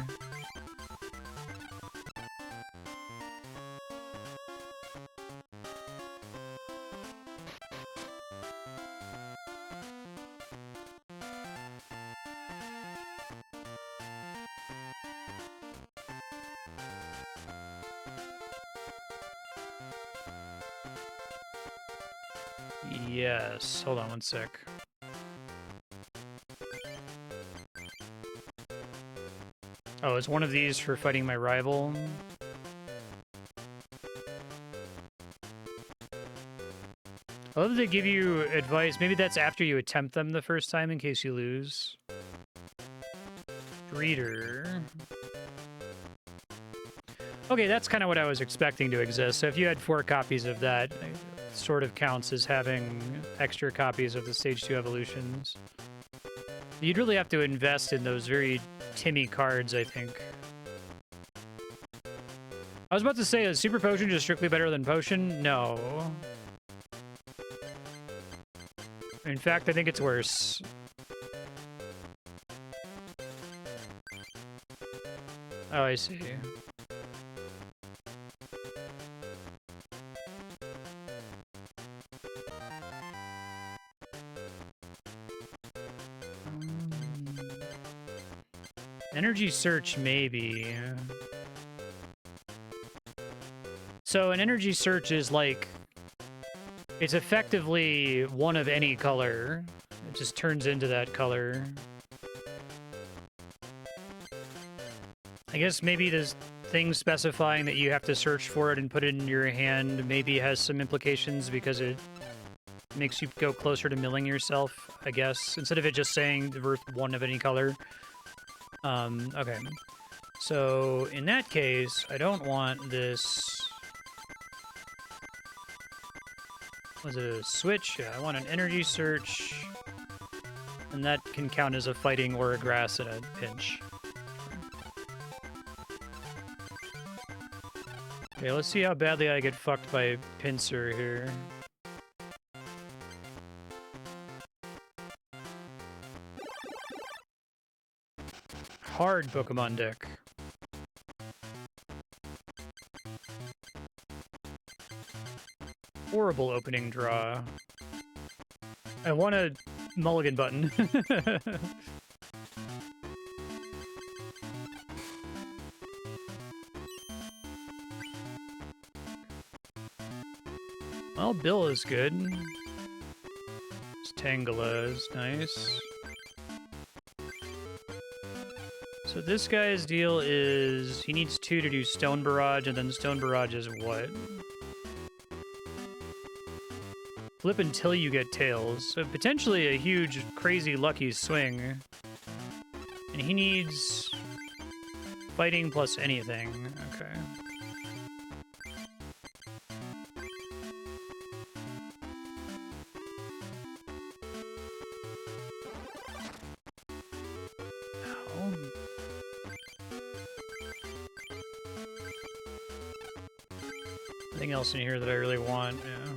Yes. Hold on one sec. Oh, it's one of these for fighting my rival. I love that they give you advice. Maybe that's after you attempt them the first time in case you lose. Reader. Okay, that's kind of what I was expecting to exist. So if you had 4 copies of that, it sort of counts as having extra copies of the Stage 2 evolutions. You'd really have to invest in those very Timmy cards, I think. I was about to say, is Super Potion just strictly better than Potion? No. In fact, I think it's worse. Oh, I see. Energy Search, maybe. So an Energy Search is like... It's effectively one of any color. It just turns into that color. I guess maybe this thing specifying that you have to search for it and put it in your hand maybe has some implications because it makes you go closer to milling yourself, I guess. Instead of it just saying worth one of any color. Okay. So, in that case, I don't want this... Was it a switch? Yeah, I want an energy search. And that can count as a fighting or a grass in a pinch. Okay, let's see how badly I get fucked by Pinsir here. Hard Pokemon deck. Horrible opening draw. I want a mulligan button. Well, Bill is good. Tangela is nice. So this guy's deal is he needs 2 to do Stone Barrage, and then Stone Barrage is what? Flip until you get Tails. So potentially a huge, crazy, lucky swing. And he needs fighting plus anything. Okay. Ow. Nothing else in here that I really want, yeah.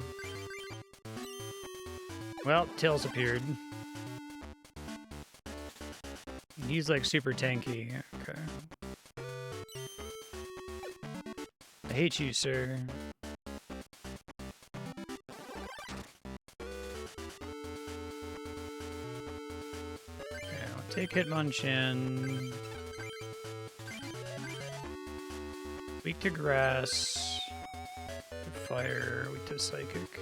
Well, Tails appeared. He's like super tanky. Okay. I hate you, sir. Okay, I'll take Hitmonchan. Weak to grass. Weak to fire. Weak to psychic.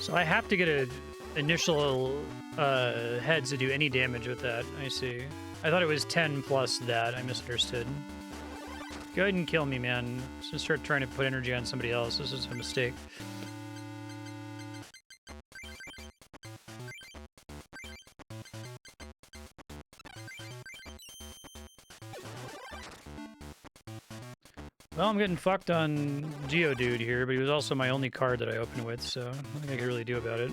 So I have to get an initial heads to do any damage with that. I see. I thought it was 10 plus that. I misunderstood. Go ahead and kill me, man. I'm just gonna start trying to put energy on somebody else. This is a mistake. Well, I'm getting fucked on Geodude here, but he was also my only card that I opened with, so nothing I can really do about it.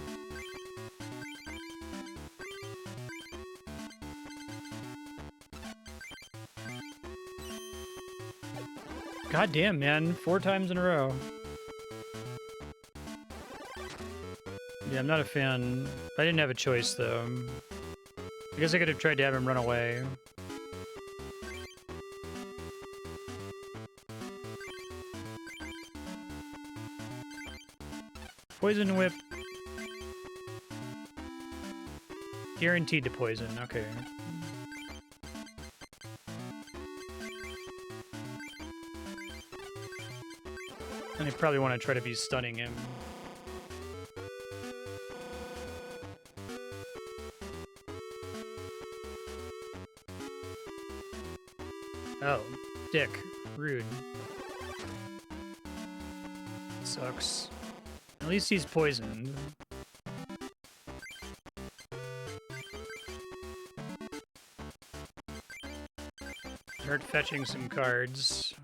God damn, man. 4 times in a row. Yeah, I'm not a fan. I didn't have a choice, though. I guess I could have tried to have him run away. Poison Whip. Guaranteed to poison, okay. And I probably want to try to be stunning him. Oh, dick. Rude. Sucks. At least he's poisoned. Start fetching some cards.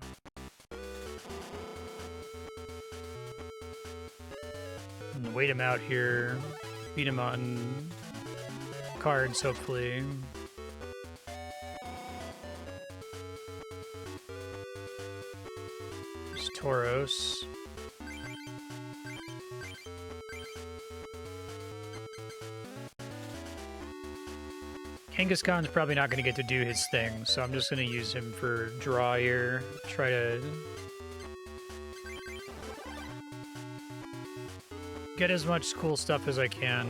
And wait him out here. Beat him on cards, hopefully. There's Tauros. Kangaskhan's probably not going to get to do his thing, so I'm just going to use him for draw here. Try to get as much cool stuff as I can.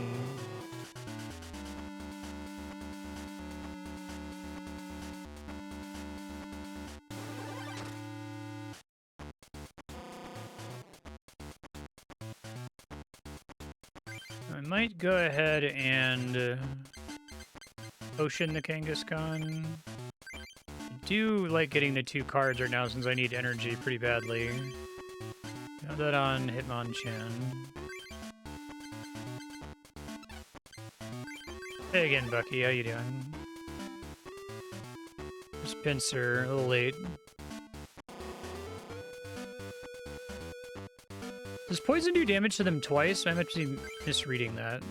I might go ahead and Ocean the Kangaskhan. I do like getting the 2 cards right now since I need energy pretty badly. Got that on Hitmonchan. Hey again, Bucky. How you doing? Just Pinsir, a little late. Does poison do damage to them twice? I might be misreading that.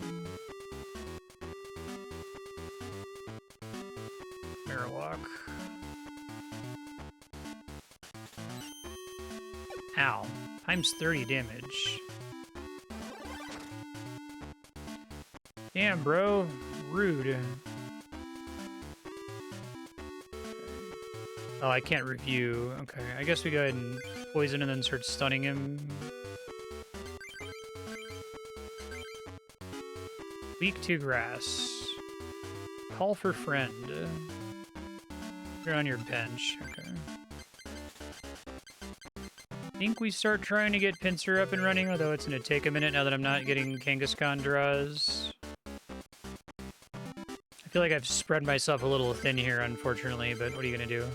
Ow. Times 30 damage. Damn, bro. Rude. Oh, I can't review. Okay, I guess we go ahead and poison and then start stunning him. Weak to grass. Call for friend. You're on your bench. Okay. I think we start trying to get Pinsir up and running, although it's going to take a minute now that I'm not getting Kangaskhan draws. I feel like I've spread myself a little thin here, unfortunately, but what are you going to do?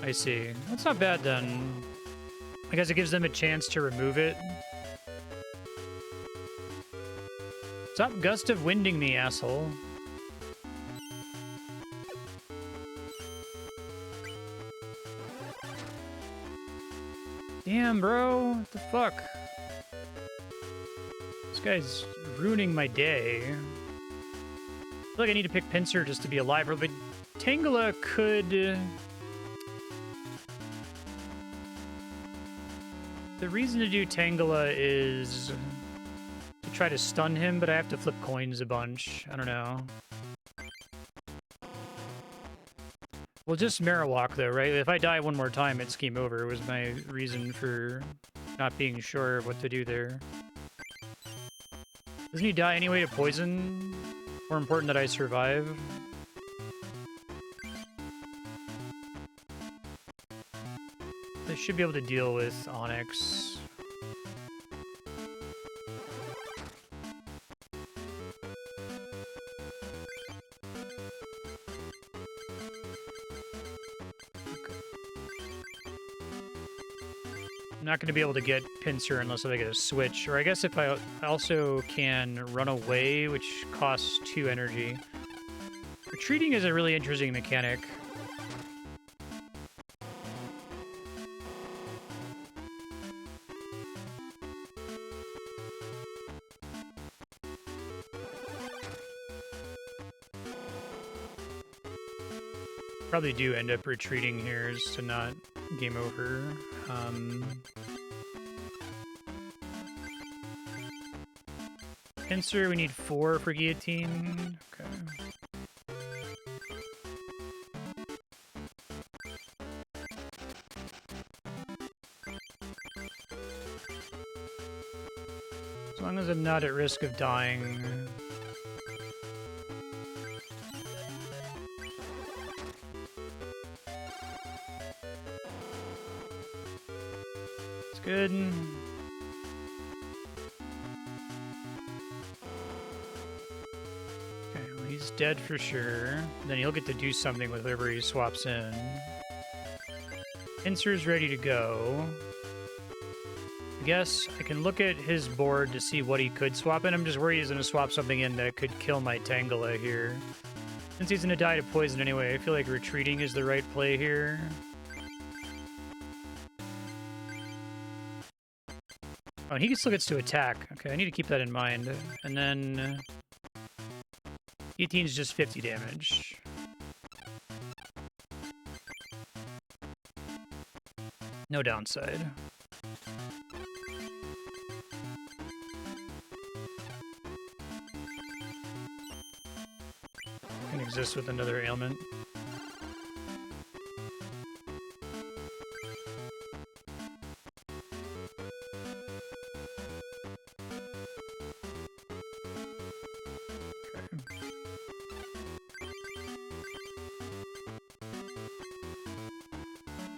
I see. That's not bad, then. I guess it gives them a chance to remove it. Stop gust of winding me, asshole. Damn, bro. What the fuck? This guy's ruining my day. I feel like I need to pick Pinsir just to be alive, but Tangela could... The reason to do Tangela is to try to stun him, but I have to flip coins a bunch. I don't know. Well, just Marowak, though, right? If I die one more time, it's game over, was my reason for not being sure of what to do there. Doesn't he die anyway to poison? More important that I survive. I should be able to deal with Onyx. I'm not going to be able to get Pinsir unless I get a switch. Or I guess if I also can run away, which costs 2 energy. Retreating is a really interesting mechanic. Probably do end up retreating here just to not game over. Pinsir, we need 4 for guillotine. Okay. As long as I'm not at risk of dying. Good. Okay, well, he's dead for sure. Then he'll get to do something with whoever he swaps in. Pinsir's ready to go. I guess I can look at his board to see what he could swap in. I'm just worried he's going to swap something in that could kill my Tangela here. Since he's going to die to poison anyway, I feel like retreating is the right play here. Oh, and he still gets to attack. Okay, I need to keep that in mind. And then... Guillotine's just 50 damage. No downside. Can exist with another ailment.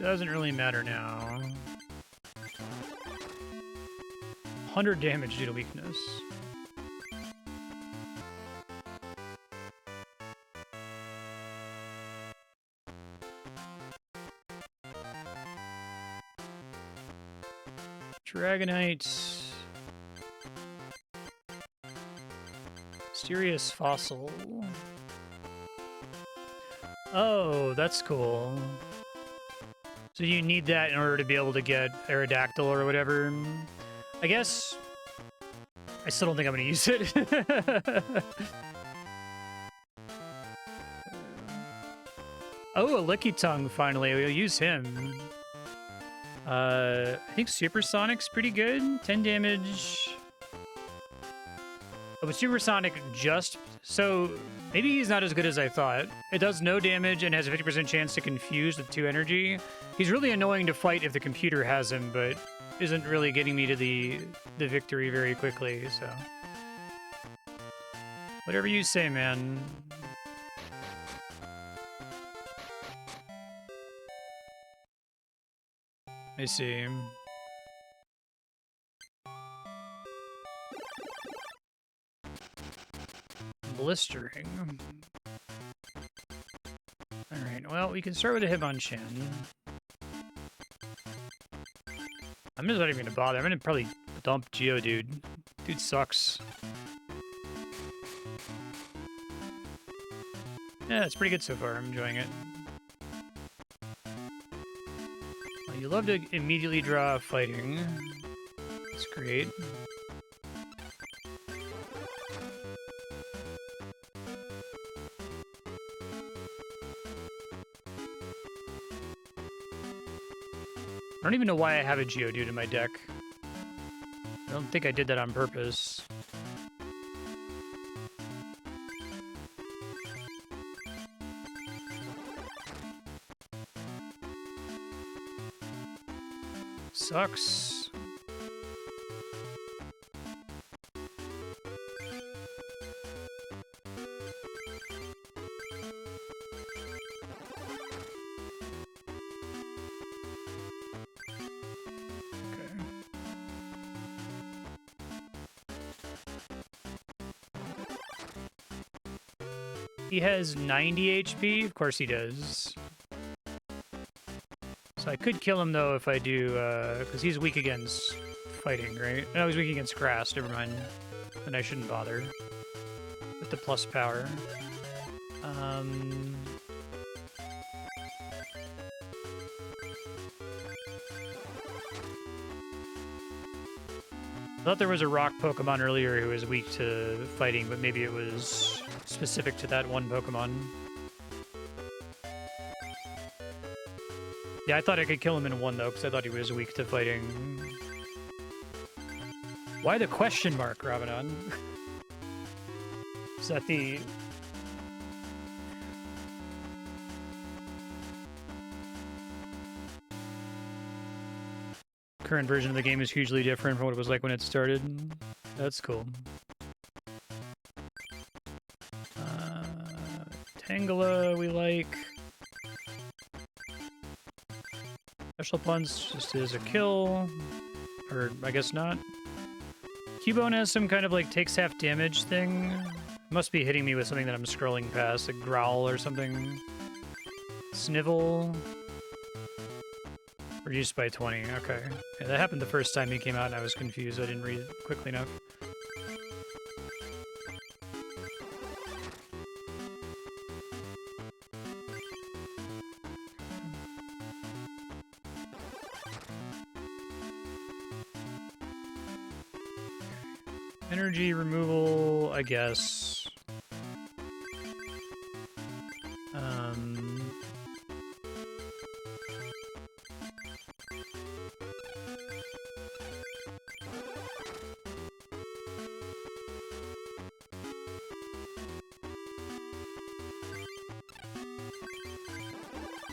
Doesn't really matter now. 100 damage due to weakness. Dragonite. Mysterious fossil. Oh, that's cool. So you need that in order to be able to get Aerodactyl or whatever. I guess... I still don't think I'm going to use it. Oh, a Licky Tongue, finally. We'll use him. I think Supersonic's pretty good. 10 damage. Oh, but Supersonic just... So, maybe he's not as good as I thought. It does no damage and has a 50% chance to confuse with 2 energy. He's really annoying to fight if the computer has him, but isn't really getting me to the victory very quickly, so... Whatever you say, man. I see. Blistering. Alright, well, we can start with a Hitmonchan. I'm just not even gonna bother. I'm gonna probably dump Geodude. Dude sucks. Yeah, it's pretty good so far. I'm enjoying it. Well, you love to immediately draw fighting. That's great. I don't even know why I have a Geodude in my deck. I don't think I did that on purpose. Sucks. He has 90 HP? Of course he does. So I could kill him, though, if I do, because he's weak against fighting, right? No, he's weak against grass, never mind. Then I shouldn't bother with the plus power. I thought there was a rock Pokemon earlier who was weak to fighting, but maybe it was specific to that one Pokemon. Yeah, I thought I could kill him in one, though, because I thought he was weak to fighting. Why the question mark, Rabadon? Is that the... current version of the game is hugely different from what it was like when it started? That's cool. Tangela we like. Special Punch just is a kill. Or I guess not. Cubone has some kind of like takes half damage thing. Must be hitting me with something that I'm scrolling past, like Growl or something. Snivel. Reduced by 20, okay. Yeah, that happened the first time he came out and I was confused. I didn't read it quickly enough. Energy removal, I guess.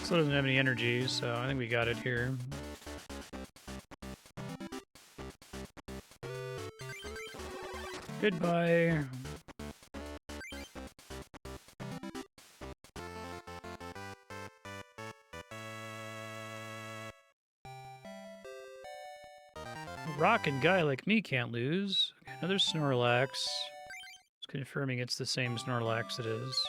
Still doesn't have any energy, so I think we got it here. Goodbye. A rockin' guy like me can't lose. Okay, another Snorlax. It's confirming it's the same Snorlax it is.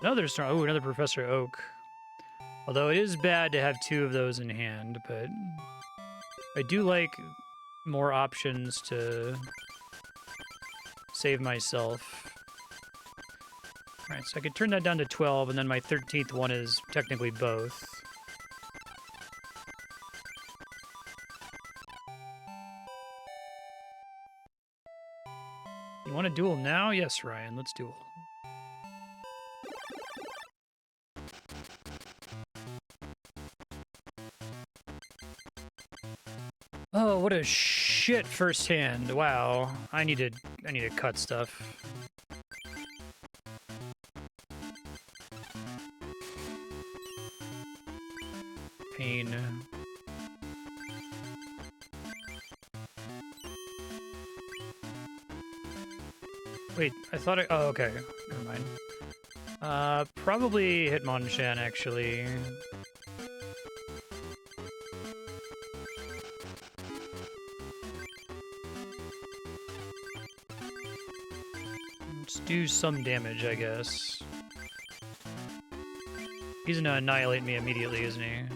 Another another Professor Oak. Although it is bad to have two of those in hand, but I do like more options to save myself. Alright, so I could turn that down to 12, and then my 13th one is technically both. You want to duel now? Yes, Ryan, let's duel. Oh, what a shit first hand. Wow. I need to cut stuff. Pain. Wait, I thought I... Oh, okay. Never mind. Probably Hitmonchan, actually. Let's do some damage, I guess. He's gonna annihilate me immediately, isn't he? Yeah.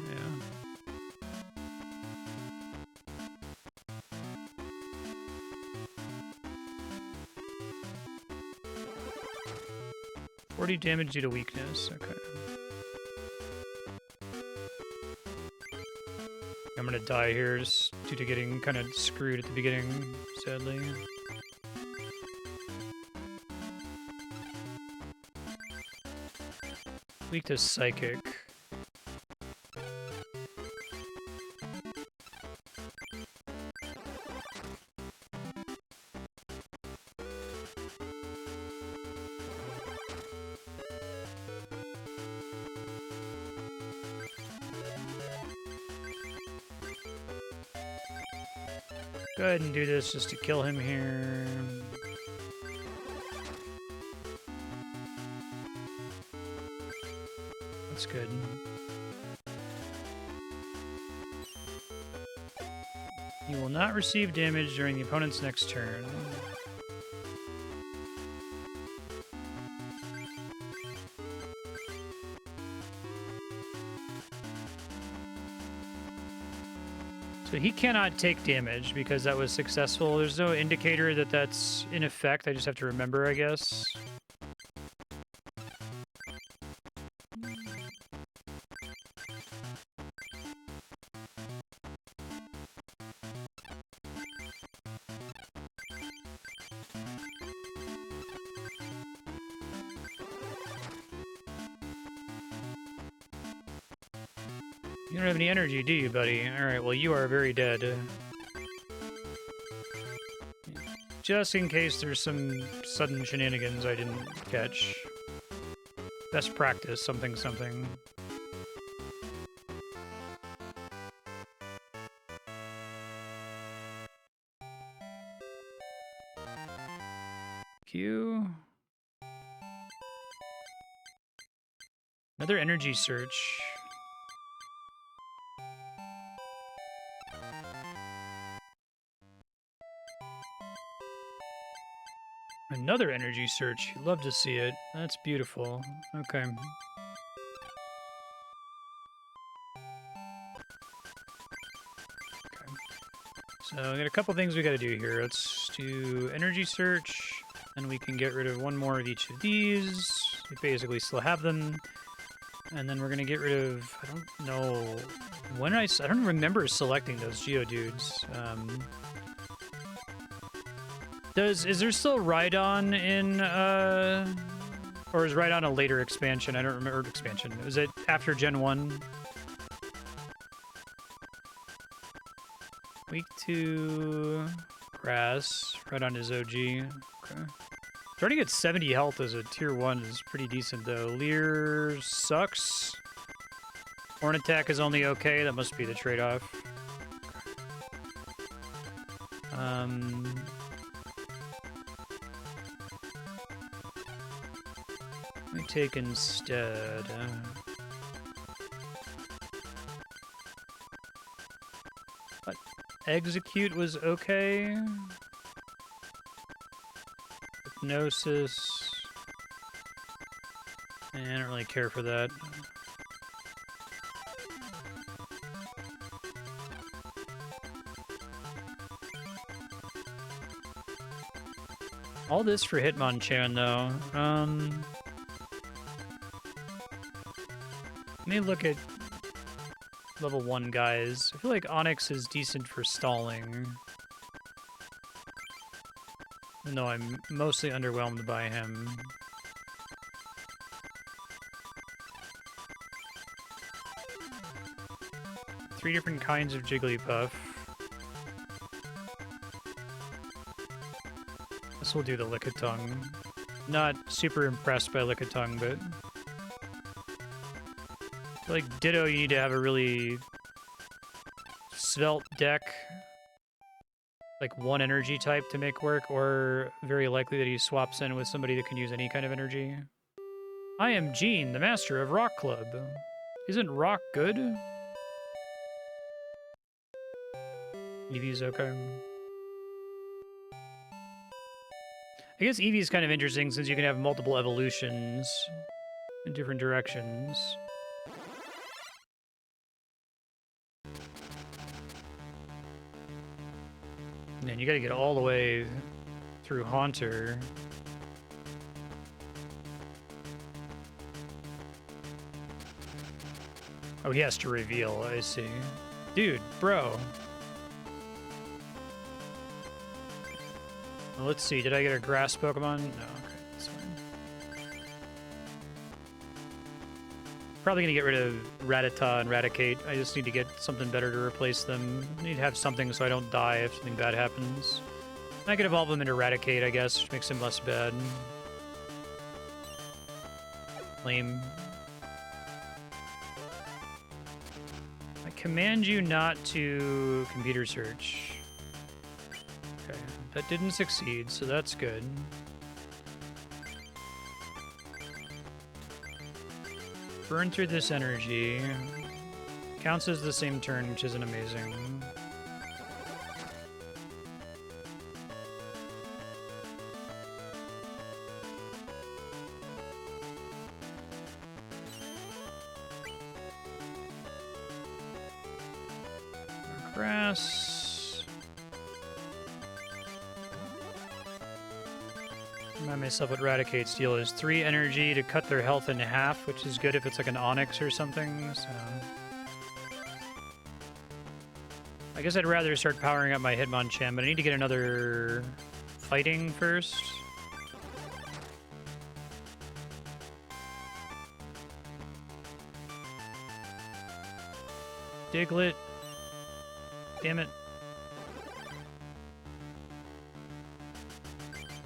Damage due to weakness. Okay. I'm gonna die here just due to getting kind of screwed at the beginning, sadly. Weak to Psychic. Go ahead and do this just to kill him here. That's good. You will not receive damage during the opponent's next turn. So he cannot take damage because that was successful. There's no indicator that that's in effect. I just have to remember, I guess. You don't have any energy, do you, buddy? Alright, well, you are very dead. Just in case there's some sudden shenanigans I didn't catch. Best practice, something, something. Q. Another energy search. Another energy search. You'd love to see it. That's beautiful. Okay. So we got a couple things we got to do here. Let's do energy search, and we can get rid of one more of each of these. We basically still have them. And then we're going to get rid of... I don't know... When I don't remember selecting those Geodudes. Is there still Rhydon in, or is Rhydon a later expansion? I don't remember expansion. Was it after Gen 1? Weak to grass. Rhydon is OG. Okay. Trying to get 70 health as a tier 1 is pretty decent, though. Leer sucks. Horn attack is only okay. That must be the trade-off. Let me take instead. But execute was okay. Hypnosis. I don't really care for that. All this for Hitmonchan, though. Let me look at level 1 guys. I feel like Onyx is decent for stalling. No, I'm mostly underwhelmed by him. Three different kinds of Jigglypuff. This will do the Lickitung. Not super impressed by Lickitung, but... I feel like Ditto, you need to have a really svelte deck. like one energy type to make work, or very likely that he swaps in with somebody that can use any kind of energy. I am Gene, the master of Rock Club. Isn't rock good? Eevee's okay. I guess Eevee's kind of interesting since you can have multiple evolutions in different directions. Man, you gotta get all the way through Haunter. Oh, he has to reveal, I see. Dude, bro. Well, let's see, did I get a grass Pokemon? No, okay, that's fine. Probably gonna get rid of Rattata and Raticate. I just need to get something better to replace them. I need to have something so I don't die if something bad happens. I could evolve him into Raticate, I guess, which makes him less bad. Lame. I command you not to computer search. Okay, that didn't succeed, so that's good. Burn through this energy. Counts as the same turn, which isn't amazing. Grass. Remind myself what Raticate's deal is. 3 energy to cut their health in half, which is good if it's like an Onyx or something, so... I guess I'd rather start powering up my Hitmonchan, but I need to get another fighting first. Diglett. Damn it.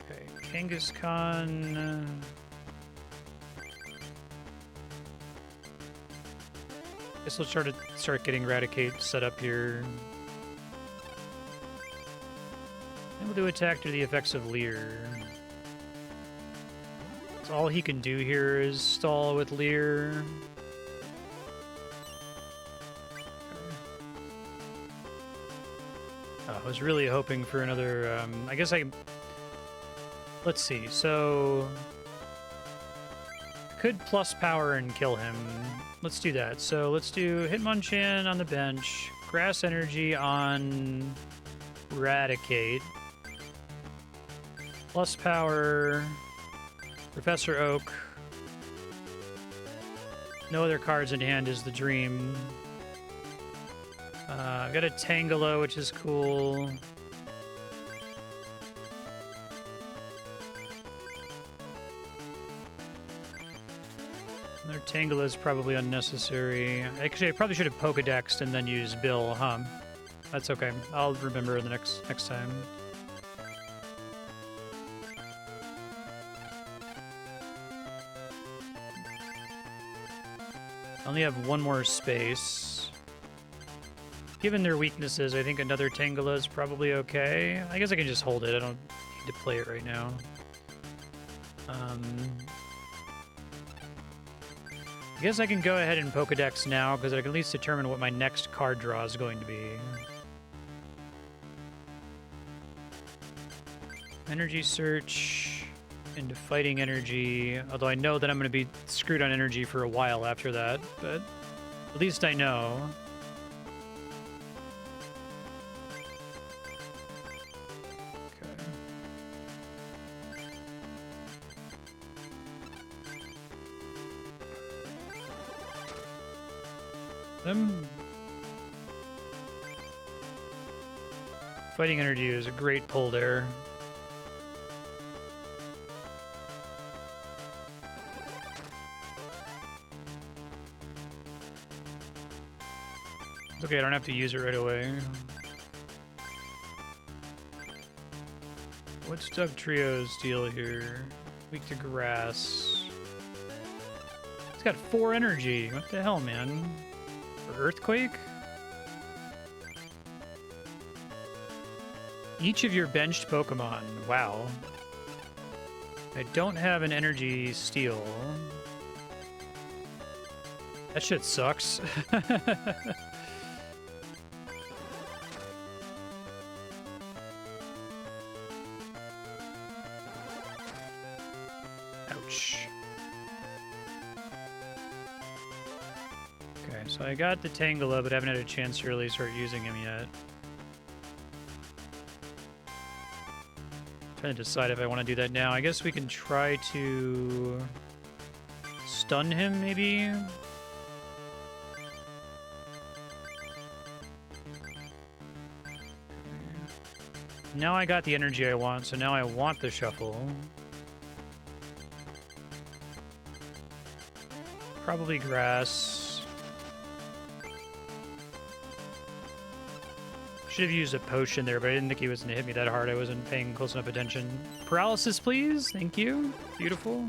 Okay, Kangaskhan. Guess we'll start getting Raticate set up here. Able to attack through the effects of Leer. So all he can do here is stall with Leer. I was really hoping for another, I guess let's see, so... I could plus power and kill him. Let's do that. So let's do Hitmonchan on the bench, Grass Energy on Raticate, plus power, Professor Oak. No other cards in hand is the dream. I've got a Tangela, which is cool. Another Tangela is probably unnecessary. Actually, I probably should have Pokedexed and then used Bill, huh? That's okay. I'll remember the next time. I only have one more space. Given their weaknesses, I think another Tangela is probably okay. I guess I can just hold it. I don't need to play it right now. I guess I can go ahead and Pokedex now, because I can at least determine what my next card draw is going to be. Energy search into fighting energy, although I know that I'm going to be screwed on energy for a while after that, but at least I know. Fighting energy is a great pull there. It's okay, I don't have to use it right away. What's Doug Trio's deal here? Weak to grass. It's got 4 energy. What the hell, man? For Earthquake? Each of your benched Pokemon. Wow. I don't have an energy steal. That shit sucks. Ouch. Okay, so I got the Tangela, but I haven't had a chance to really start using him yet. Trying to decide if I want to do that now. I guess we can try to stun him, maybe? Now I got the energy I want, so now I want the shuffle. Probably grass. Should have used a potion there, but I didn't think he was going to hit me that hard. I wasn't paying close enough attention. Paralysis, please. Thank you. Beautiful.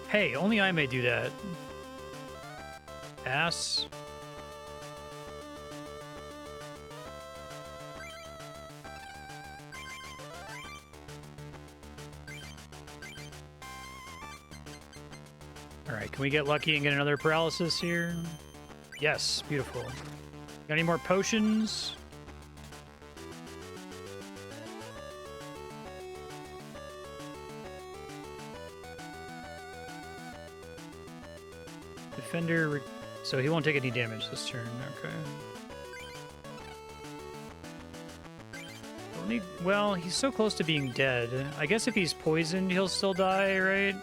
Hey, only I may do that. Ass. Alright, can we get lucky and get another paralysis here? Yes, beautiful. Got any more potions? Defender, so he won't take any damage this turn, okay. Well, he's so close to being dead. I guess if he's poisoned, he'll still die, right?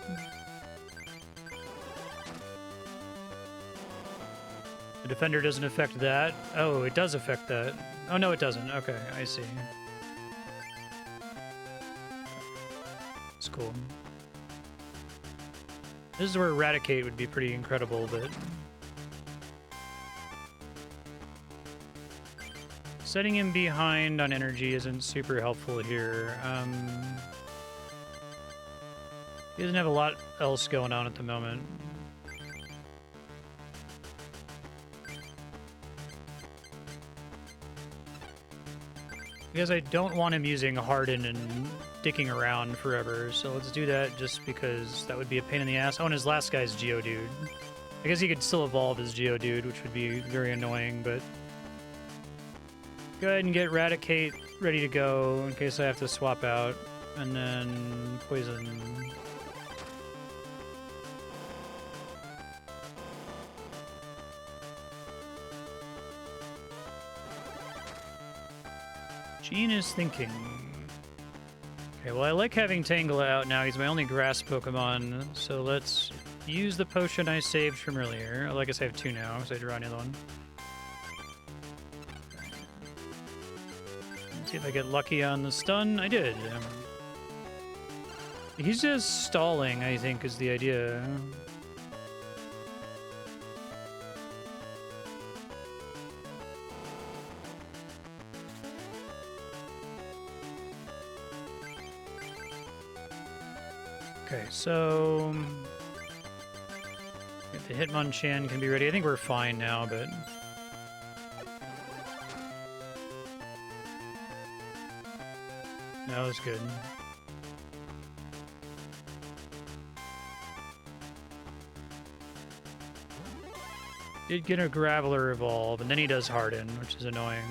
The defender doesn't affect that. Oh, it does affect that. Oh, no, it doesn't. Okay, I see. It's cool. This is where Eradicate would be pretty incredible, but... setting him behind on energy isn't super helpful here. He doesn't have a lot else going on at the moment. Because I don't want him using Harden and dicking around forever, so let's do that just because that would be a pain in the ass. Oh, and his last guy's Geodude. I guess he could still evolve as Geodude, which would be very annoying, but... go ahead and get Eradicate ready to go in case I have to swap out. And then Poison. Gene is thinking. Okay, well, I like having Tangela out now. He's my only grass Pokemon. So let's use the potion I saved from earlier. Oh, I guess I have two now because I drew another one. Let's see if I get lucky on the stun. I did. He's just stalling, I think, is the idea. Okay, so if the Hitmonchan can be ready, I think we're fine now, but that was good. Did get a Graveler evolve, and then he does Harden, which is annoying.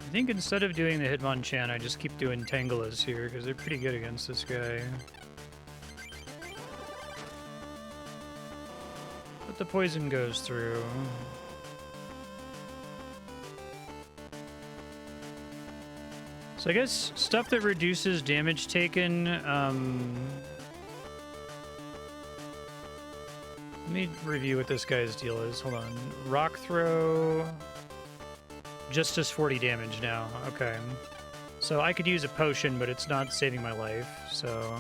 I think instead of doing the Hitmonchan, I just keep doing Tangelas here, because they're pretty good against this guy. But the poison goes through. So I guess stuff that reduces damage taken, let me review what this guy's deal is. Hold on. Rock Throw... just does 40 damage now. Okay. So I could use a potion, but it's not saving my life, so...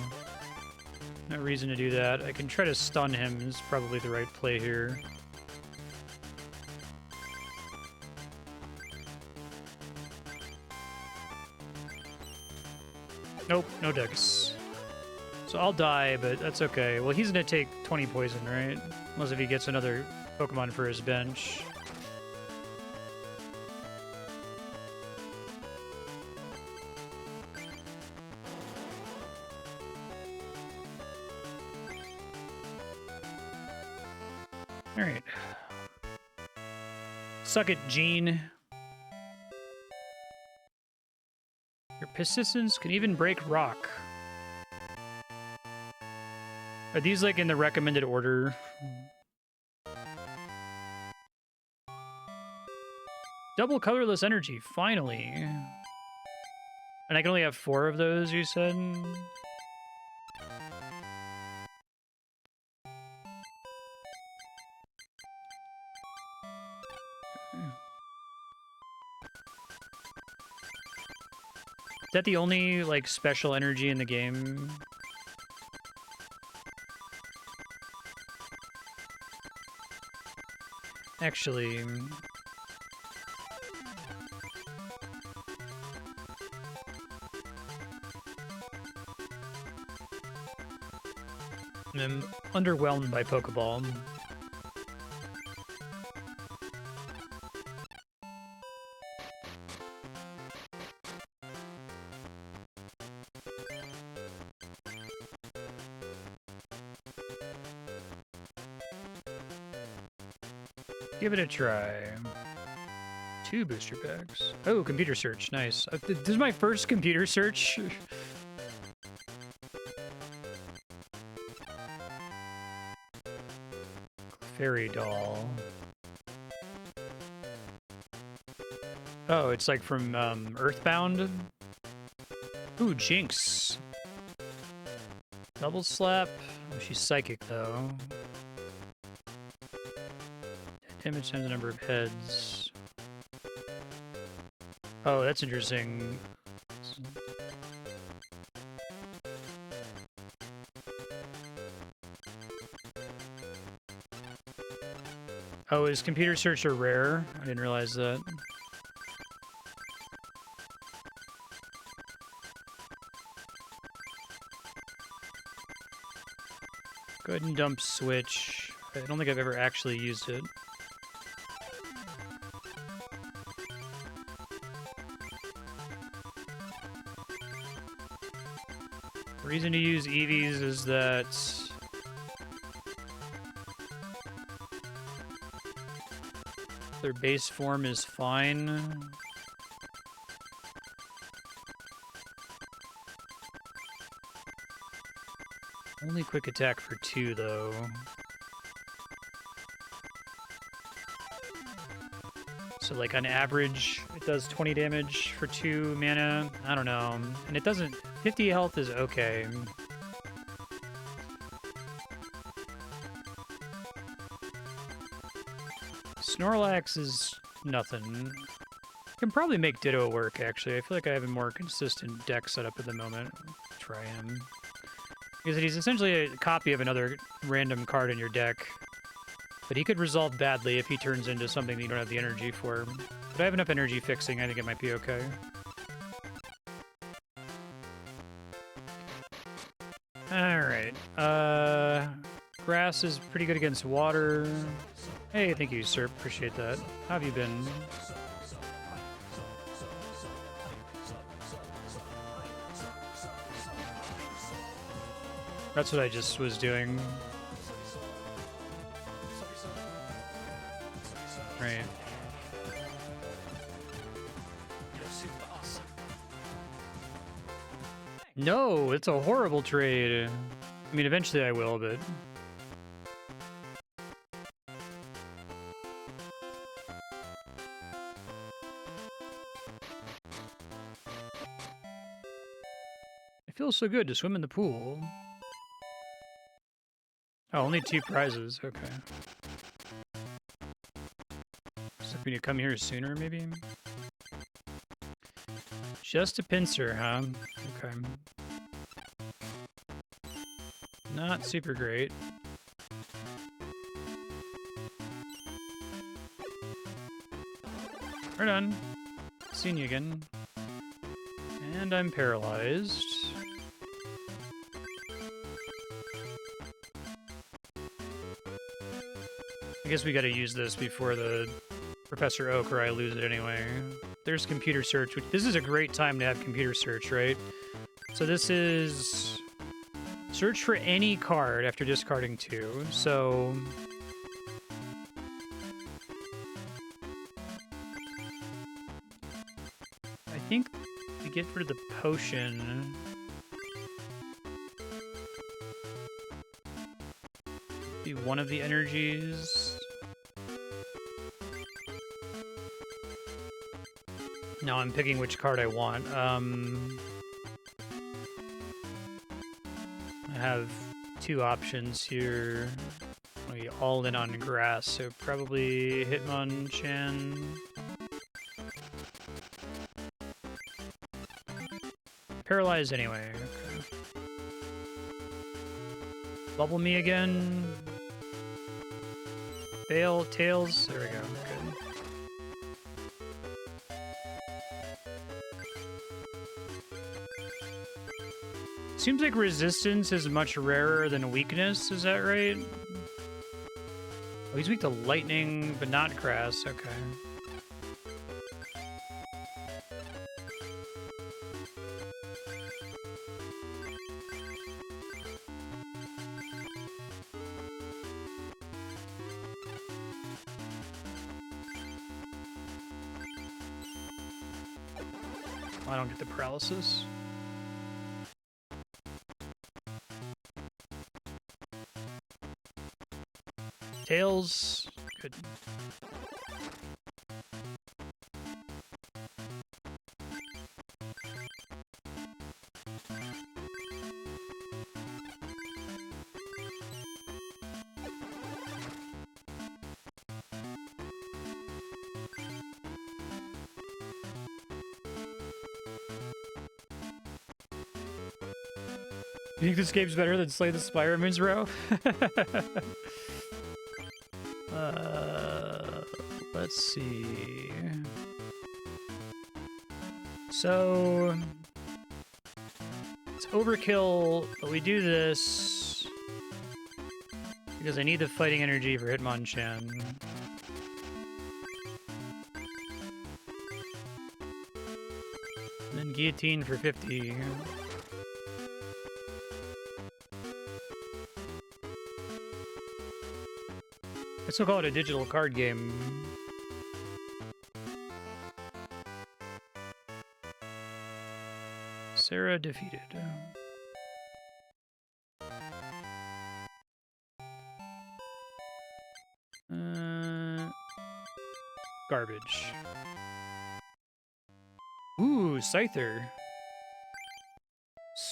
no reason to do that. I can try to stun him, is probably the right play here. Nope, no ducks. So I'll die, but that's okay. Well, he's gonna take 20 poison, right? Unless if he gets another Pokemon for his bench. Alright. Suck it, Gene. Your persistence can even break rock. Are these like in the recommended order? Double colorless energy, finally. And I can only have 4 of those, you said? Is that the only, like, special energy in the game? Actually... I'm underwhelmed by Pokeball. Give it a try. 2 booster packs. Oh, computer search. Nice. This is my first computer search. Fairy doll. Oh, it's like from Earthbound. Ooh, Jinx. Double slap. Oh, she's psychic though. Damage times the number of heads. Oh, that's interesting. Oh, is computer search a rare? I didn't realize that. Go ahead and dump switch. I don't think I've ever actually used it. The reason to use EVs is that their base form is fine. Only quick attack for 2, though. So, like, on average, it does 20 damage for 2 mana. I don't know. And it doesn't... 50 health is okay. Snorlax is nothing. Can probably make Ditto work, actually. I feel like I have a more consistent deck setup at the moment. Try him. Because he's essentially a copy of another random card in your deck. But he could resolve badly if he turns into something that you don't have the energy for. But I have enough energy fixing, I think it might be okay. Alright. Grass is pretty good against water. Hey, thank you, sir. Appreciate that. How have you been? That's what I just was doing. Right. No, it's a horrible trade. I mean, eventually I will, but... It feels so good to swim in the pool. Oh, only 2 prizes. Okay. So we need to come here sooner, maybe? Just a pincer, huh? Okay. Not super great. We're done. Seen you again. And I'm paralyzed. I guess we gotta use this before the Professor Oak, or I lose it anyway. There's computer search. This is a great time to have computer search, right? So this is search for any card after discarding 2. So I think to get rid of the potion, be one of the energies. Now I'm picking which card I want. I have 2 options here. I'll be all in on grass, so probably Hitmonchan. Paralyzed anyway. Okay. Bubble me again. Fail, tails. There we go. Good. Seems like resistance is much rarer than weakness, is that right? Oh, he's weak to lightning, but not grass, okay. I don't get the paralysis. Tails, good. You think this game's better than Slay the Spiremans, Row? Let's see. So it's overkill, but we do this because I need the fighting energy for Hitmonchan. And then Guillotine for 50. I still call it a digital card game. Sara defeated. Garbage. Ooh, Scyther.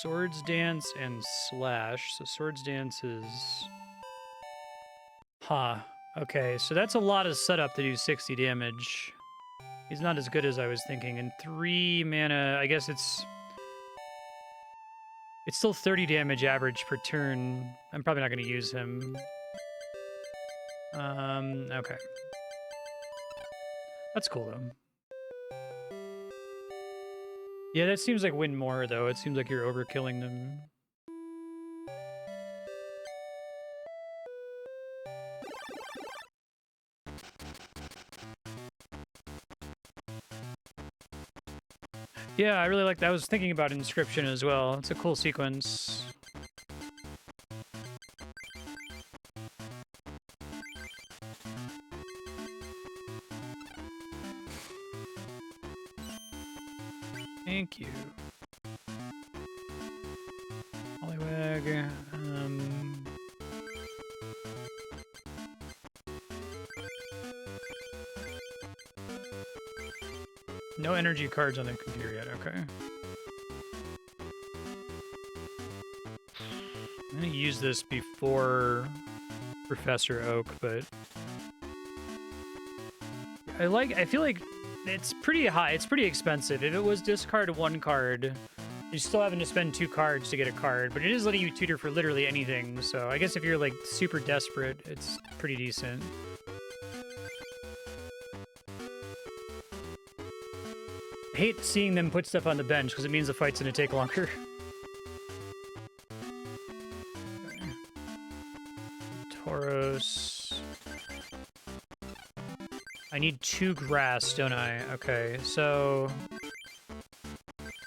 Swords Dance and Slash. So Swords Dance is... Huh. Okay, so that's a lot of setup to do 60 damage. He's not as good as I was thinking. And 3 mana, I guess it's still 30 damage average per turn. I'm probably not going to use him. Okay. That's cool, though. Yeah, that seems like win more, though. It seems like you're overkilling them. Yeah, I really like that. I was thinking about Inscription as well. It's a cool sequence. Thank you. Poliwag. No energy cards on the computer yet, okay. I'm gonna use this before Professor Oak, but I feel like it's pretty high, it's pretty expensive. If it was discard 1 card, you're still having to spend 2 cards to get a card, but it is letting you tutor for literally anything, so I guess if you're like super desperate, it's pretty decent. I hate seeing them put stuff on the bench because it means the fight's gonna take longer. Okay. Tauros. I need 2 grass, don't I? Okay, so...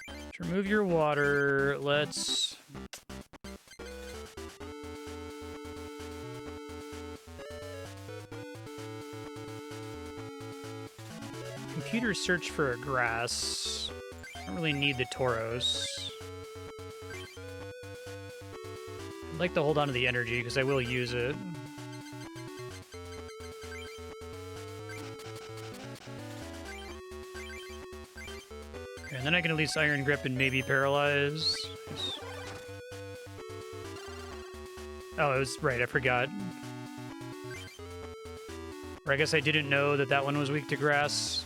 let's remove your water. Let's... computer search for a grass. I don't really need the Tauros. I'd like to hold on to the energy, because I will use it. Okay, and then I can at least Iron Grip and maybe Paralyze. Oh, it was right, I forgot. Or I guess I didn't know that that one was weak to grass.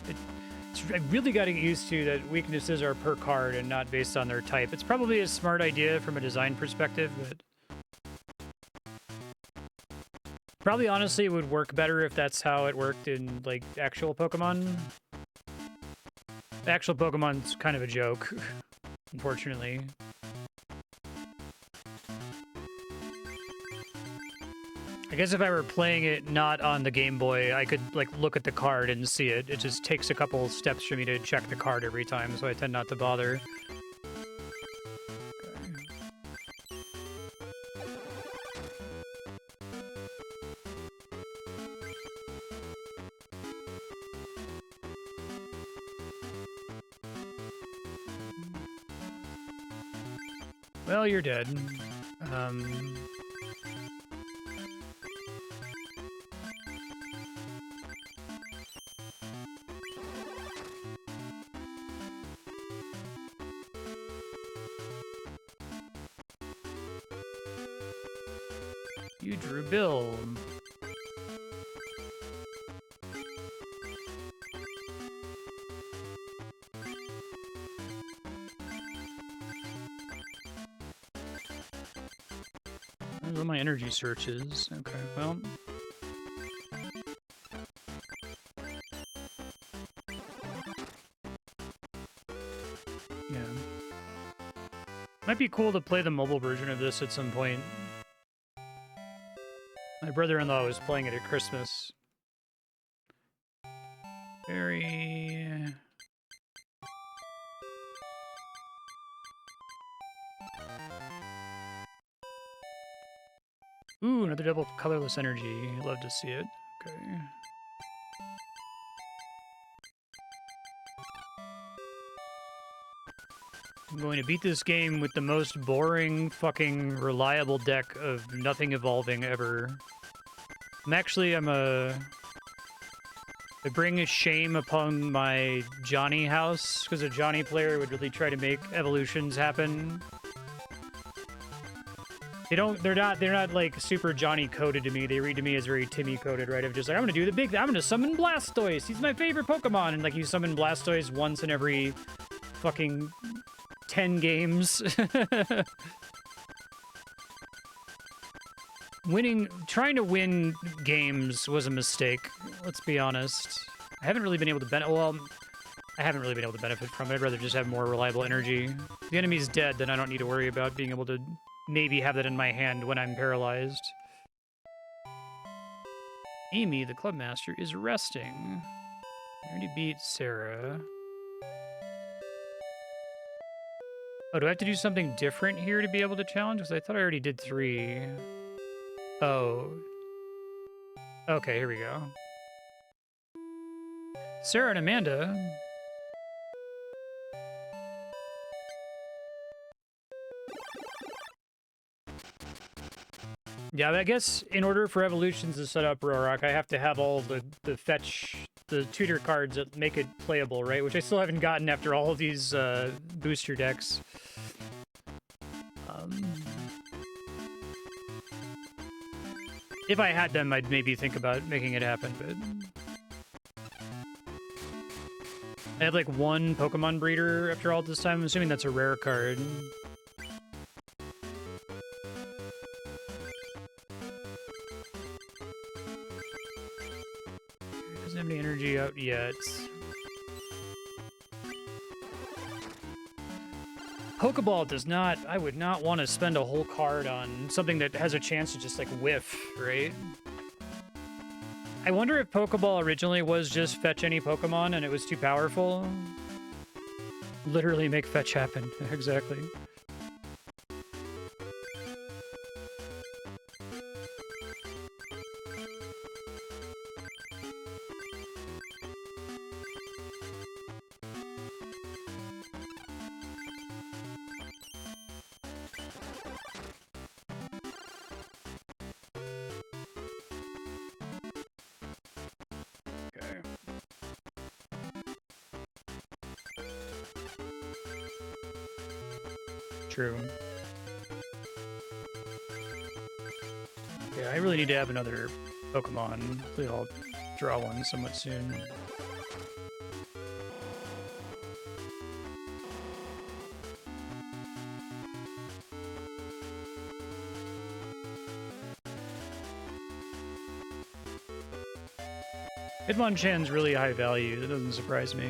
I really got to get used to that weaknesses are per card and not based on their type. It's probably a smart idea from a design perspective, but... probably, honestly, it would work better if that's how it worked in, like, actual Pokemon. The actual Pokemon's kind of a joke, unfortunately. I guess if I were playing it not on the Game Boy, I could, like, look at the card and see it. It just takes a couple steps for me to check the card every time, so I tend not to bother. Well, you're dead. You drew Bill. What my energy search is. Okay, well. Yeah. Might be cool to play the mobile version of this at some point. My brother-in-law was playing it at Christmas. Very... ooh, another double colorless energy. Love to see it. Okay. I'm going to beat this game with the most boring, fucking reliable deck of nothing evolving ever. I bring a shame upon my Johnny house, because a Johnny player would really try to make evolutions happen. They're not like super Johnny coded to me. They read to me as very Timmy coded, right? Of just like, I'm gonna summon Blastoise. He's my favorite Pokemon. And like you summon Blastoise once in every fucking 10 games. Trying to win games was a mistake. Let's be honest. I haven't really been able to benefit from it. I'd rather just have more reliable energy. If the enemy's dead, then I don't need to worry about being able to maybe have that in my hand when I'm paralyzed. Amy, the clubmaster, is resting. I already beat Sara. Oh, do I have to do something different here to be able to challenge? Because I thought I already did 3. Oh. Okay, here we go. Sara and Amanda. Yeah, I guess in order for evolutions to set up Roark, I have to have all the tutor cards that make it playable, right? Which I still haven't gotten after all of these booster decks. If I had them, I'd maybe think about making it happen, but... I have like 1 Pokemon breeder after all this time. I'm assuming that's a rare card. Doesn't have any energy out yet. Pokeball does not... I would not want to spend a whole card on something that has a chance to just, like, whiff, right? I wonder if Pokeball originally was just fetch any Pokemon and it was too powerful. Literally make fetch happen. Exactly. True. Yeah, I really need to have another Pokemon. Hopefully I'll draw one somewhat soon. Hitmonchan's really high value. That doesn't surprise me.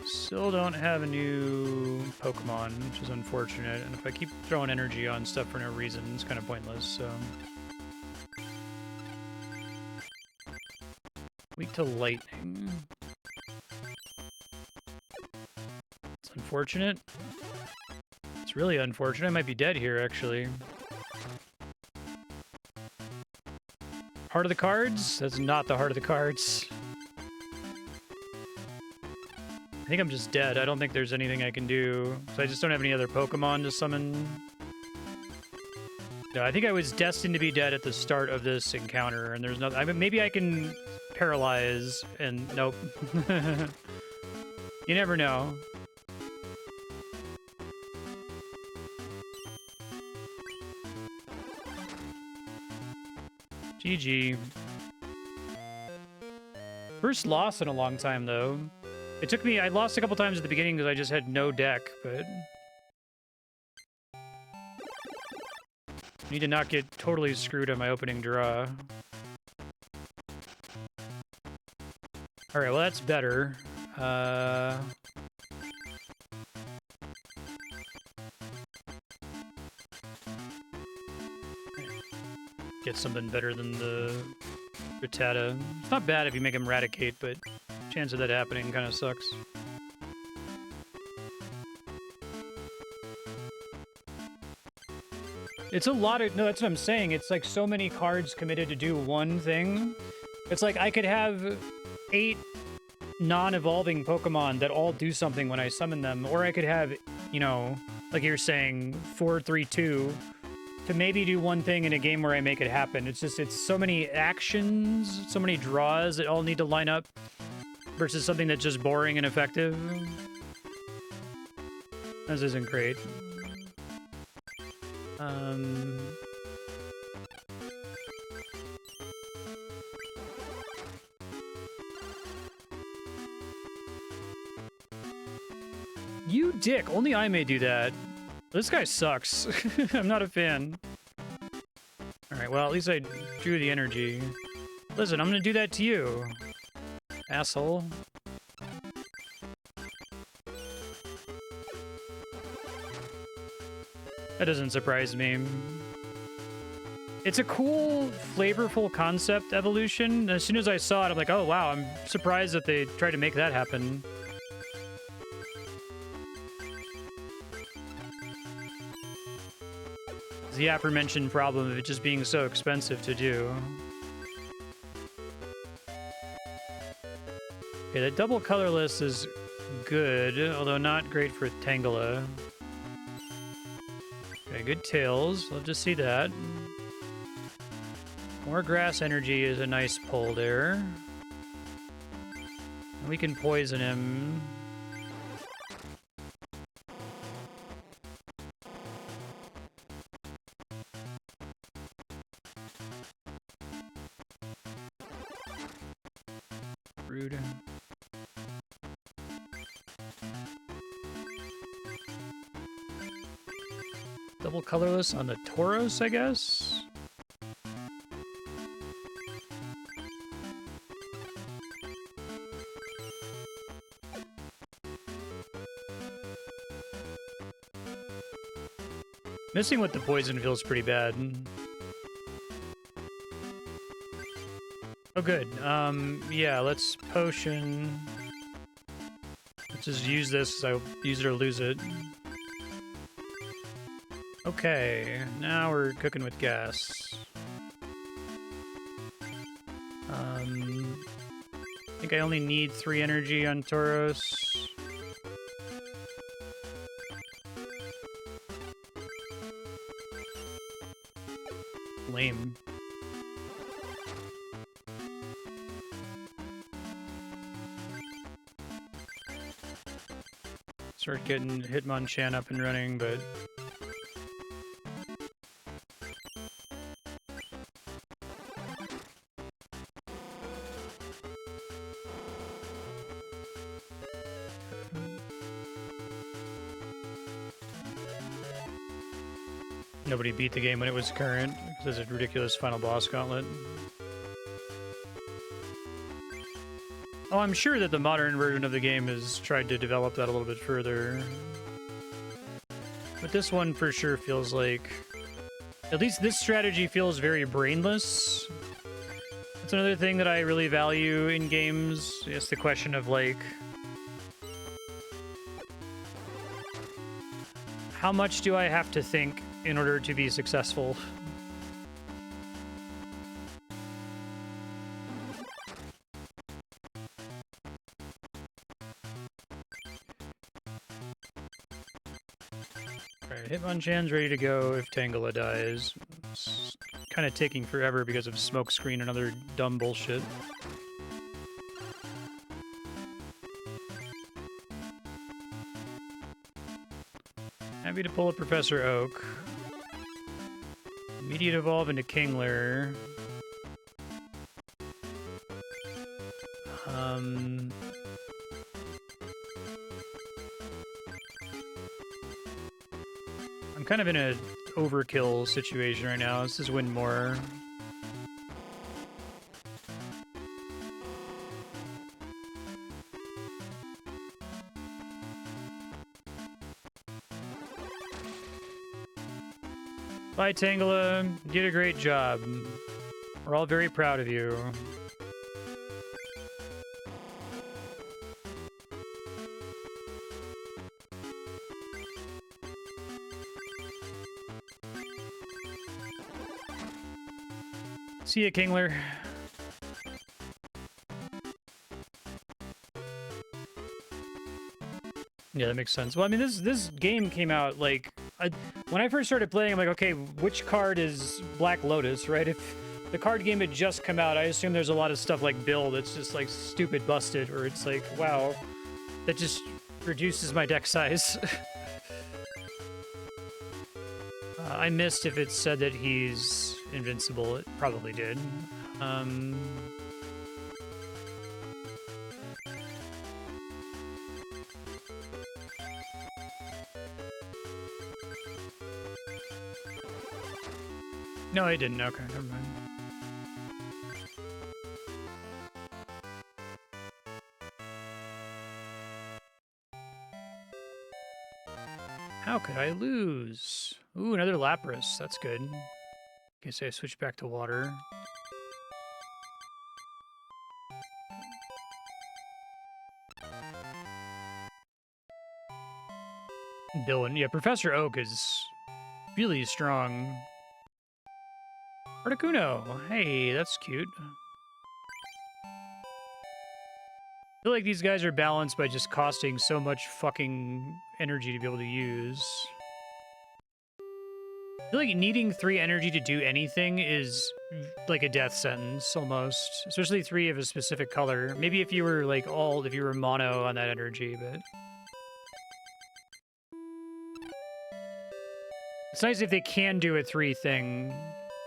Still don't have a new Pokemon, which is unfortunate. And if I keep throwing energy on stuff for no reason, it's kind of pointless, so... Weak to lightning. It's unfortunate. It's really unfortunate. I might be dead here, actually. Heart of the cards? That's not the heart of the cards. I think I'm just dead. I don't think there's anything I can do. So I just don't have any other Pokemon to summon. No, I think I was destined to be dead at the start of this encounter, and there's nothing. I mean, maybe I can paralyze, and nope. You never know. GG. First loss in a long time, though. It took me... I lost a couple times at the beginning because I just had no deck, but... Need to not get totally screwed on my opening draw. Alright, well that's better. Get something better than the Rattata. It's not bad if you make him Raticate, but chance of that happening kind of sucks. It's a lot of... No, that's what I'm saying. It's like so many cards committed to do one thing. It's like I could have 8 non-evolving Pokemon that all do something when I summon them. Or I could have, you know, like you're saying, 4-3-2 to maybe do one thing in a game where I make it happen. It's just, it's so many actions, so many draws that all need to line up versus something that's just boring and effective. This isn't great. You dick, only I may do that. This guy sucks. I'm not a fan. Alright, well, at least I drew the energy. Listen, I'm gonna do that to you, asshole. That doesn't surprise me. It's a cool, flavorful concept evolution. As soon as I saw it, I'm like, oh wow, I'm surprised that they tried to make that happen. The aforementioned problem of it just being so expensive to do. Okay, the double colorless is good, although not great for Tangela. Okay, good tails. Love to see that. More grass energy is a nice pull there. We can poison him. Rude. Double colorless on the Tauros, I guess? Missing with the poison feels pretty bad. Oh, good. Yeah, let's potion. Let's just use this, so use it or lose it. Okay, now we're cooking with gas. I think I only need 3 energy on Tauros. Lame. Start getting Hitmonchan up and running, but nobody beat the game when it was current because there's a ridiculous final boss gauntlet. Oh, I'm sure that the modern version of the game has tried to develop that a little bit further. But this one for sure feels like... At least this strategy feels very brainless. That's another thing that I really value in games. It's the question of, like... how much do I have to think in order to be successful? Hitmonchan's ready to go if Tangela dies. It's kind of taking forever because of smokescreen and other dumb bullshit. Happy to pull a Professor Oak. Immediate evolve into Kingler. I'm kind of in a overkill situation right now. This is win more. Bye, Tangela. You did a great job. We're all very proud of you. See ya, Kingler. Yeah, that makes sense. Well, I mean, this game came out, like... when I first started playing, I'm like, okay, which card is Black Lotus, right? If the card game had just come out, I assume there's a lot of stuff like Bill that's just, like, stupid busted, or it's like, wow, that just reduces my deck size. I missed if it said that he's invincible. It probably did. No, I didn't. Okay, never mind. How could I lose? Ooh, another Lapras. That's good. Guess I switch back to water. Dylan. Yeah, Professor Oak is really strong. Articuno. Hey, that's cute. I feel like these guys are balanced by just costing so much fucking energy to be able to use. I feel like needing 3 energy to do anything is like a death sentence, almost. Especially 3 of a specific color. Maybe if you were, like, if you were mono on that energy, but... It's nice if they can do a 3 thing,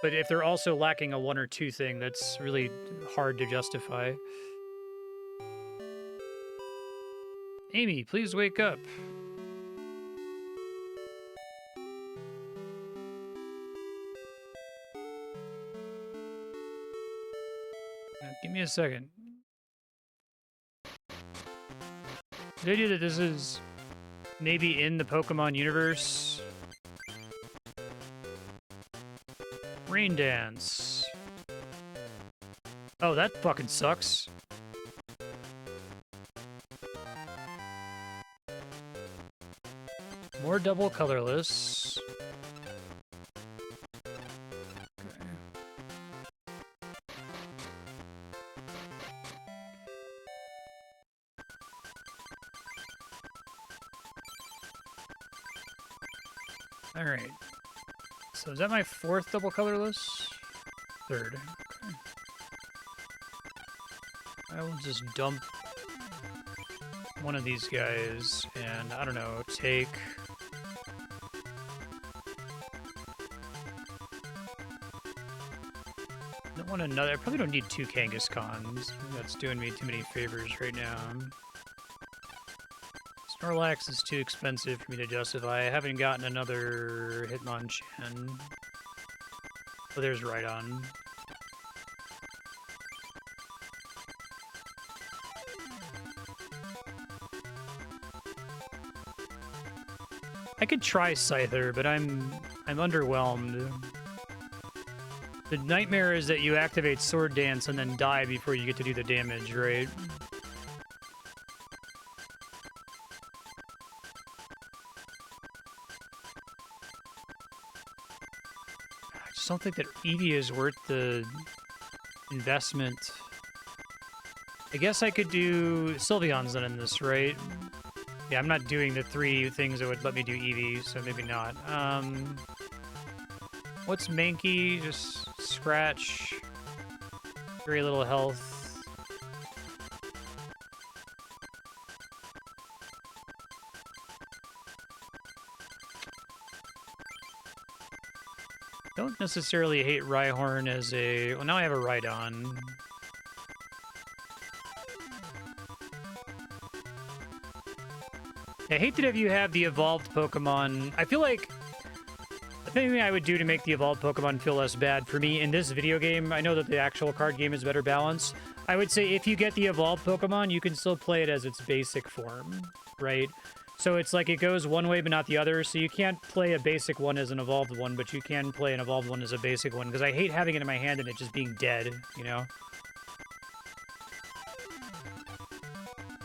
but if they're also lacking a 1 or 2 thing, that's really hard to justify. Amy, please wake up. Give me a second. The idea that this is maybe in the Pokemon universe Rain Dance. Oh, that fucking sucks. More double colorless. Okay. All right. So is that my fourth double colorless? Third. Okay. I will just dump one of these guys and, I don't know, take... I don't want another... I probably don't need two Kangaskhan's. That's doing me too many favors right now. Snorlax is too expensive for me to justify. I haven't gotten another Hitmonchan. Oh, there's Rhydon. I could try Scyther, but I'm underwhelmed. The nightmare is that you activate Sword Dance and then die before you get to do the damage, right? I just don't think that Eevee is worth the investment. I guess I could do Sylveon's then in this, right? Yeah, I'm not doing the three things that would let me do Eevee, so maybe not. What's Mankey? Just scratch. Very little health. Don't necessarily hate Rhyhorn as a... Well, now I have a Rhydon. I hate that if you have the evolved Pokemon, I feel like the thing I would do to make the evolved Pokemon feel less bad for me in this video game, I know that the actual card game is better balanced. I would say if you get the evolved Pokemon, you can still play it as its basic form, right? So it's like it goes one way but not the other, so you can't play a basic one as an evolved one, but you can play an evolved one as a basic one, because I hate having it in my hand and it just being dead, you know?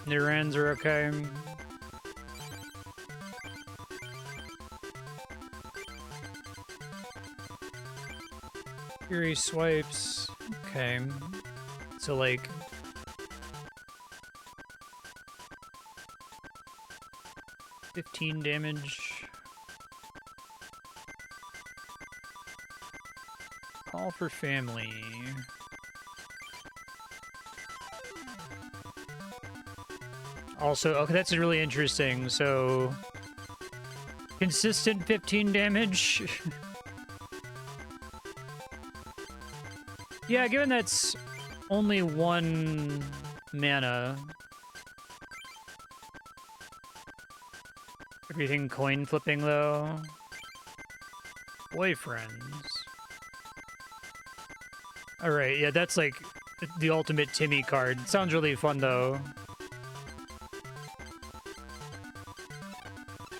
Nirans are okay. Fury swipes. Okay. So, like... $15 damage. Call for family. Also, okay, that's really interesting. So... Consistent 15 damage. Yeah, given that's only one mana. Everything coin flipping though. Boyfriends. Alright, yeah, that's like the ultimate Timmy card. Sounds really fun though.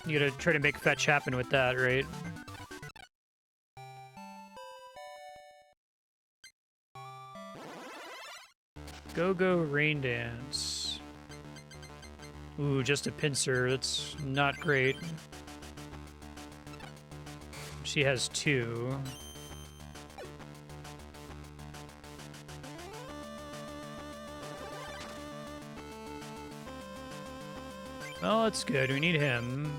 You gotta try to make fetch happen with that, right? Go Rain Dance. Ooh, just a pincer. That's not great. She has two. Well, that's good. We need him.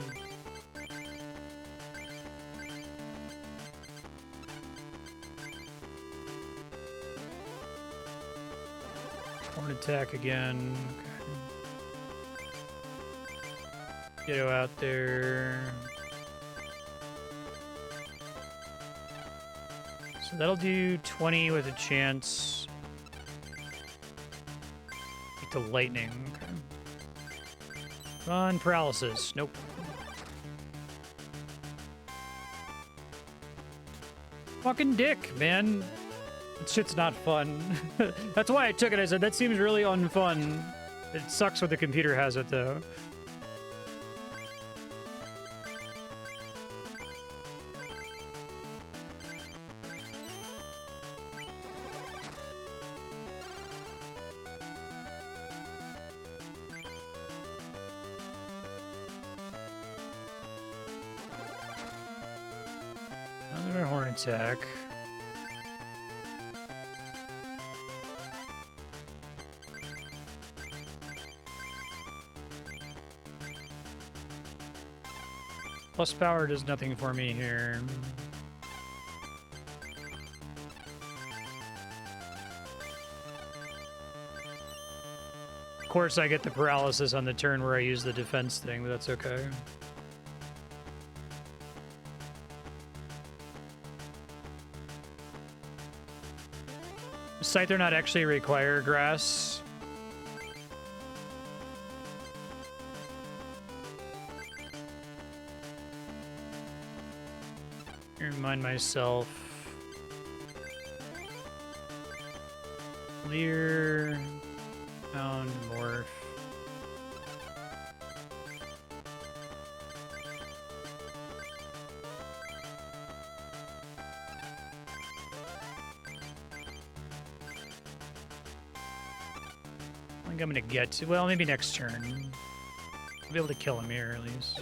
Horn attack again. Okay. Ditto out there. So that'll do 20 with a chance. Get the lightning. Okay. Fun paralysis. Nope. Fucking dick, man. That shit's not fun. That's why I took it. I said, that seems really unfun. It sucks when the computer has it, though. attack. Plus power does nothing for me here. Of course, I get the paralysis on the turn where I use the defense thing, but that's okay. Scyther not actually require grass. Remind myself. Clear. Pound, morph. I think I'm gonna get to, well, maybe next turn. I'll be able to kill him here at least.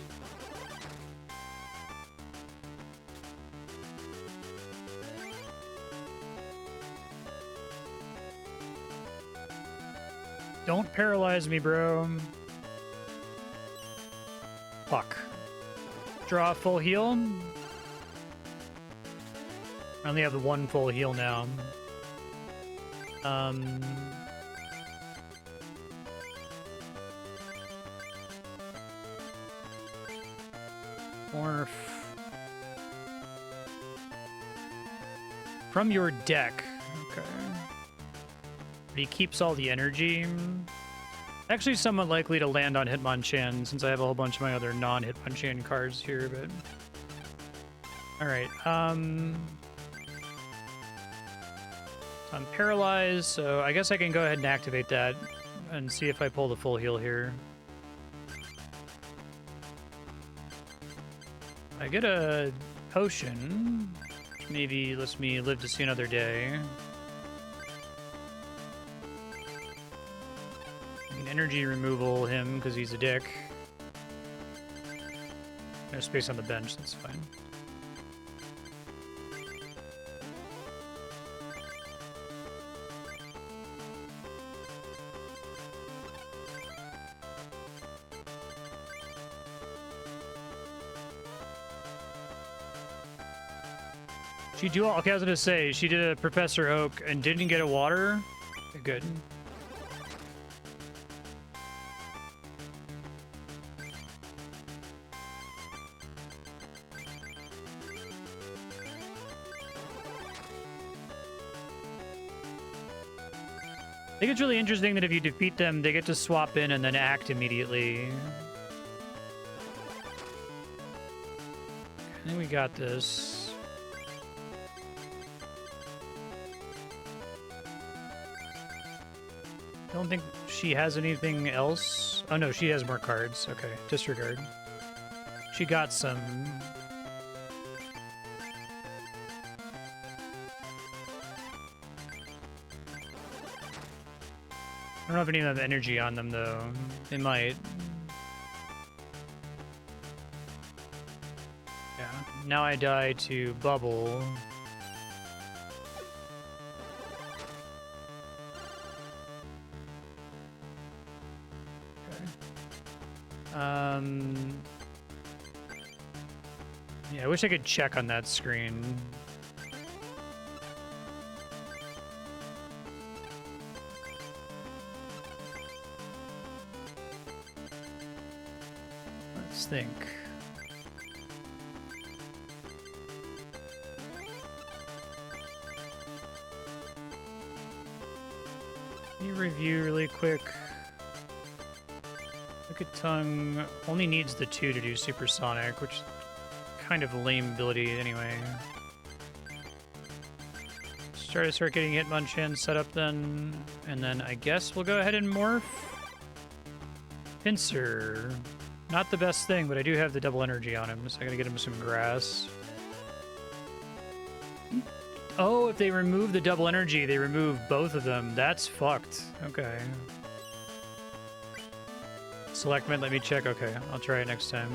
Don't paralyze me, bro. Fuck. Draw a full heal. I only have the one full heal now. Morph. From your deck. Okay. But he keeps all the energy. Actually, somewhat likely to land on Hitmonchan since I have a whole bunch of my other non-Hitmonchan cards here, but... Alright, I'm paralyzed, so I guess I can go ahead and activate that and see if I pull the full heal here. I get a potion, which maybe lets me live to see another day. Energy removal him because he's a dick. No space on the bench, that's fine. She do all, okay, I was gonna say, she did a Professor Oak and didn't get a water? Okay, good. I think it's really interesting that if you defeat them, they get to swap in and then act immediately. I think we got this. I don't think she has anything else. Oh no, she has more cards. Okay, disregard. She got some. I don't know if any of them have energy on them, though. They might. Yeah. Now I die to Bubble. Okay. Yeah, I wish I could check on that screen. Think. Let me review really quick. Look at Tongue. Only needs the 2 to do Supersonic, which is kind of a lame ability anyway. Start getting Hitmonchan set up then, and then I guess we'll go ahead and morph. Pinsir. Not the best thing, but I do have the double energy on him, so I gotta get him some grass. Oh, if they remove the double energy, they remove both of them. That's fucked. Okay. Selectment, let me check. Okay, I'll try it next time.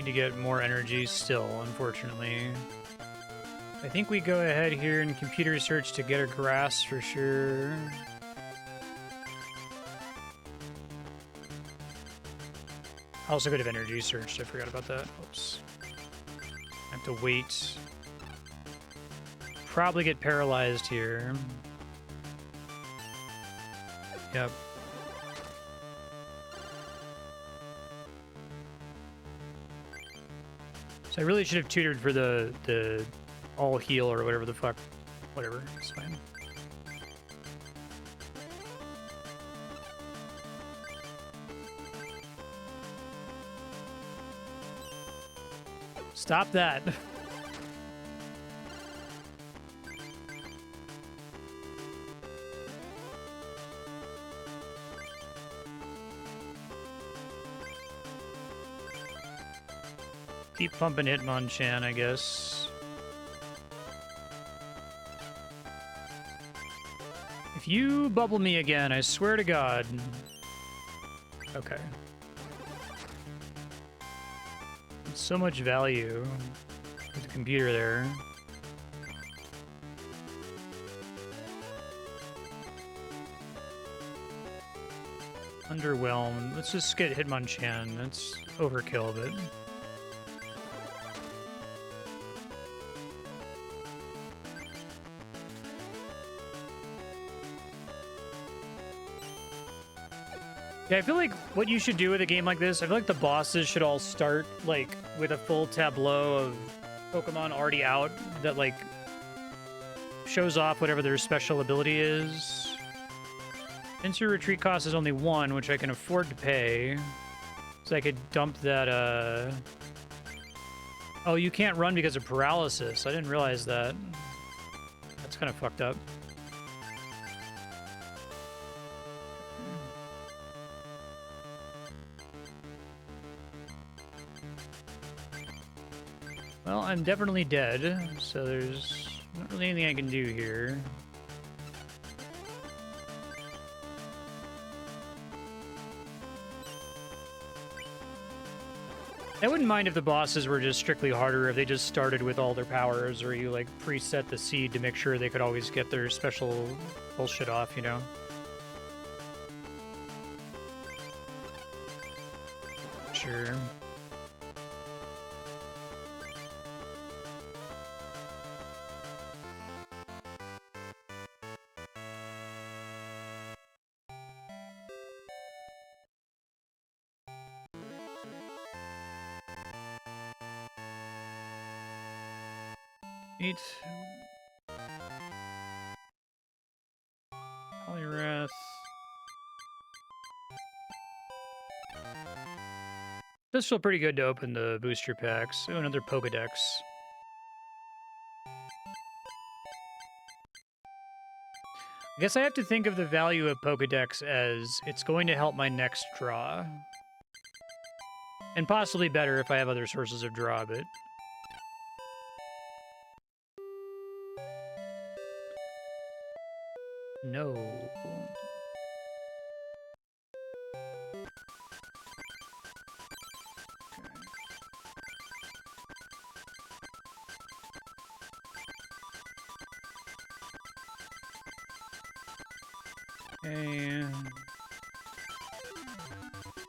Need to get more energy still, unfortunately. I think we go ahead here and computer search to get a grass for sure. I also could have energy searched. I forgot about that. Oops. I have to wait. Probably get paralyzed here. Yep. So I really should have tutored for the all heal or whatever the fuck. Whatever, it's fine. Stop that. Keep pumping Hitmonchan, I guess. If you bubble me again, I swear to God. Okay. So much value with the computer there. Underwhelmed. Let's just get Hitmonchan. That's overkill, but... Yeah, I feel like what you should do with a game like this, I feel like the bosses should all start, like, with a full tableau of Pokemon already out that, like, shows off whatever their special ability is. Since your retreat cost is only 1, which I can afford to pay, so I could dump that, Oh, you can't run because of paralysis. I didn't realize that. That's kind of fucked up. Well, I'm definitely dead, so there's not really anything I can do here. I wouldn't mind if the bosses were just strictly harder, if they just started with all their powers, or you, like, preset the seed to make sure they could always get their special bullshit off, you know? Sure. Eat Poliwrath. Does feel pretty good to open the booster packs. Oh, another Pokédex. I guess I have to think of the value of Pokédex as it's going to help my next draw. And possibly better if I have other sources of draw, but... No. Okay.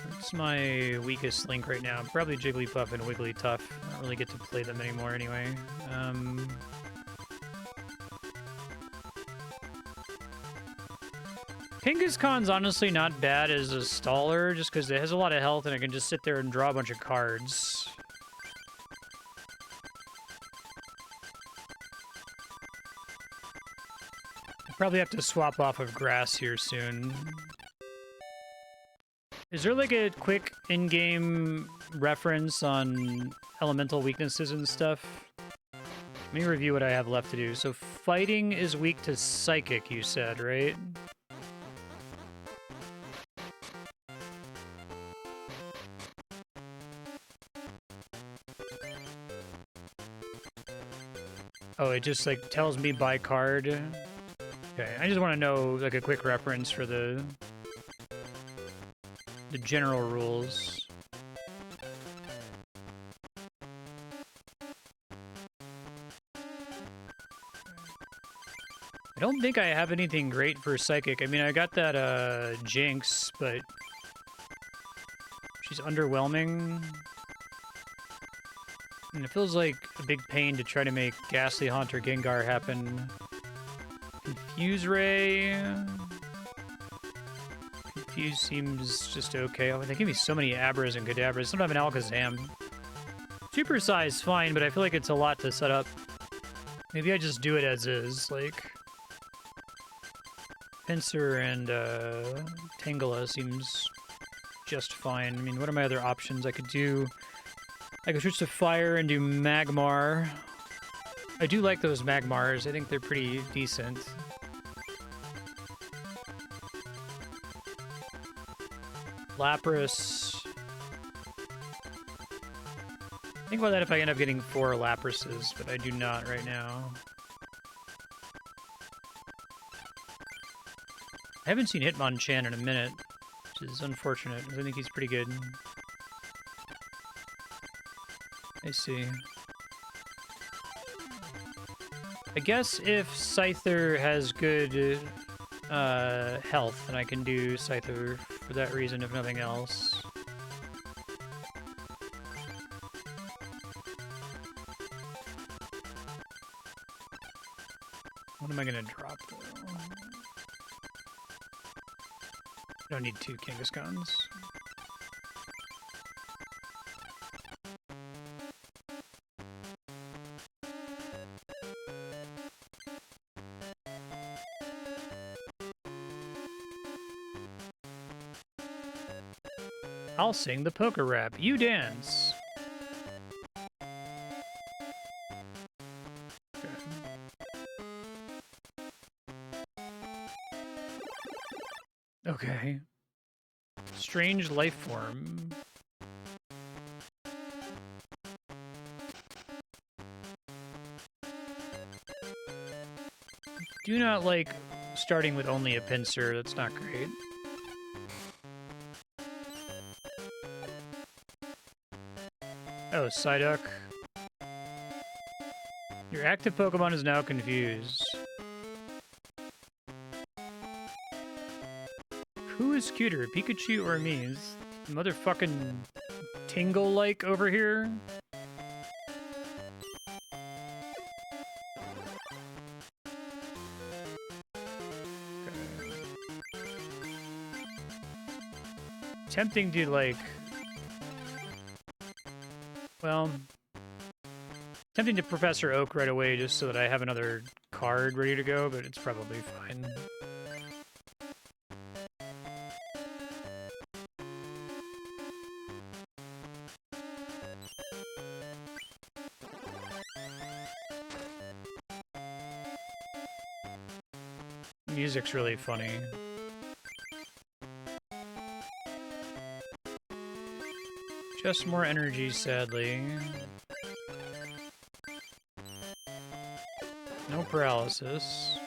What's my weakest link right now? Probably Jigglypuff and Wigglytuff. I don't really get to play them anymore anyway. Kangaskhan's honestly not bad as a staller, just because it has a lot of health and I can just sit there and draw a bunch of cards. I probably have to swap off of grass here soon. Is there like a quick in-game reference on elemental weaknesses and stuff? Let me review what I have left to do. So fighting is weak to psychic, you said, right? Oh, it just, like, tells me by card. Okay, I just want to know, like, a quick reference for the general rules. I don't think I have anything great for Psychic. I mean, I got that, Jinx, but she's underwhelming. And it feels like a big pain to try to make Ghastly Haunt or Gengar happen. Confuse Ray. Confuse seems just okay. Oh, they give me so many Abras and Kadabras. I don't have an Alakazam. Super Size, fine, but I feel like it's a lot to set up. Maybe I just do it as is, like... Pinsir and, Tangela seems just fine. I mean, what are my other options? I could switch to Fire and do Magmar. I do like those Magmars. I think they're pretty decent. Lapras. Think about that if I end up getting 4 Laprases, but I do not right now. I haven't seen Hitmonchan in a minute, which is unfortunate, because I think he's pretty good. I see. I guess if Scyther has good health, then I can do Scyther for that reason, if nothing else. What am I gonna drop, though? I don't need 2 Kangaskhans. I'll sing the poker rap. You dance. Okay. Strange life form. Do not like starting with only a Pinsir. That's not great. Oh, Psyduck. Your active Pokemon is now confused. Who is cuter, Pikachu or me? Is motherfucking Tingle-like over here? Okay. Tempting to, like... Well... Tempting to Professor Oak right away just so that I have another card ready to go, but it's probably fine. Music's really funny. Just more energy, sadly. No paralysis.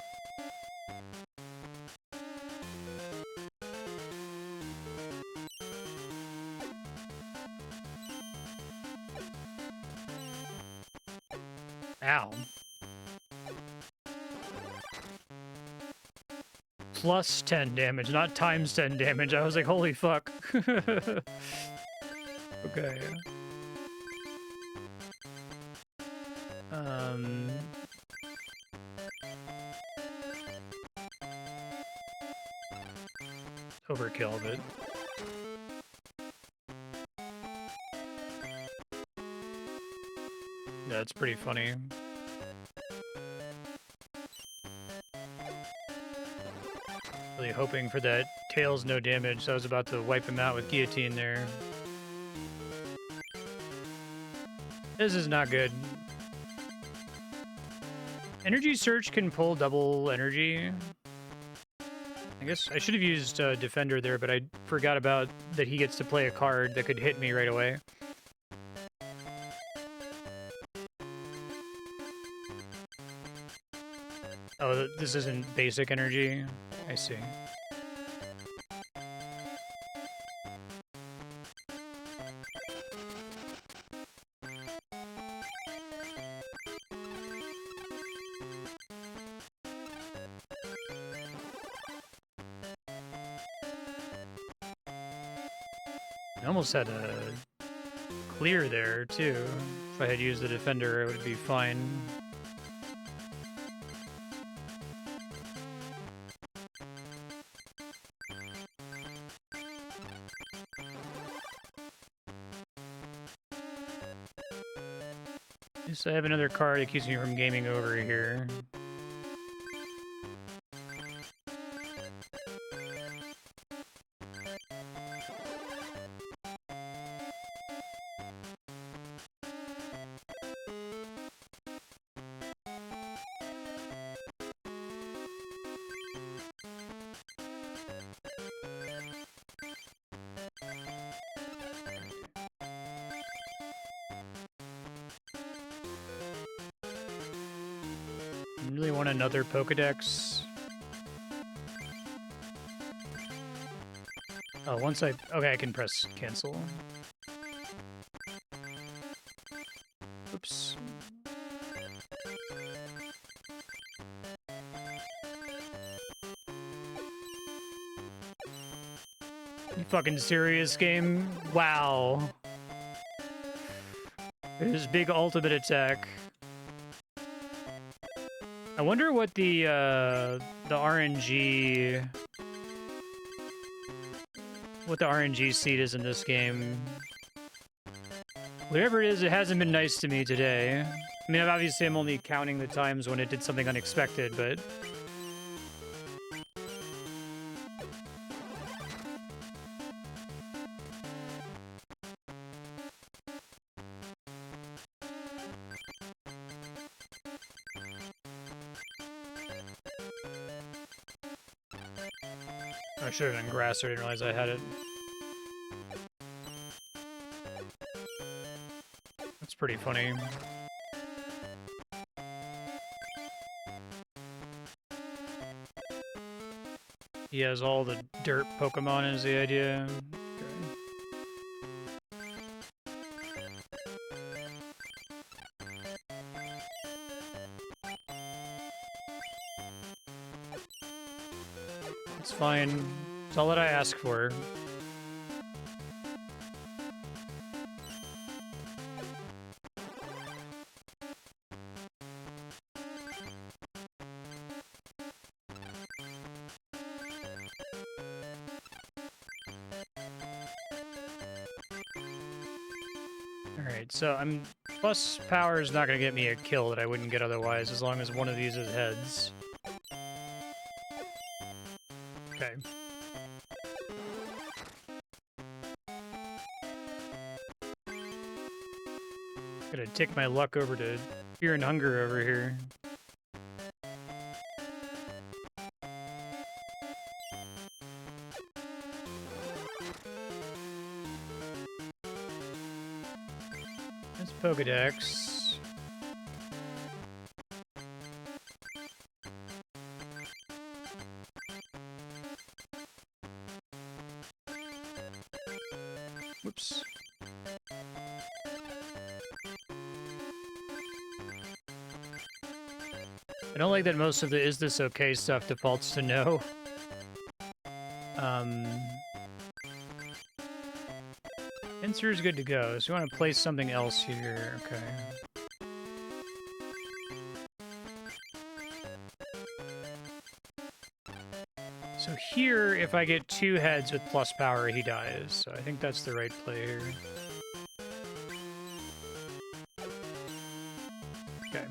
Ow. Plus 10 damage, not times 10 damage. I was like, holy fuck. Okay. Overkill, but... Yeah, it's pretty funny. Really hoping for that Tails no damage, so I was about to wipe him out with Guillotine there. This is not good. Energy Search can pull double energy. I guess I should have used Defender there, but I forgot about that he gets to play a card that could hit me right away. Oh, this isn't basic energy? I see. I almost had a clear there, too. If I had used the defender, it would be fine. So I have another card that keeps me from gaming over here. I really want another Pokedex. Oh, once I... Okay, I can press cancel. Oops. You fucking serious, game? Wow. His big ultimate attack. I wonder what the RNG... What the RNG seed is in this game. Whatever it is, it hasn't been nice to me today. I mean, obviously I'm only counting the times when it did something unexpected, but... I should have done grass, I didn't realize I had it. That's pretty funny. He has all the dirt Pokemon is the idea. It's fine. It's all that I ask for. Alright, so I'm... Plus power is not going to get me a kill that I wouldn't get otherwise, as long as one of these is heads. Okay. Gotta take my luck over to Fear and Hunger over here. That's Pokedex. Whoops. I don't like that most of the is this okay stuff defaults to no. Answer is good to go, so you want to place something else here, okay. So here, if I get 2 heads with plus power, he dies, so I think that's the right play here. Okay.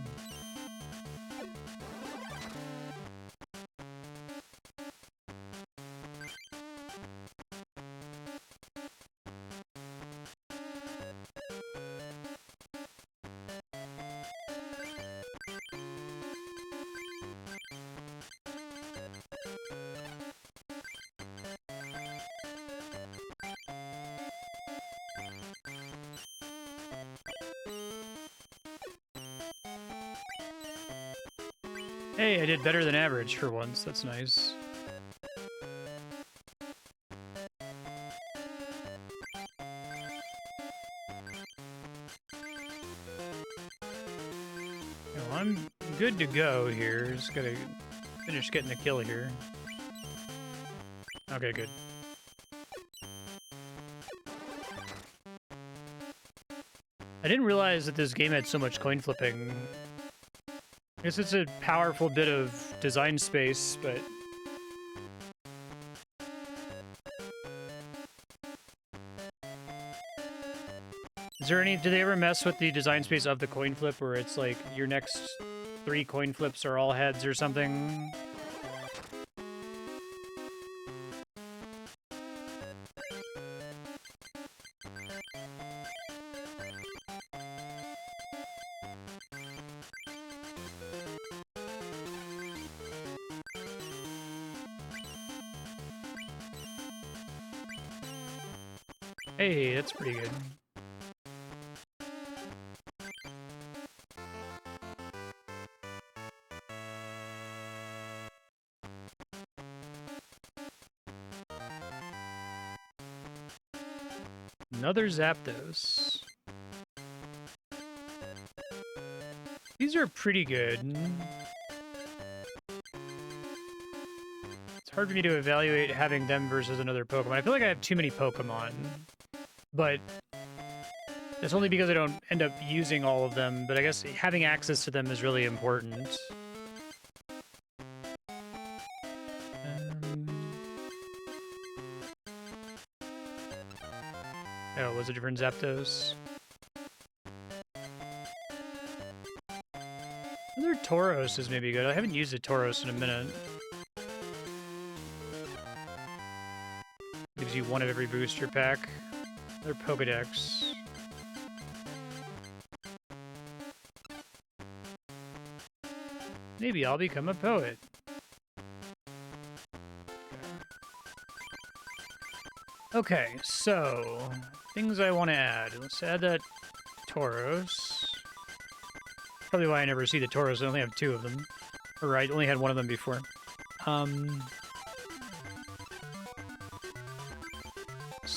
Hey, I did better than average for once. That's nice. Well, I'm good to go here. Just gotta finish getting the kill here. Okay, good. I didn't realize that this game had so much coin flipping. I guess it's a powerful bit of design space, but... Is there any... Do they ever mess with the design space of the coin flip where it's like your next 3 coin flips are all heads or something? Hey, that's pretty good. Another Zapdos. These are pretty good. It's hard for me to evaluate having them versus another Pokemon. I feel like I have too many Pokemon, but that's only because I don't end up using all of them, but I guess having access to them is really important. Oh, was it a different Zapdos? Another Tauros is maybe good. I haven't used a Tauros in a minute. Gives you 1 of every booster pack. Another Pokedex. Maybe I'll become a poet. Okay, so things I want to add. Let's add that Tauros. Probably why I never see the Tauros. I only have 2 of them. Or I only had 1 of them before. So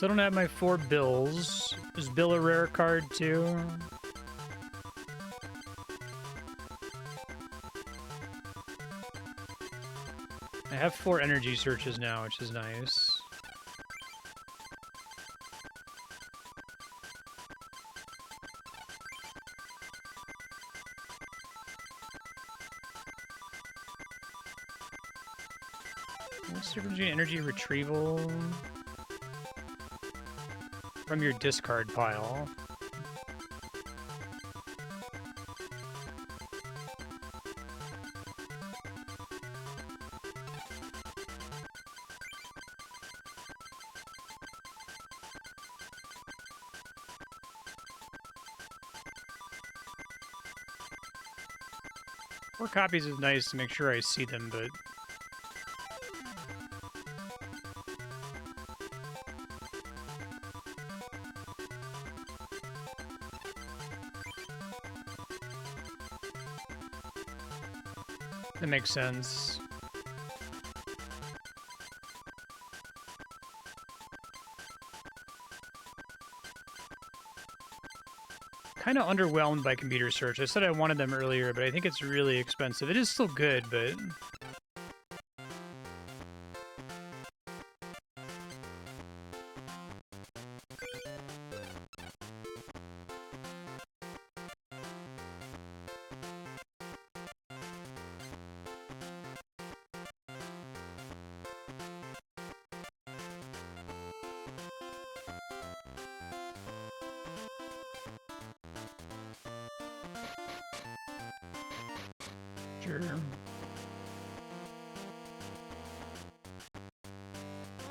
I don't have my 4 Bills. Is Bill a rare card too? I have 4 energy searches now, which is nice. What's the difference between energy retrieval from your discard pile? Four copies is nice to make sure I see them, but that makes sense. Kind of underwhelmed by computer search. I said I wanted them earlier, but I think it's really expensive. It is still good, but sure.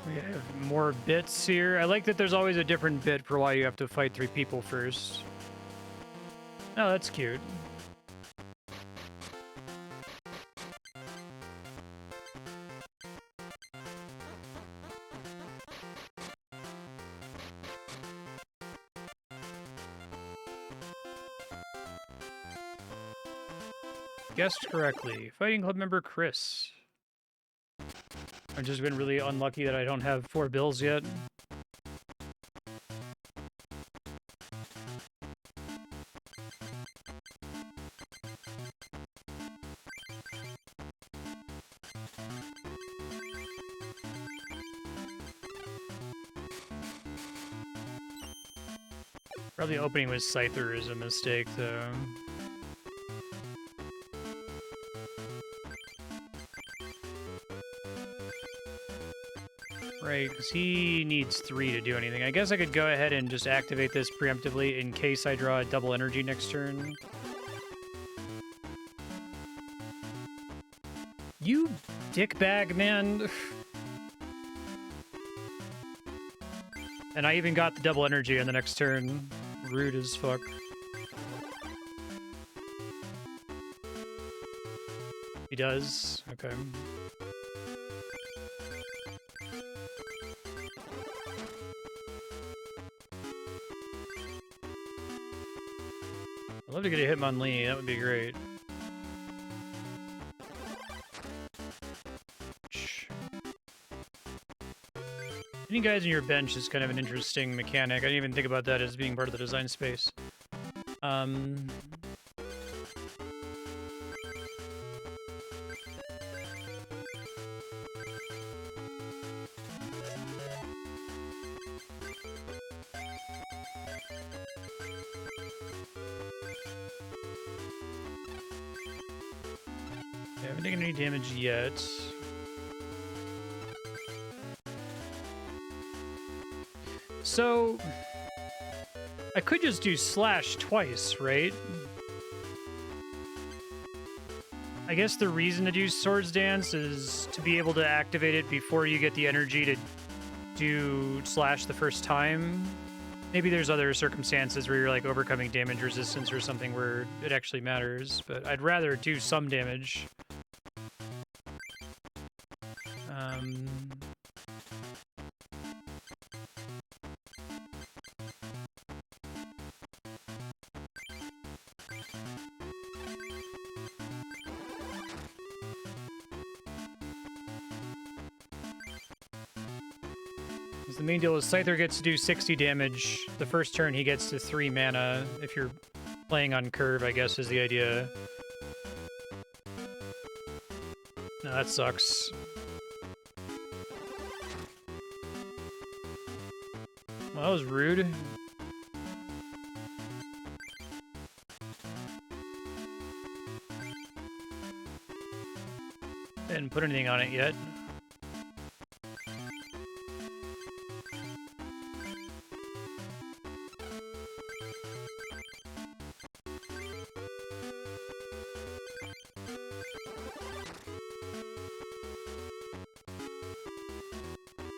We have more bits here. I like that there's always a different bit for why you have to fight 3 people first. Oh, that's cute. Guessed correctly. Fighting Club member Chris. I've just been really unlucky that I don't have 4 bills yet. Probably opening with Scyther is a mistake, though. Right, because he needs 3 to do anything. I guess I could go ahead and just activate this preemptively in case I draw a double energy next turn. You dickbag, man. And I even got the double energy on the next turn. Rude as fuck. He does? Okay. I'd love to get a Hitmonlee, that would be great. Any guys in your bench is kind of an interesting mechanic. I didn't even think about that as being part of the design space. Yeah, I haven't taken any damage yet. So, I could just do slash twice, right? I guess the reason to do Swords Dance is to be able to activate it before you get the energy to do slash the first time. Maybe there's other circumstances where you're like overcoming damage resistance or something where it actually matters, but I'd rather do some damage. The main deal is Scyther gets to do 60 damage. The first turn he gets to 3 mana. If you're playing on curve, I guess, is the idea. No, that sucks. Well, that was rude. Didn't put anything on it yet.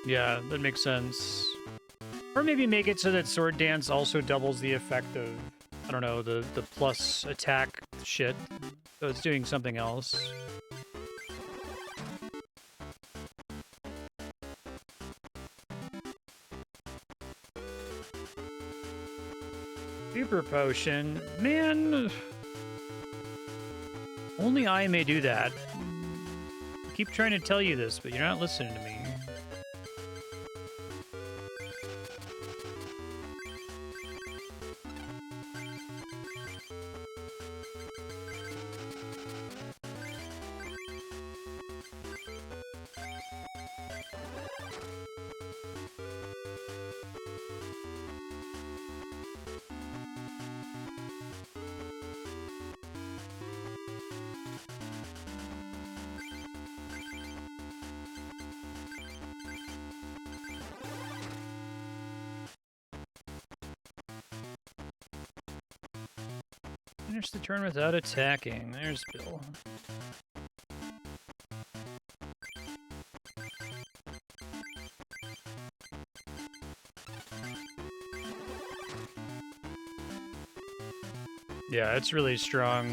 Yeah, that makes sense. Or maybe make it so that Sword Dance also doubles the effect of, I don't know, the plus attack shit. So it's doing something else. Super Potion. Man. Only I may do that. I keep trying to tell you this, but you're not listening to me. Finish the turn without attacking. There's Bill. Yeah, it's really strong.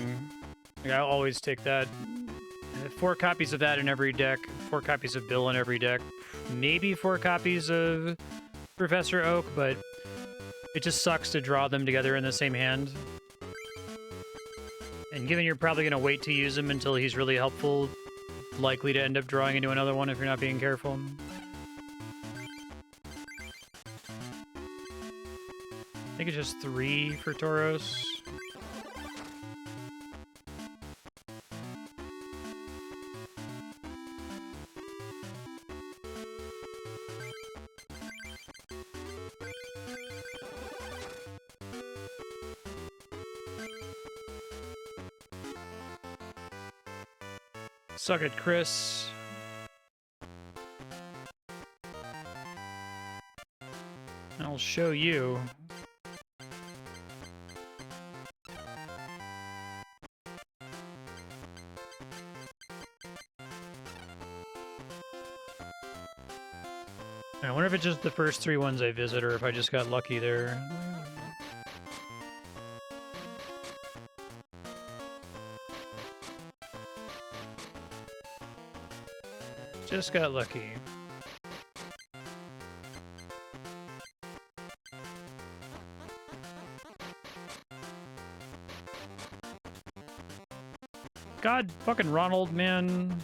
Like, I'll always take that. 4 copies of that in every deck. 4 copies of Bill in every deck. Maybe 4 copies of Professor Oak, but it just sucks to draw them together in the same hand. And given you're probably going to wait to use him until he's really helpful, likely to end up drawing into another one if you're not being careful. I think it's just 3 for Tauros. Suck it, Chris. I'll show you. I wonder if it's just the first 3 ones I visit or if I just got lucky there. Just got lucky. God fucking Ronald, man.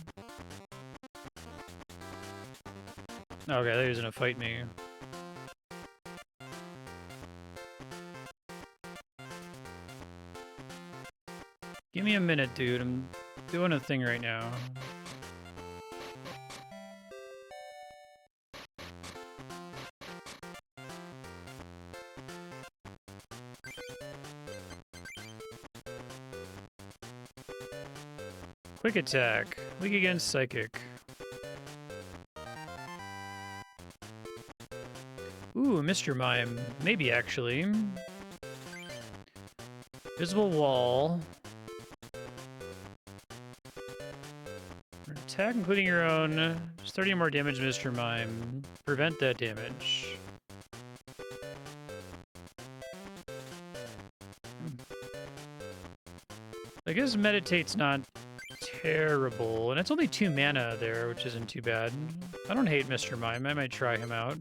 Okay, they're gonna fight me. Give me a minute, dude. I'm doing a thing right now. Quick attack. Weak against psychic. Ooh, Mr. Mime. Maybe, actually. Visible wall. Attack, including your own. Just 30 more damage, Mr. Mime. Prevent that damage. I guess Meditate's not terrible. And it's only 2 mana there, which isn't too bad. I don't hate Mr. Mime. I might try him out.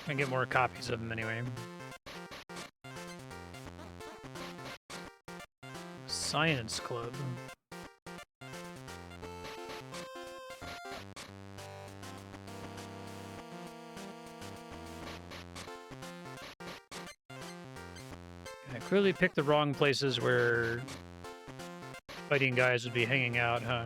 I get more copies of him anyway. Science Club. I clearly picked the wrong places where fighting guys would be hanging out, huh?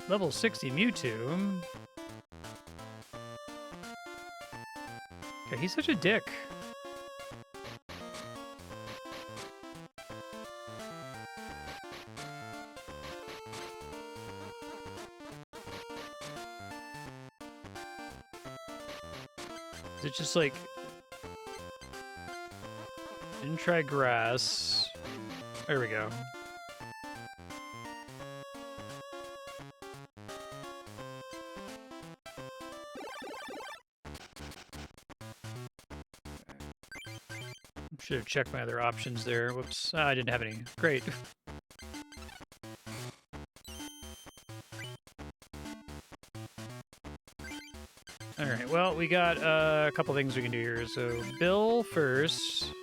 Level 60 Mewtwo. Okay, he's such a dick. Is it just like... Didn't try grass. There we go. Should have checked my other options there. Whoops. I didn't have any. Great. Alright, well, we got a couple things we can do here. So, Bill first.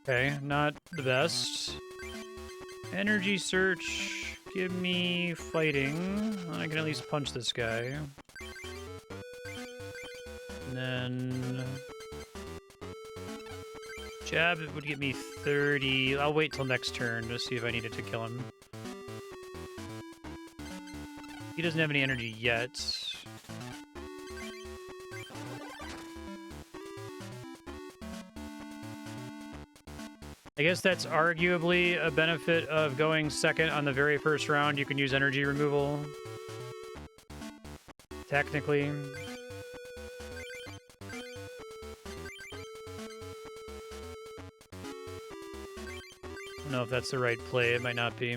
Okay, not the best. Energy search. Give me fighting. I can at least punch this guy. And then... Jab would give me 30. I'll wait till next turn to see if I needed to kill him. He doesn't have any energy yet. I guess that's arguably a benefit of going second on the very first round. You can use energy removal. Technically. I don't know if that's the right play. It might not be.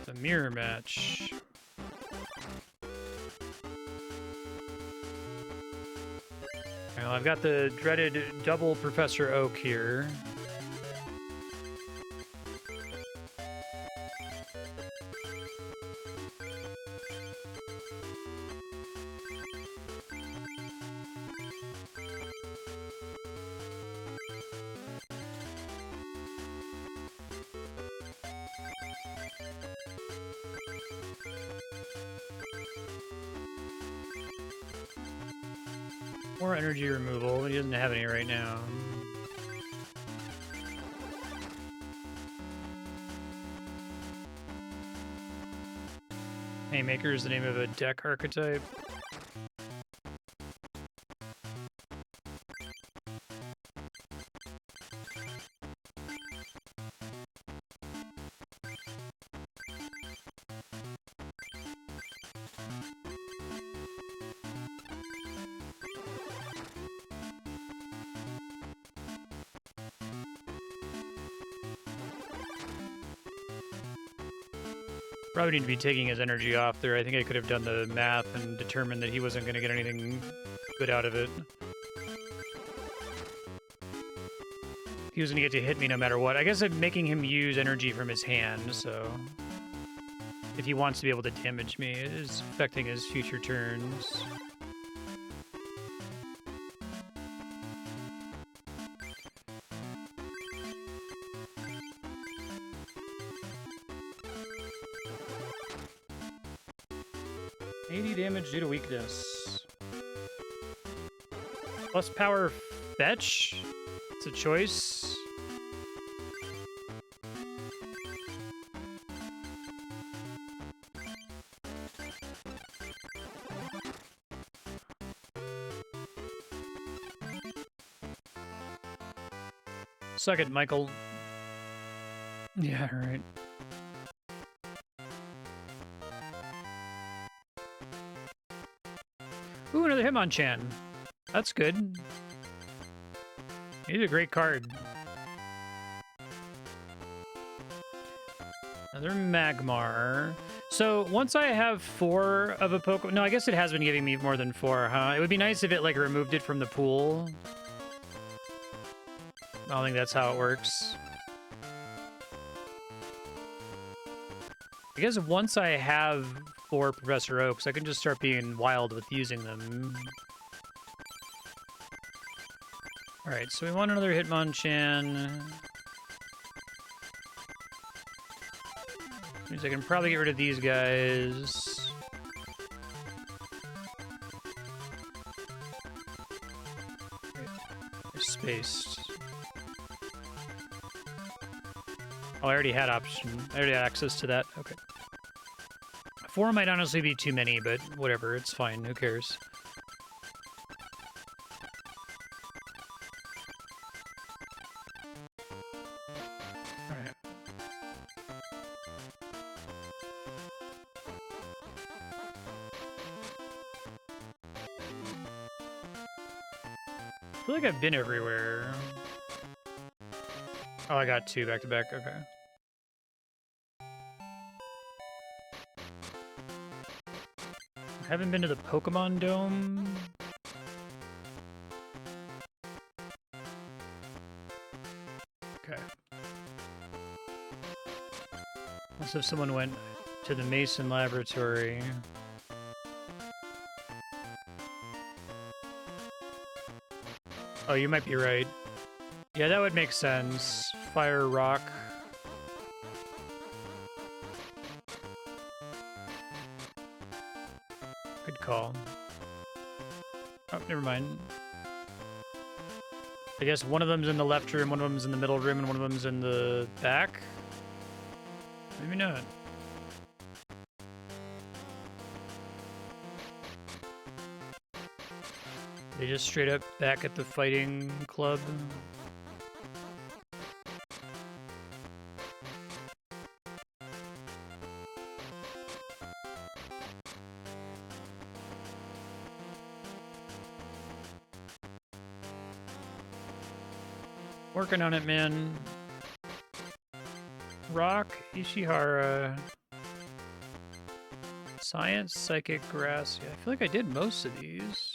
It's a mirror match. Well, I've got the dreaded double Professor Oak here. More energy removal. He doesn't have any right now. Haymaker is the name of a deck archetype. Probably need to be taking his energy off there. I think I could have done the math and determined that he wasn't going to get anything good out of it. He was going to get to hit me no matter what. I guess I'm making him use energy from his hand, so... If he wants to be able to damage me, it is affecting his future turns. Damage due to weakness. Plus power fetch? It's a choice. Suck it, Michael. Yeah, right. Ooh, another Hitmonchan. That's good. He's a great card. Another Magmar. So once I have 4 of a Pokemon... No, I guess it has been giving me more than 4, huh? It would be nice if it, like, removed it from the pool. I don't think that's how it works. I guess once I have 4 Professor Oaks, I can just start being wild with using them. Alright, so we want another Hitmonchan. Means I can probably get rid of these guys. They're spaced. Oh, I already had option. I already had access to that. Okay. 4 might honestly be too many, but whatever. It's fine. Who cares? Alright. I feel like I've been everywhere. Oh, I got 2 back to back. Okay. I haven't been to the Pokémon Dome. Okay. Unless if someone went to the Mason Laboratory. Oh, you might be right. Yeah, that would make sense. Fire, rock. Good call. Oh, never mind. I guess one of them's in the left room, one of them's in the middle room, and one of them's in the back. Maybe not. They just straight up back at the fighting club. Working on it, man. Rock, Ishihara. Science, Psychic, Grass. Yeah, I feel like I did most of these.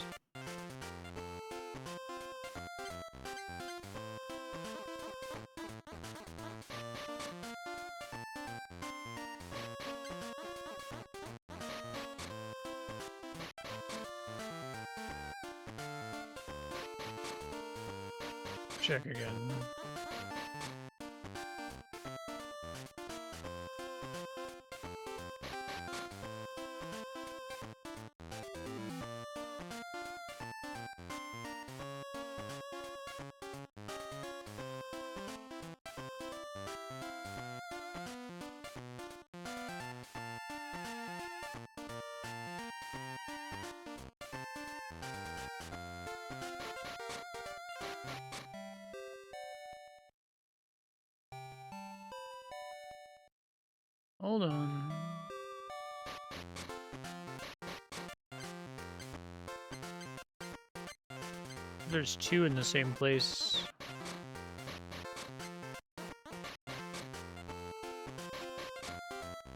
Check again. Hold on. There's two in the same place.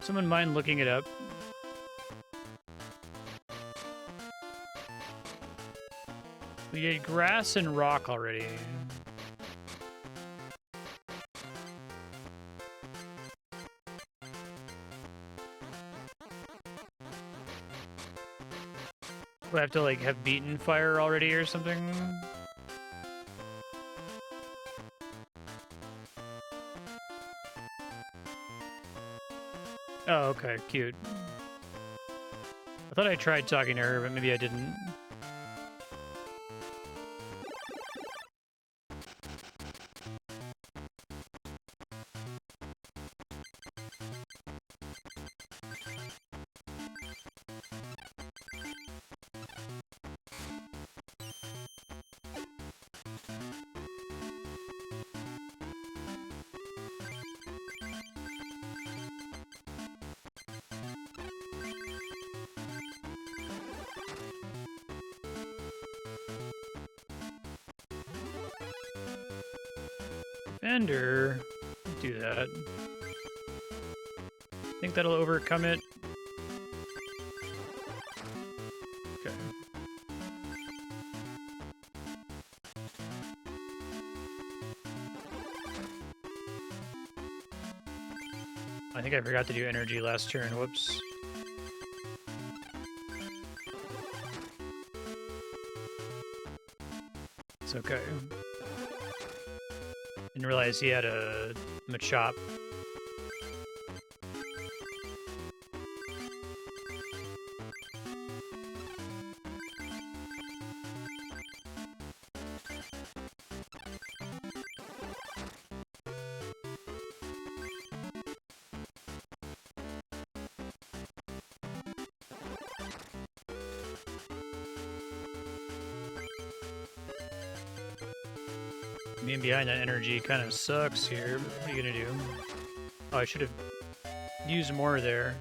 Someone mind looking it up? We did grass and rock already. Do I have to, like, have beaten fire already or something? Oh, okay, cute. I thought I tried talking to her, but maybe I didn't. Defender, do that. Think that'll overcome it. Okay. I think I forgot to do energy last turn. Whoops. It's okay. Didn't realize he had a Machop. Being behind that energy kind of sucks here, but what are you gonna do? Oh, I should have used more there.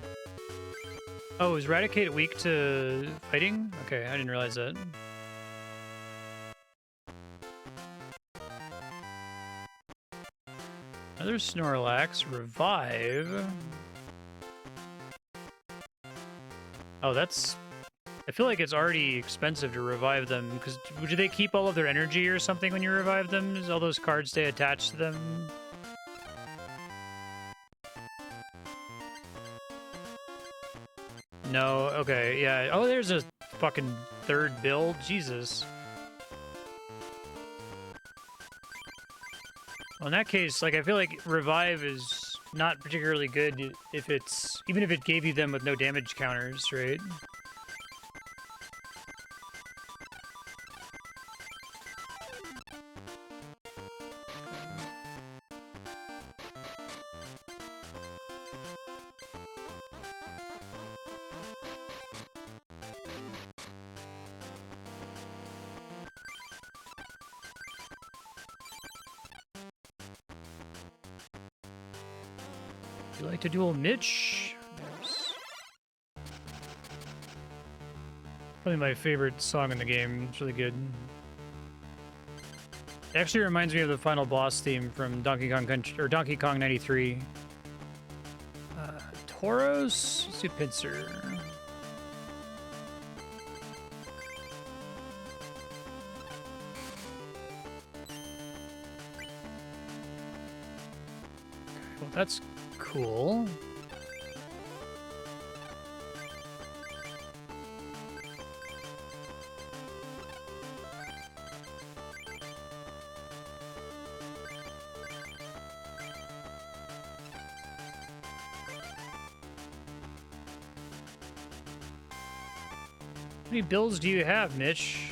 Oh, is Raticate weak to fighting? Okay, I didn't realize that. Another Snorlax. Revive. Oh, that's... I feel like it's already expensive to revive them, because do they keep all of their energy or something when you revive them? Does all those cards stay attached to them? No? Okay, yeah. Oh, there's a fucking third build? Jesus. Well, in that case, like, I feel like revive is not particularly good if it's... even if it gave you them with no damage counters, right? You like to duel Mitch? Yes. Probably my favorite song in the game. It's really good. It actually reminds me of the final boss theme from Donkey Kong Country, or Donkey Kong 93. Tauros? Let's do Pinsir. Well, that's cool. How many bills do you have, Mitch?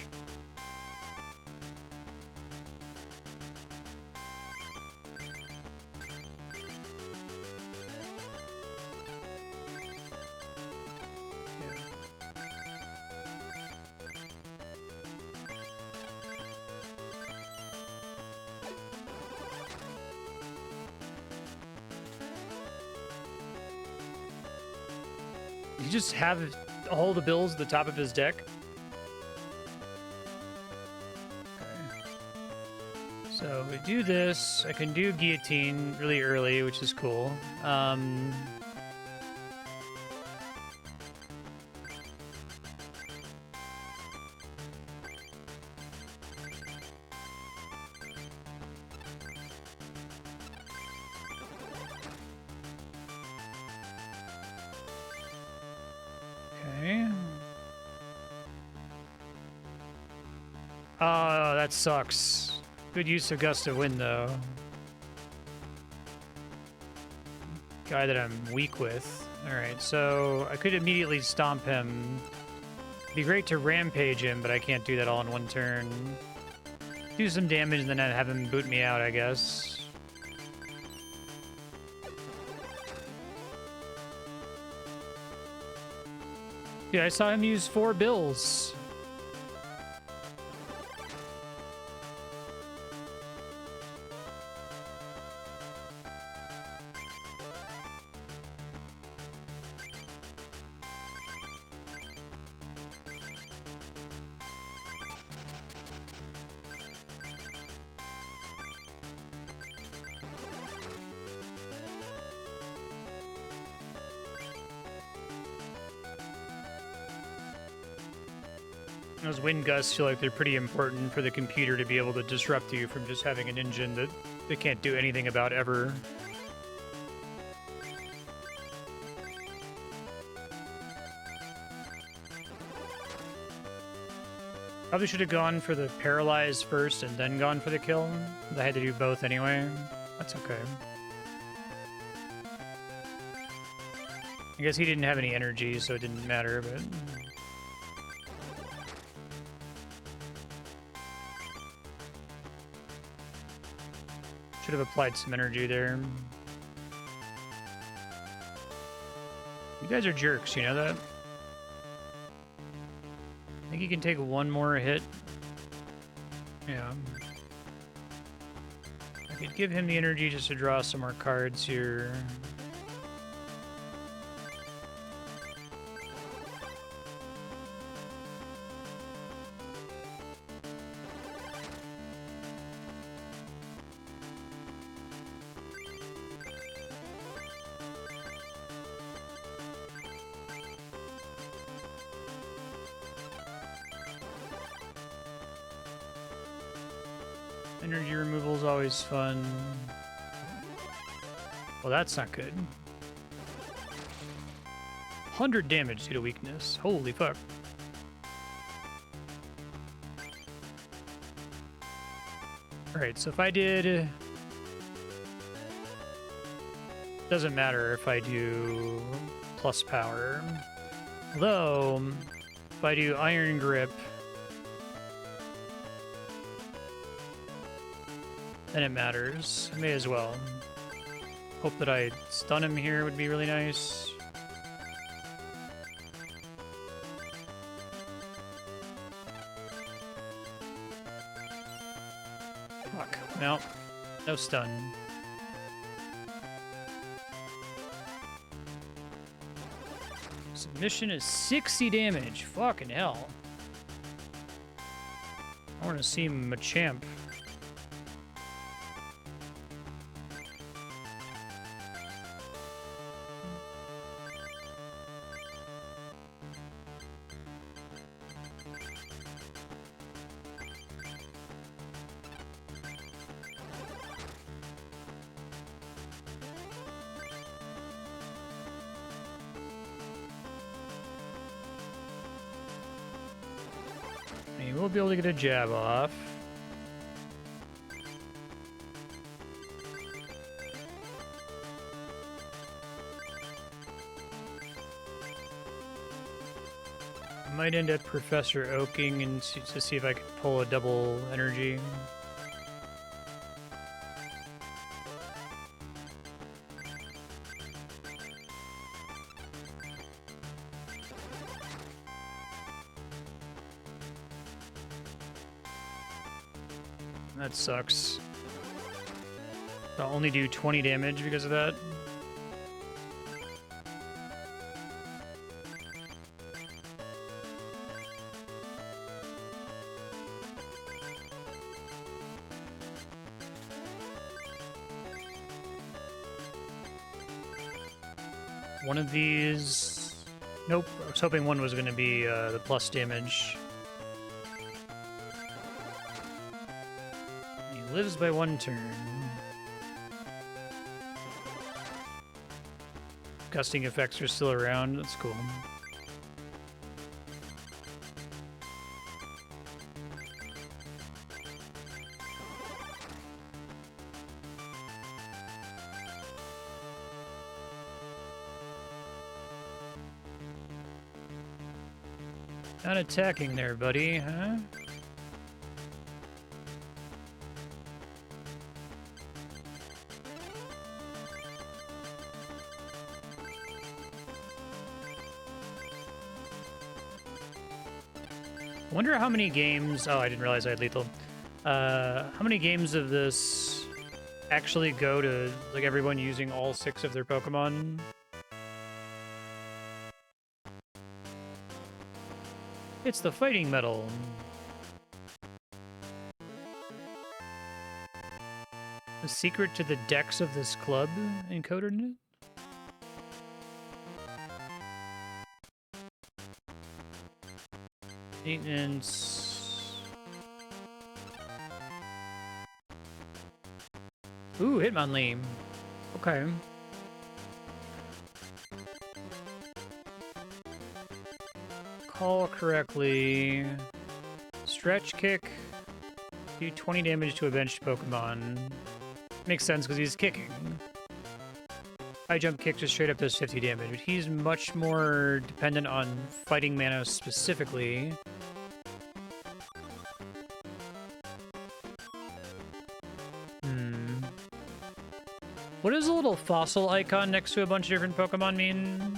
he just have all the bills at the top of his deck? Okay. So we do this. I can do guillotine really early, which is cool. Oh, that sucks. Good use of Gust of Wind, though. Guy that I'm weak with. Alright, so I could immediately stomp him. It'd be great to rampage him, but I can't do that all in one turn. Do some damage and then I'd have him boot me out, I guess. Yeah, I saw him use 4 bills. Those wind gusts feel like they're pretty important for the computer to be able to disrupt you from just having an engine that they can't do anything about ever. Probably should have gone for the paralyze first and then gone for the kill. I had to do both anyway. That's okay. I guess he didn't have any energy, so it didn't matter, but... should have applied some energy there. You guys are jerks, you know that? I think he can take one more hit. Yeah. I could give him the energy just to draw some more cards here. Energy removal is always fun. Well, that's not good. 100 damage due to weakness. Holy fuck. Alright, so if I did... doesn't matter if I do plus power. Although, if I do Iron Grip, then it matters. I may as well. Hope that I stun him here would be really nice. Fuck. No. No stun. Submission is 60 damage. Fucking hell. I want to see Machamp. We'll be able to get a jab off. I might end up Professor Oaking and to see if I can pull a double energy. That sucks. I'll only do 20 damage because of that. One of these... Nope, I was hoping one was going to be the plus damage. He lives by 1 turn. Gusting effects are still around, that's cool. Not attacking there, buddy, huh? I wonder how many games... Oh, I didn't realize I had lethal. How many games of this actually go to, like, everyone using all 6 of their Pokemon? It's the fighting metal. The secret to the decks of this club encoded in it? Maintenance. Ooh, Hitmonlee. Okay. Call correctly. Stretch kick. Do 20 damage to a benched Pokemon. Makes sense because he's kicking. High jump kick just straight up does 50 damage, but he's much more dependent on fighting mana specifically. What does a little fossil icon next to a bunch of different Pokemon mean?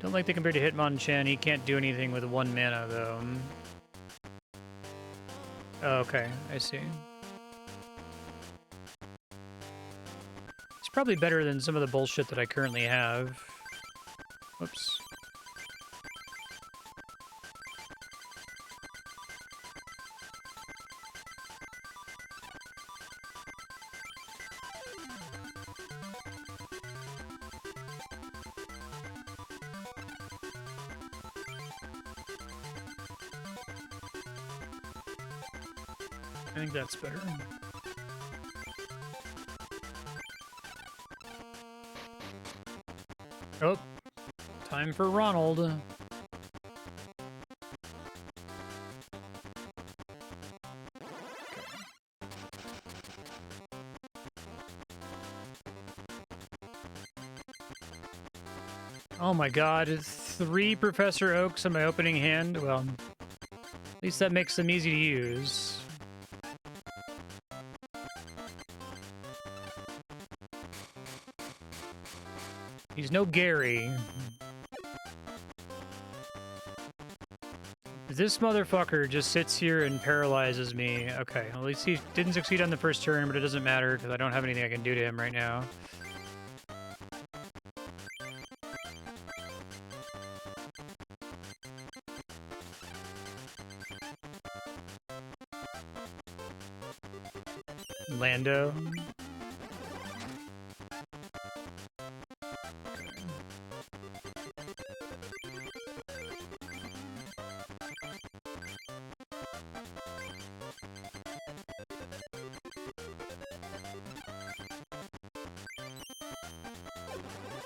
Don't like the compared to Hitmonchan. He can't do anything with 1 mana, though. Oh, okay, I see. It's probably better than some of the bullshit that I currently have. Whoops. I think that's better. Oh, time for Ronald. Oh my god, 3 Professor Oaks in my opening hand? Well, at least that makes them easy to use. He's no Gary. This motherfucker just sits here and paralyzes me. Okay, at least he didn't succeed on the first turn, but it doesn't matter because I don't have anything I can do to him right now. Lando.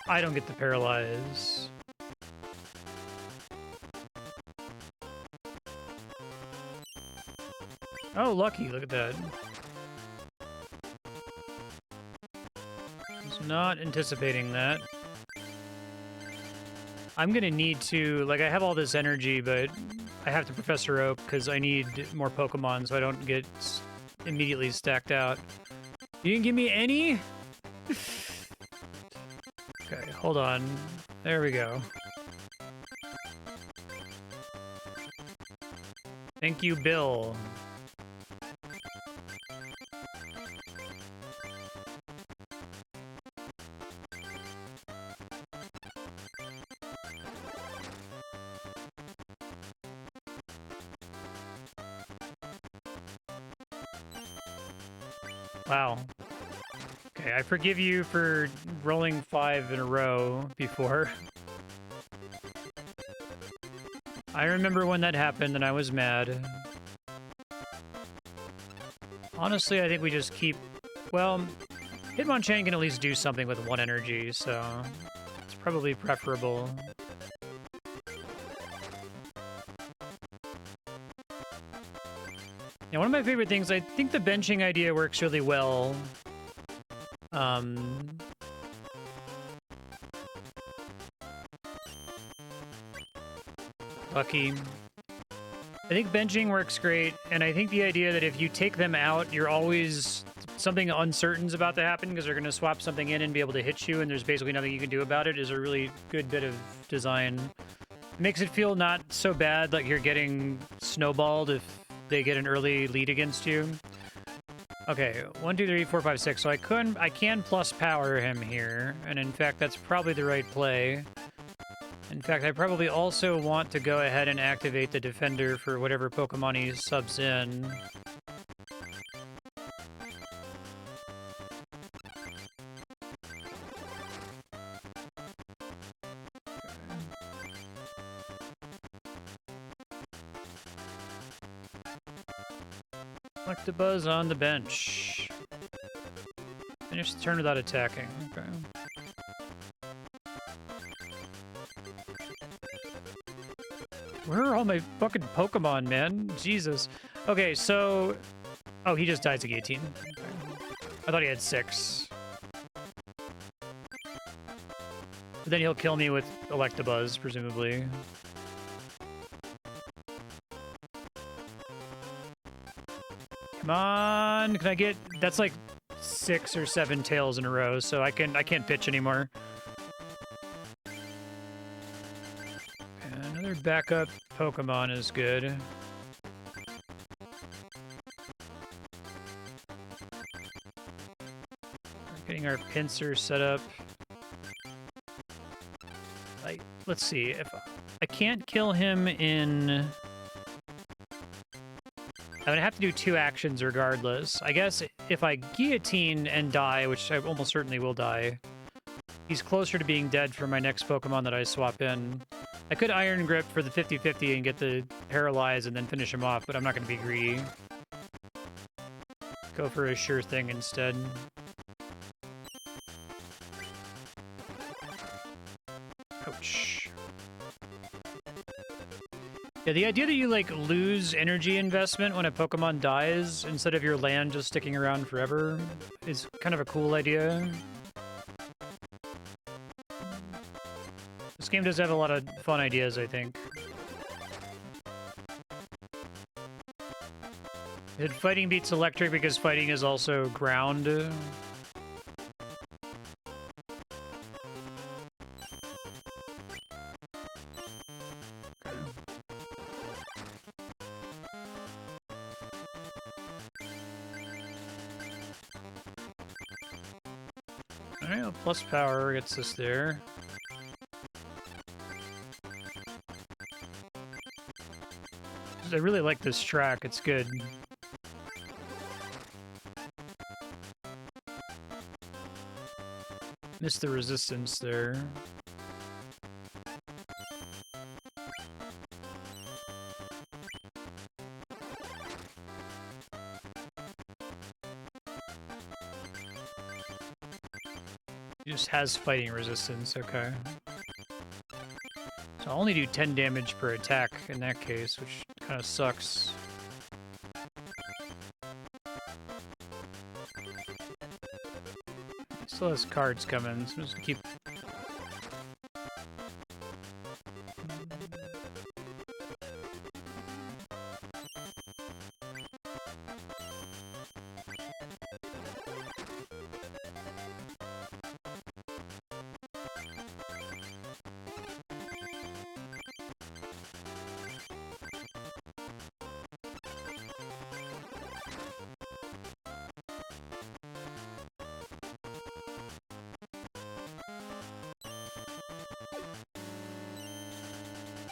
I don't get to paralyze. Oh, lucky. Look at that. Was not anticipating that. I'm gonna need to... Like, I have all this energy, but I have to Professor Oak because I need more Pokemon so I don't get immediately stacked out. You didn't give me any? Okay, hold on. There we go. Thank you, Bill. Wow. Okay, I forgive you for rolling 5 in a row before. I remember when that happened and I was mad. Honestly, I think we just keep... Well, Hitmonchan can at least do something with 1 energy, so it's probably preferable. Yeah, one of my favorite things, I think the benching idea works really well. Lucky. I think benching works great, and I think the idea that if you take them out, you're always... something uncertain's about to happen because they're going to swap something in and be able to hit you, and there's basically nothing you can do about it, is a really good bit of design. It makes it feel not so bad like you're getting snowballed if they get an early lead against you. Okay, 1, 2, 3, 4, 5, 6. So I can plus power him here, and in fact, that's probably the right play. In fact, I probably also want to go ahead and activate the defender for whatever Pokemon he subs in. Electabuzz on the bench. Finish the turn without attacking. Okay. Where are all my fucking Pokemon, man? Jesus. Okay, so... Oh, he just dies at 18. Okay. I thought he had 6. But then he'll kill me with Electabuzz, presumably. Come on, can I get... That's like 6 or 7 tails in a row, so I can't pitch anymore. And another backup Pokemon is good. We're getting our pincer set up. Like, let's see, if I can't kill him in... I'm gonna have to do 2 actions regardless. I guess if I guillotine and die, which I almost certainly will die, he's closer to being dead for my next Pokemon that I swap in. I could Iron Grip for the 50-50 and get the Paralyze and then finish him off, but I'm not gonna be greedy. Go for a sure thing instead. Ouch. Yeah, the idea that you, like, lose energy investment when a Pokemon dies instead of your land just sticking around forever is kind of a cool idea. This game does have a lot of fun ideas, I think. Did fighting beats electric because fighting is also ground? Alright, plus power gets us there. I really like this track, it's good. Missed the resistance there. He just has fighting resistance, okay. So I'll only do 10 damage per attack in that case, which kind of sucks. Still has cards coming, so I'm just gonna keep...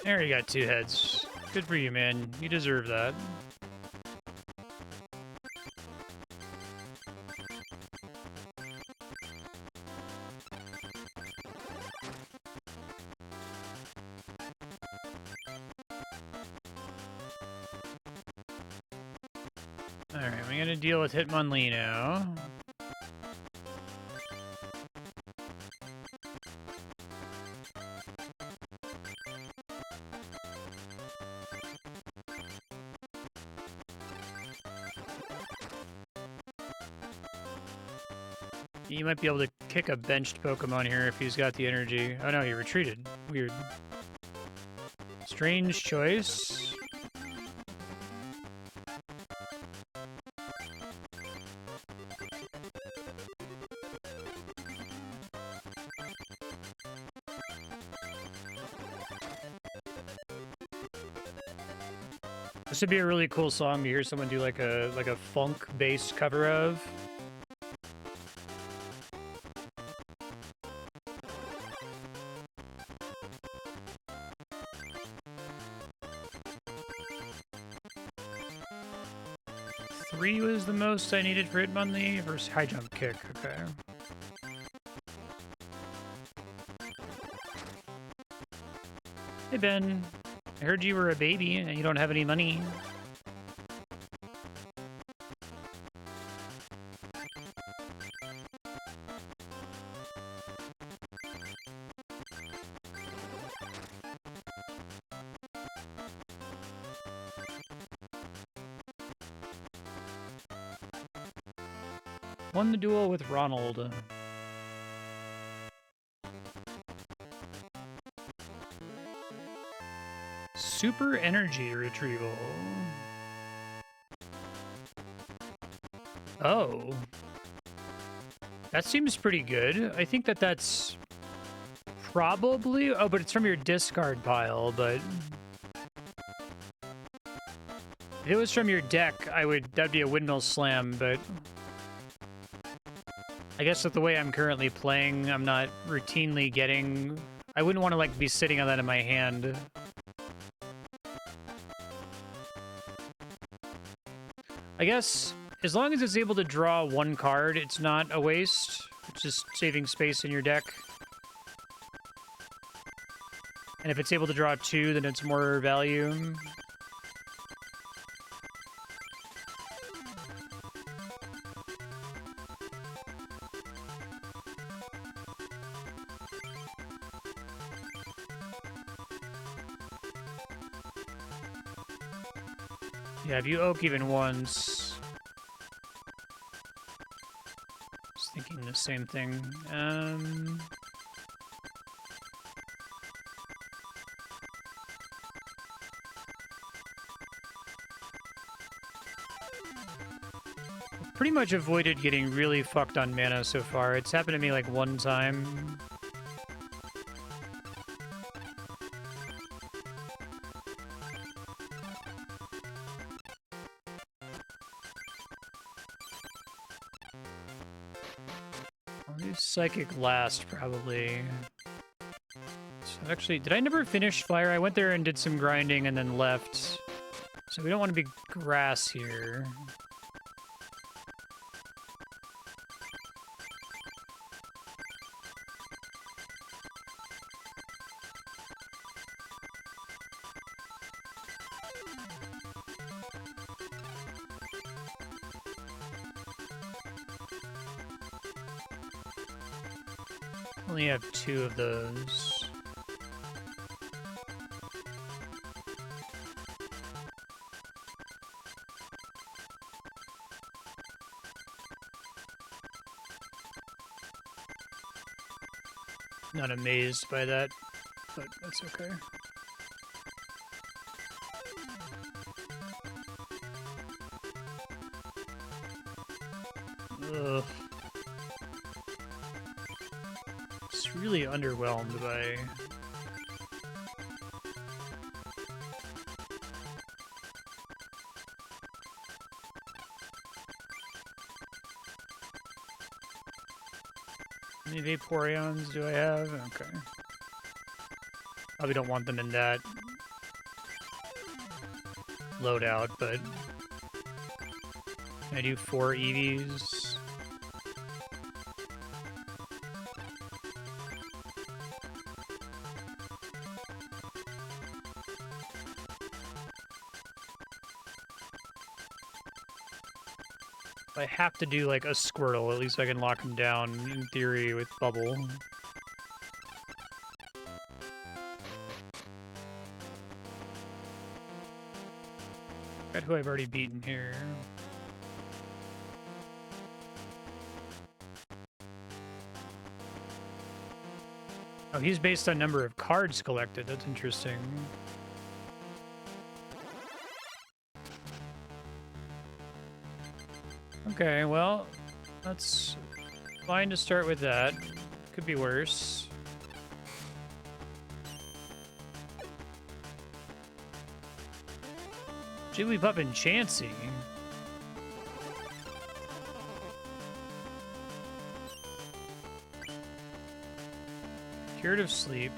There, you got 2 heads. Good for you, man. You deserve that. Alright, we gotta deal with Hitmonlee now. You might be able to kick a benched Pokemon here if he's got the energy. Oh no, he retreated. Weird. Strange choice. This would be a really cool song to hear someone do like a funk-based cover of. Three was the most I needed for Hitmonlee versus high jump kick. Okay. Hey Ben, I heard you were a baby and you don't have any money. Won the duel with Ronald. Super energy retrieval. Oh. That seems pretty good. I think that's probably... Oh, but it's from your discard pile, but... If it was from your deck, that'd be a windmill slam, but... I guess with the way I'm currently playing, I'm not routinely getting... I wouldn't want to, like, be sitting on that in my hand. I guess, as long as it's able to draw one card, it's not a waste. It's just saving space in your deck. And if it's able to draw two, then it's more value. Yeah, if you oak even once... Just thinking the same thing. Pretty much avoided getting really fucked on mana so far. It's happened to me like one time. Psychic last, probably. So actually, did I never finish Fire? I went there and did some grinding and then left. So we don't want to be grass here. Only have two of those. Not amazed by that, but that's okay. Ugh. Really underwhelmed by how many Vaporeons do I have? Okay. Probably don't want them in that loadout, but I do 4 EVs. I have to do like a Squirtle, at least I can lock him down in theory with Bubble. Forgot who I've already beaten here. Oh, he's based on number of cards collected. That's interesting. Okay, well, that's fine to start with that. Could be worse. Jigglypuff and Chansey. Curative Sleep.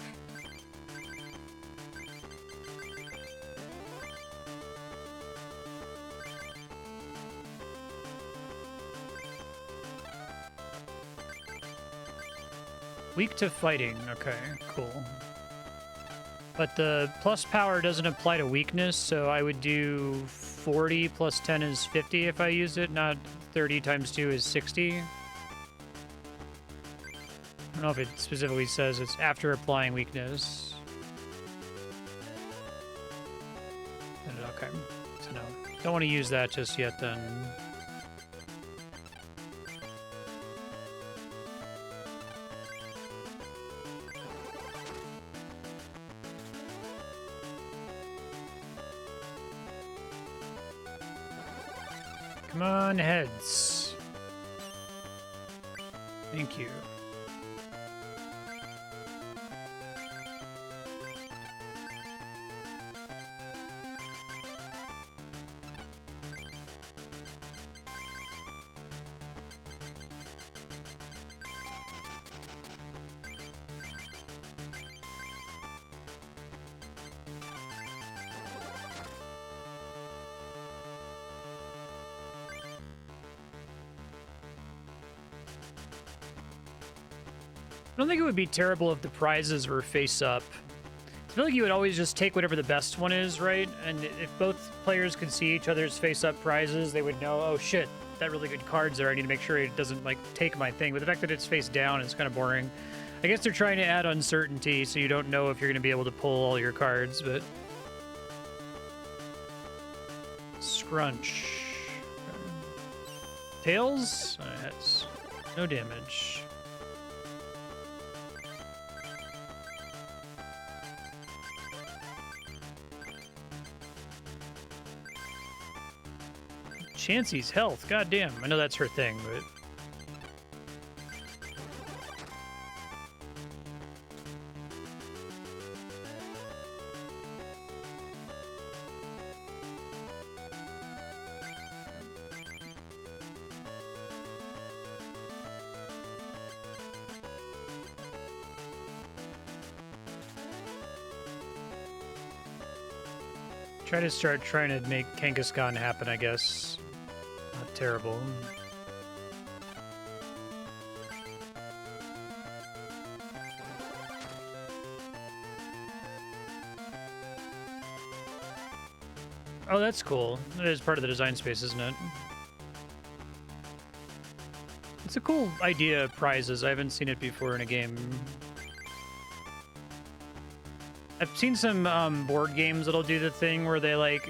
Weak to fighting. Okay, cool. But the plus power doesn't apply to weakness, so I would do 40 plus 10 is 50 if I use it, not 30 times 2 is 60. I don't know if it specifically says it's after applying weakness. Okay, so no. Don't want to use that just yet then. Come on, heads. Thank you. I don't think it would be terrible if the prizes were face up. I feel like you would always just take whatever the best one is, right? And if both players could see each other's face up prizes, they would know, oh shit, that really good card's there. I need to make sure it doesn't like take my thing. But the fact that it's face down is kind of boring. I guess they're trying to add uncertainty so you don't know if you're going to be able to pull all your cards, but... Scrunch. Tails? Heads. No damage. Chansey's health, goddamn. I know that's her thing, but... Try to start trying to make Kangaskhan happen, I guess. Not terrible. Oh, that's cool. That is part of the design space, isn't it? It's a cool idea of prizes. I haven't seen it before in a game. I've seen some board games that'll do the thing where they like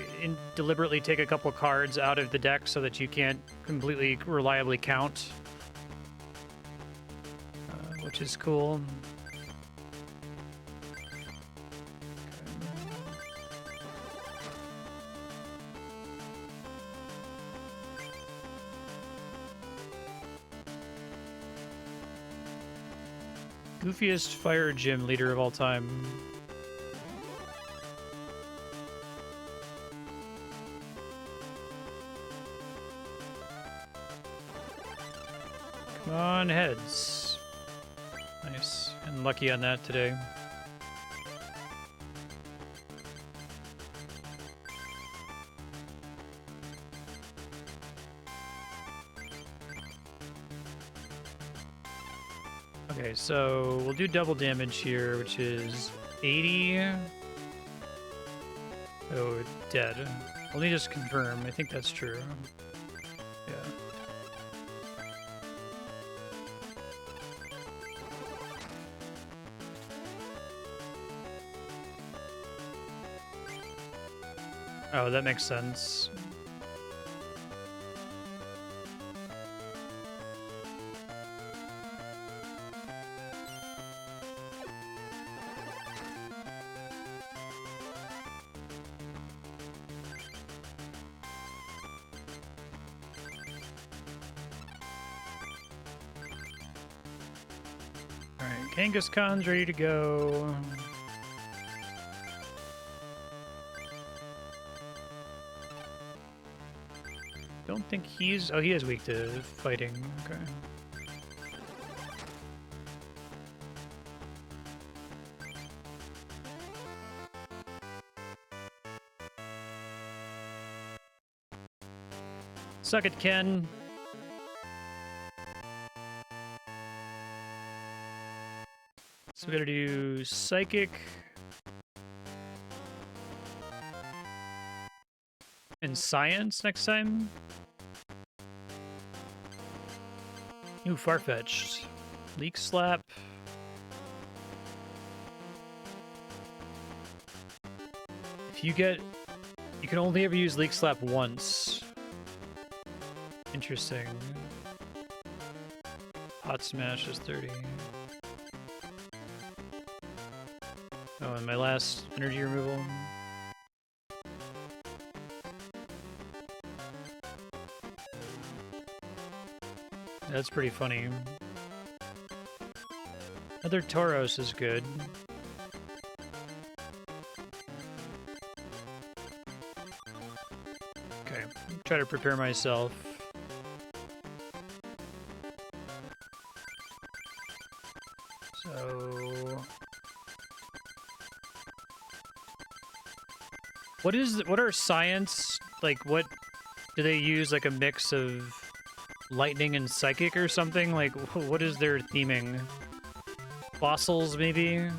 deliberately take a couple cards out of the deck so that you can't completely reliably count, which is cool. Goofiest fire gym leader of all time. Come on, heads. Nice. And lucky on that today. Okay, so we'll do double damage here, which is 80. Oh, dead. Let me just confirm. I think that's true. Yeah. Oh, that makes sense. Alright, Kangaskhan's ready to go. Don't think he's... Oh, he is weak to fighting. Okay. Suck it, Ken. So we gotta do Psychic. And Science next time. Ooh, Farfetch'd. Leak Slap. If you get... You can only ever use Leak Slap once. Interesting. Hot Smash is 30. Oh, and my last energy removal. That's pretty funny. Another Tauros is good. Okay, try to prepare myself. So... What are Science, like, what... Do they use, like, a mix of lightning and psychic or something? Like, what is their theming? Fossils, maybe?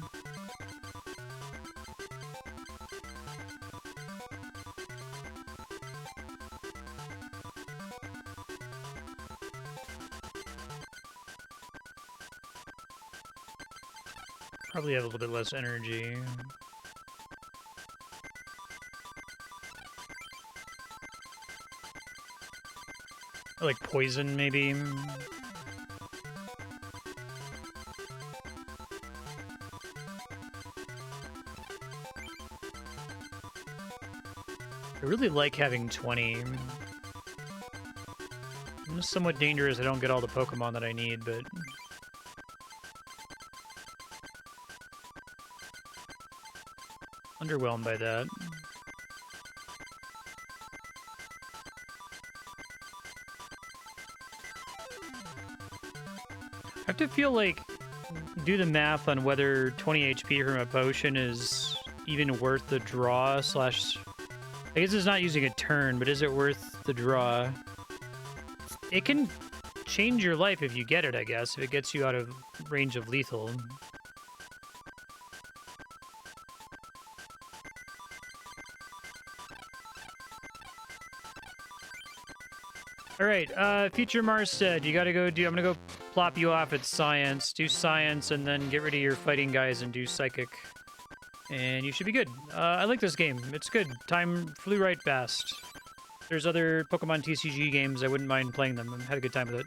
Probably have a little bit less energy. Or like poison, maybe. I really like having 20. It's somewhat dangerous. I don't get all the Pokemon that I need, but... Underwhelmed by that. I have to feel like... Do the math on whether 20 HP from a potion is even worth the draw slash... I guess it's not using a turn, but is it worth the draw? It can change your life if you get it, I guess, if it gets you out of range of lethal. Alright, future Marstead, you gotta go do... I'm gonna go plop you off at Science. Do Science, and then get rid of your fighting guys and do Psychic. And you should be good. I like this game. It's good. Time flew right past. There's other Pokemon TCG games. I wouldn't mind playing them. I had a good time with it.